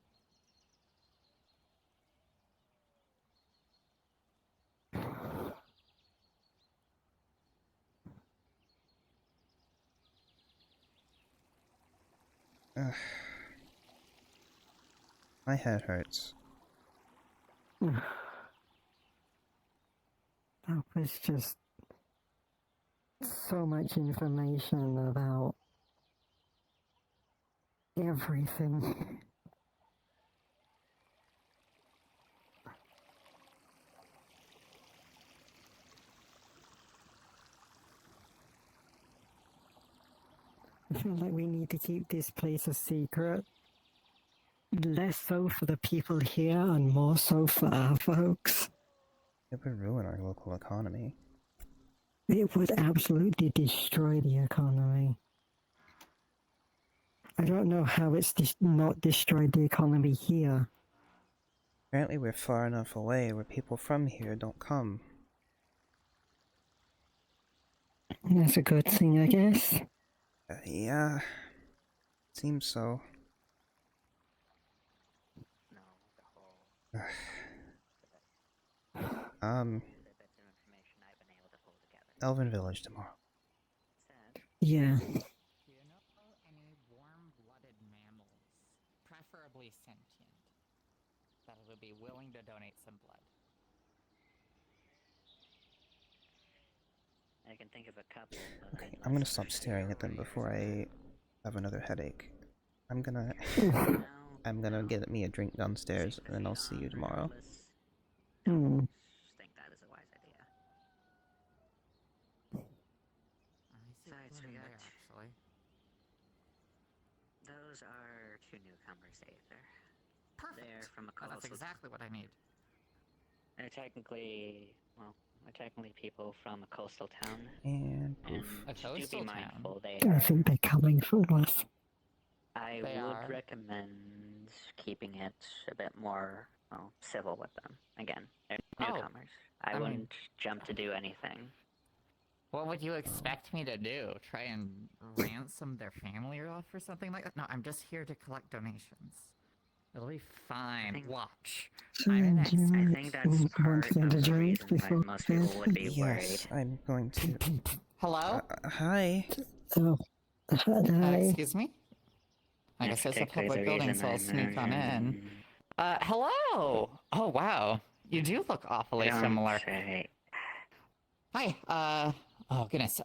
B: My head hurts.
C: That was just so much information about everything. I feel like we need to keep this place a secret. Less so for the people here and more so for our folks.
B: It would ruin our local economy.
C: It would absolutely destroy the economy. I don't know how it's not destroyed the economy here.
B: Apparently we're far enough away where people from here don't come.
C: That's a good thing, I guess.
B: Yeah, seems so. Elven Village tomorrow.
C: Yeah.
T: Do you know any warm-blooded mammals, preferably sentient, that would be willing to donate some blood?
R: I can think of a couple.
B: Okay, I'm gonna stop staring at them before I have another headache. I'm gonna get me a drink downstairs, and then I'll see you tomorrow.
C: Hmm.
R: Think that is a wise idea. Besides, we got
T: actually.
R: Those are two newcomers, Aether.
T: Perfect.
R: They're from a
T: Oh,
R: coastal.
T: that's exactly what I need.
R: They're technically people from a coastal town.
B: And
T: A
R: do
T: coastal
R: be
T: town?
R: mindful, they
C: I
R: are.
C: think they're coming for us.
R: I
T: They
R: would
T: are.
R: recommend keeping it a bit more, civil with them. Again, they're newcomers. I
T: mean-
R: wouldn't jump to do anything.
T: What would you expect me to do? Try and ransom their family off or something like that? No, I'm just here to collect donations. It'll be fine. Watch. I'm an expert.
R: I think that's part of the reason why most people would be worried.
B: Yes, I'm going to.
T: Hello?
B: Hi.
C: Oh, hi.
T: Excuse me? I
R: That's
T: guess it's a
R: particularly
T: public
R: the
T: building,
R: reason
T: so I'll
R: I'm,
T: sneak on in. Hello! Oh, wow. You do look awfully
R: Don't
T: similar.
R: say.
T: Hi, oh goodness.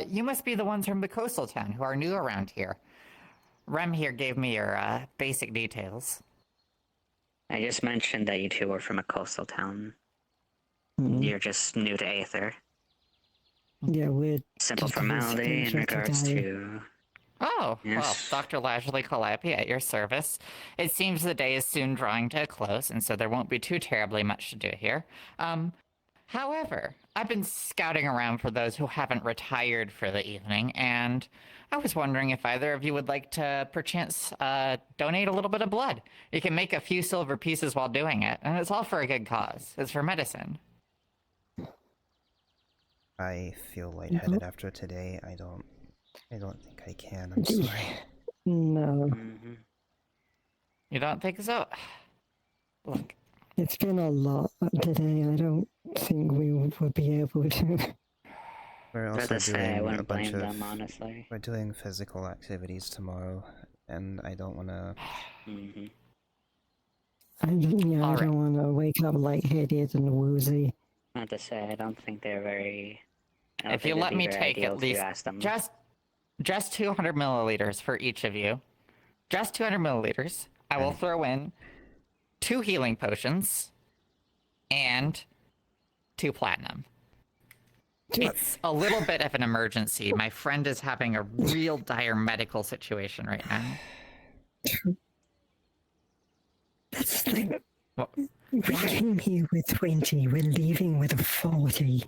T: You must be the ones from the coastal town who are new around here. Rem here gave me your, basic details.
R: I just mentioned that you two were from a coastal town. You're just new to Aether.
C: Yeah, we're
R: Simple
C: just
R: formality in
C: visiting
R: regards
C: today.
R: to.
T: Oh,
R: Yes.
T: well, Dr. Lashley Calliope at your service. It seems the day is soon drawing to a close, and so there won't be too terribly much to do here. However, I've been scouting around for those who haven't retired for the evening, and I was wondering if either of you would like to, perchance, donate a little bit of blood. You can make a few silver pieces while doing it, and it's all for a good cause. It's for medicine.
B: I feel lightheaded after today. I don't think I can. I'm sorry.
C: No.
T: You don't think so? Look.
C: It's been a lot today. I don't think we would be able to.
B: We're
R: But
B: also
R: to say, I
B: doing a
R: wouldn't
B: bunch
R: blame
B: of.
R: them, honestly.
B: We're doing physical activities tomorrow, and I don't want to.
C: I don't want to wake up lightheaded and woozy.
R: Not to say, I don't think they're very. I don't
T: If you
R: think
T: let
R: they'd be
T: me
R: very
T: take
R: ideal
T: at
R: if you
T: least
R: asked them.
T: just 200 milliliters for each of you. Just 200 milliliters. I will throw in 2 healing potions and 2 platinum. It's a little bit of an emergency. My friend is having a real dire medical situation right now.
C: That's the thing. We came here with 20, we're leaving with 40.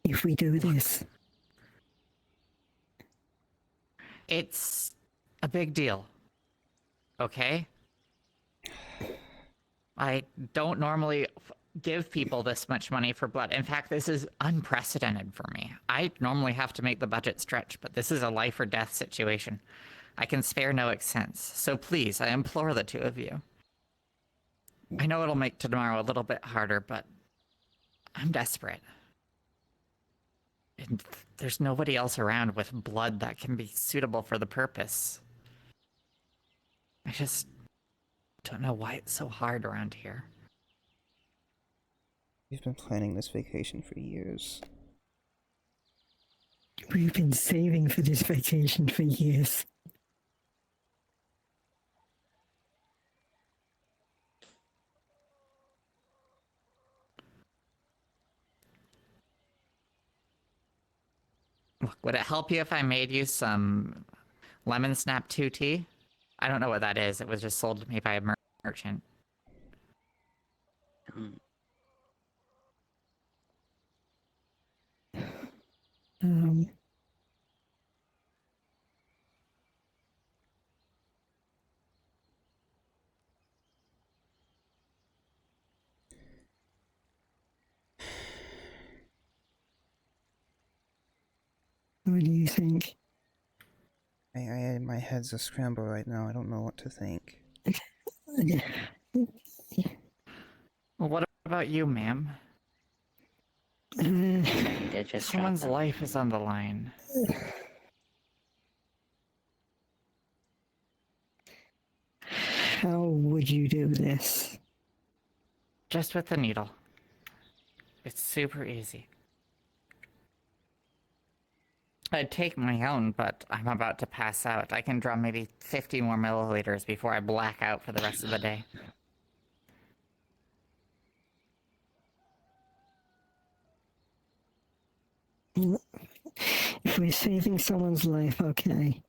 C: If we do this.
T: It's a big deal. Okay? I don't normally give people this much money for blood. In fact, this is unprecedented for me. I normally have to make the budget stretch, but this is a life or death situation. I can spare no expense. So please, I implore the two of you. I know it'll make tomorrow a little bit harder, but I'm desperate. And there's nobody else around with blood that can be suitable for the purpose. I just don't know why it's so hard around here.
B: We've been planning this vacation for years.
C: We've been saving for this vacation for years.
T: Look, would it help you if I made you some lemon snap 2 tea? I don't know what that is. It was just sold to me by a merchant.
C: What do you think?
B: My head's a scramble right now. I don't know what to think.
T: Well, what about you, ma'am? Someone's life is on the line.
C: How would you do this?
T: Just with the needle. It's super easy. I'd take my own, but I'm about to pass out. I can draw maybe 50 more milliliters before I black out for the rest of the day.
C: If we're saving someone's life, okay.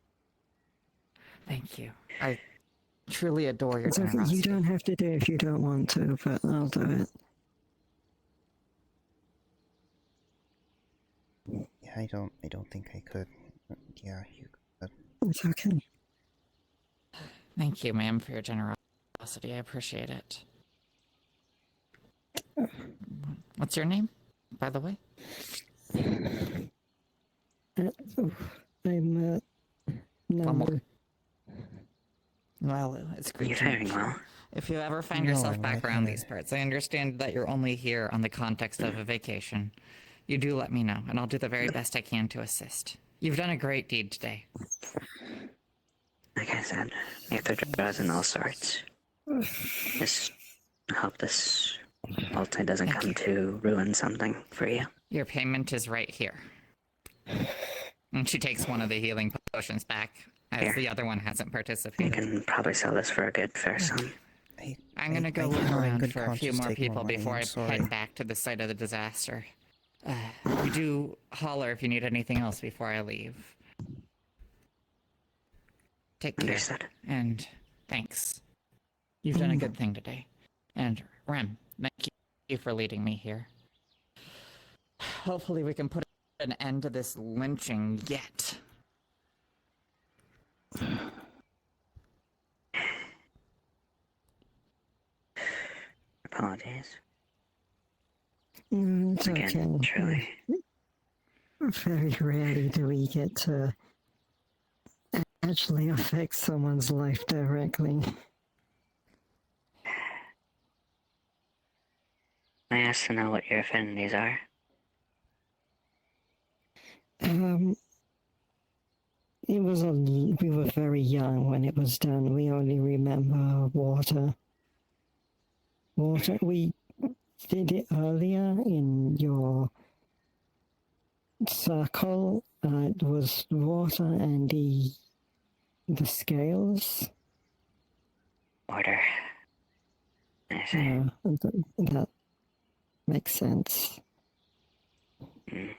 T: Thank you. I truly adore your
C: It's okay.
T: generosity.
C: You don't have to do it if you don't want to, but I'll do it.
B: Yeah, I don't think I could. Yeah, you could.
C: It's okay.
T: Thank you, ma'am, for your generosity. I appreciate it. What's your name, by the way?
C: I'm, Nalu.
T: Well, it's great
R: You're
T: to meet
R: very
T: you.
R: well.
T: If you ever find
B: No,
T: yourself
B: I'm
T: back
B: right
T: around
B: here.
T: these parts, I understand that you're only here on the context of a vacation. You do let me know, and I'll do the very best I can to assist. You've done a great deed today.
R: Like I said, Aether draws in all sorts. Just hope this ulti doesn't come to ruin something for you.
T: Your payment is right here. And she takes one of the healing potions back, as
R: Here.
T: the other one hasn't
R: You
T: participated.
R: can probably sell this for a good fair sum.
T: I'm gonna go
B: I
T: look
B: cannot in
T: around
B: good
T: for a few
B: conscience
T: more
B: take more
T: people
B: money,
T: before
B: I'm
T: I
B: sorry.
T: head back to the site of the disaster. You do holler if you need anything else before I leave. Take care.
R: Understood.
T: And thanks. You've done a good thing today. And Rem, thank you for leading me here. Hopefully we can put an end to this lynching yet.
R: Apologies.
C: No, it's
R: Again,
C: okay.
R: truly.
C: Very rarely do we get to actually affect someone's life directly.
R: I asked to know what your affinities are.
C: It was we were very young when it was done. We only remember water. We did it earlier in your circle. It was water and the scales.
R: Order. I see.
C: Yeah, that makes sense.
R: Mm.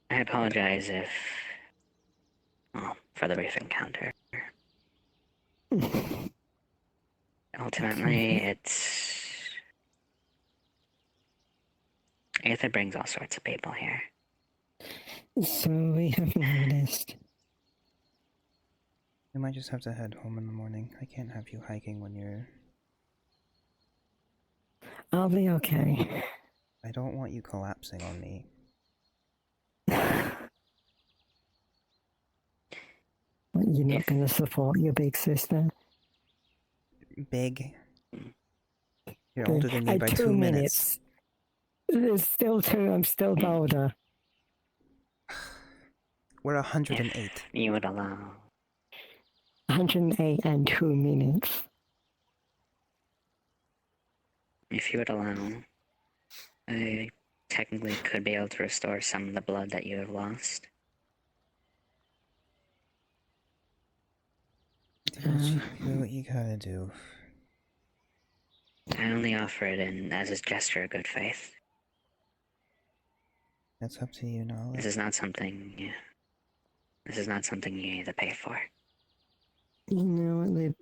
R: I apologize for the brief encounter. Ultimately, it's... Aether brings all sorts of people here.
C: So we have noticed.
B: We might just have to head home in the morning. I can't have you hiking when you're...
C: I'll be okay.
B: I don't want you collapsing on me.
C: You're not going to support your big sister?
B: Big? You're older than me by 2 minutes.
C: There's still 2, I'm still older.
B: We're 108.
R: You would allow...
C: 108 and 2 minutes.
R: If you would allow... I technically could be able to restore some of the blood that you have lost.
B: Do what you gotta do.
R: I only offer it as a gesture of good faith.
B: That's up to you, Nala.
R: This is not something you need to pay for.
C: You know,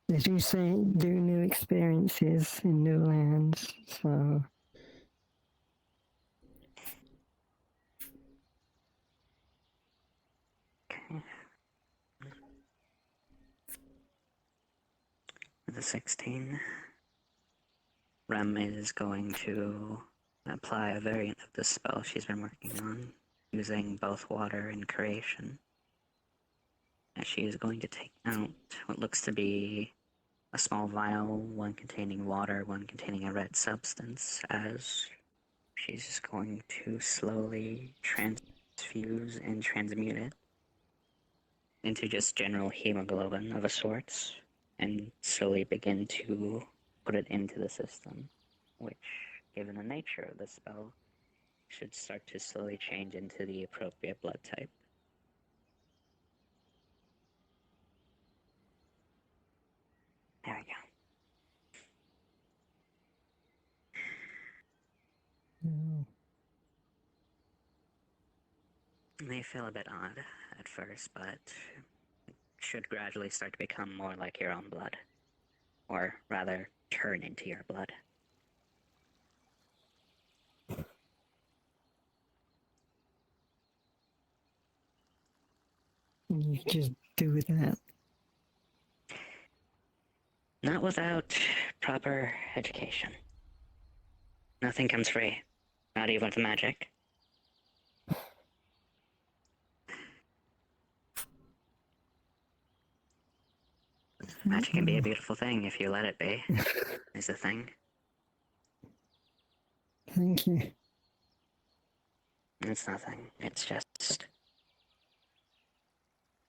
C: they do say do new experiences in new lands, so.
R: The 16. Rem is going to apply a variant of the spell she's been working on, using both water and creation. And she is going to take out what looks to be a small vial, one containing water, one containing a red substance, as she's just going to slowly transfuse and transmute it into just general hemoglobin of a sorts, and slowly begin to put it into the system, which, given the nature of the spell, should start to slowly change into the appropriate blood type. There we go. It may feel a bit odd at first, but it should gradually start to become more like your own blood. Or rather, turn into your blood.
C: You just do that.
R: Not without proper education. Nothing comes free. Not even with magic. Magic can be a beautiful thing if you let it be, is the thing.
C: Thank you.
R: It's nothing. It's just...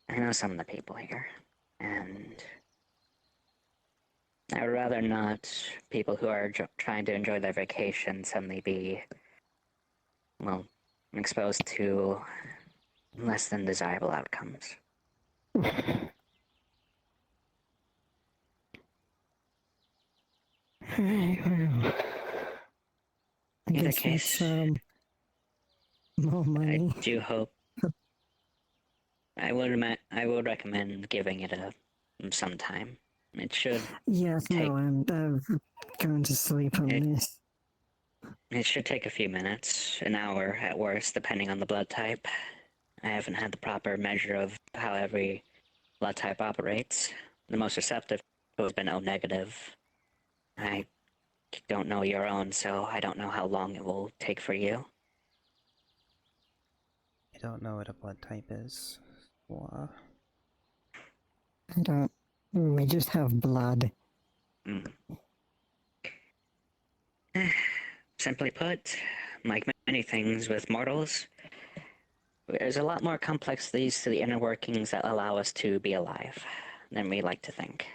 R: I know some of the people here, and I would rather not people who are trying to enjoy their vacation suddenly be, well, exposed to less than desirable outcomes.
C: Well, I
R: In
C: guess
R: case,
C: that's, more money.
R: I do hope. I would recommend giving it some time. It should
C: Yes,
R: take.
C: no, I'm going to sleep on this.
R: It should take a few minutes, an hour at worst, depending on the blood type. I haven't had the proper measure of how every blood type operates. The most receptive has been O negative. I don't know your own, so I don't know how long it will take for you.
B: I don't know what a blood type is. Wow.
C: I don't. We just have blood.
R: Simply put, like many things with mortals, there's a lot more complexities to the inner workings that allow us to be alive than we like to think.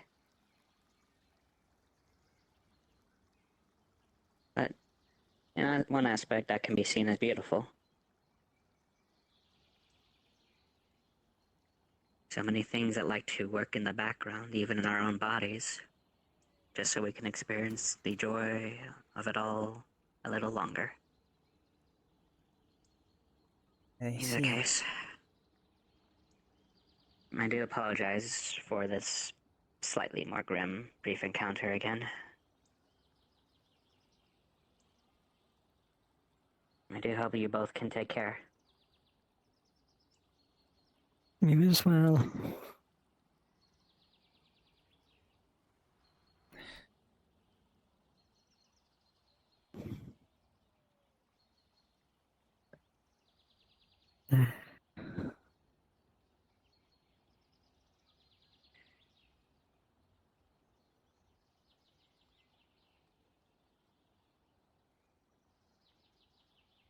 R: But, one aspect that can be seen as beautiful. So many things that like to work in the background, even in our own bodies, just so we can experience the joy of it all a little longer. In either case, I do apologize for this slightly more grim, brief encounter again. I do hope you both can take care.
C: You as well.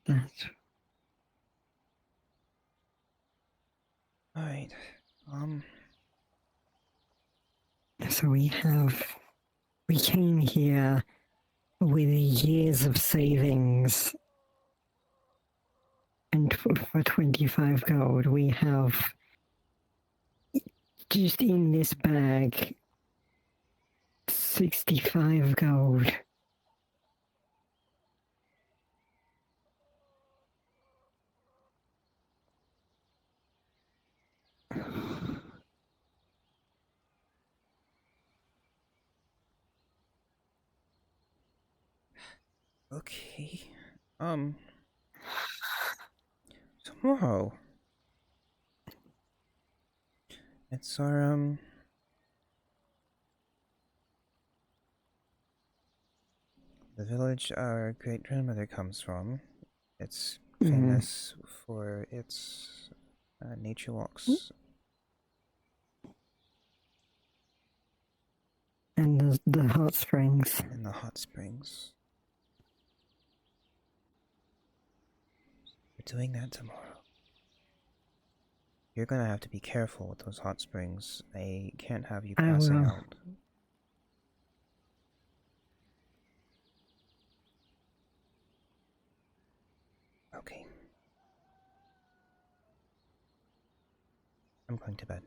C: That's
B: Alright.
C: So we came here with years of savings, and for 25 gold we have, just in this bag, 65 gold.
B: Okay. Tomorrow. It's our, the village our great-grandmother comes from. It's famous for its nature walks.
C: And the hot springs.
B: And the hot springs. We're doing that tomorrow. You're gonna have to be careful with those hot springs. They can't have you passing out. Okay. I'm going to bed.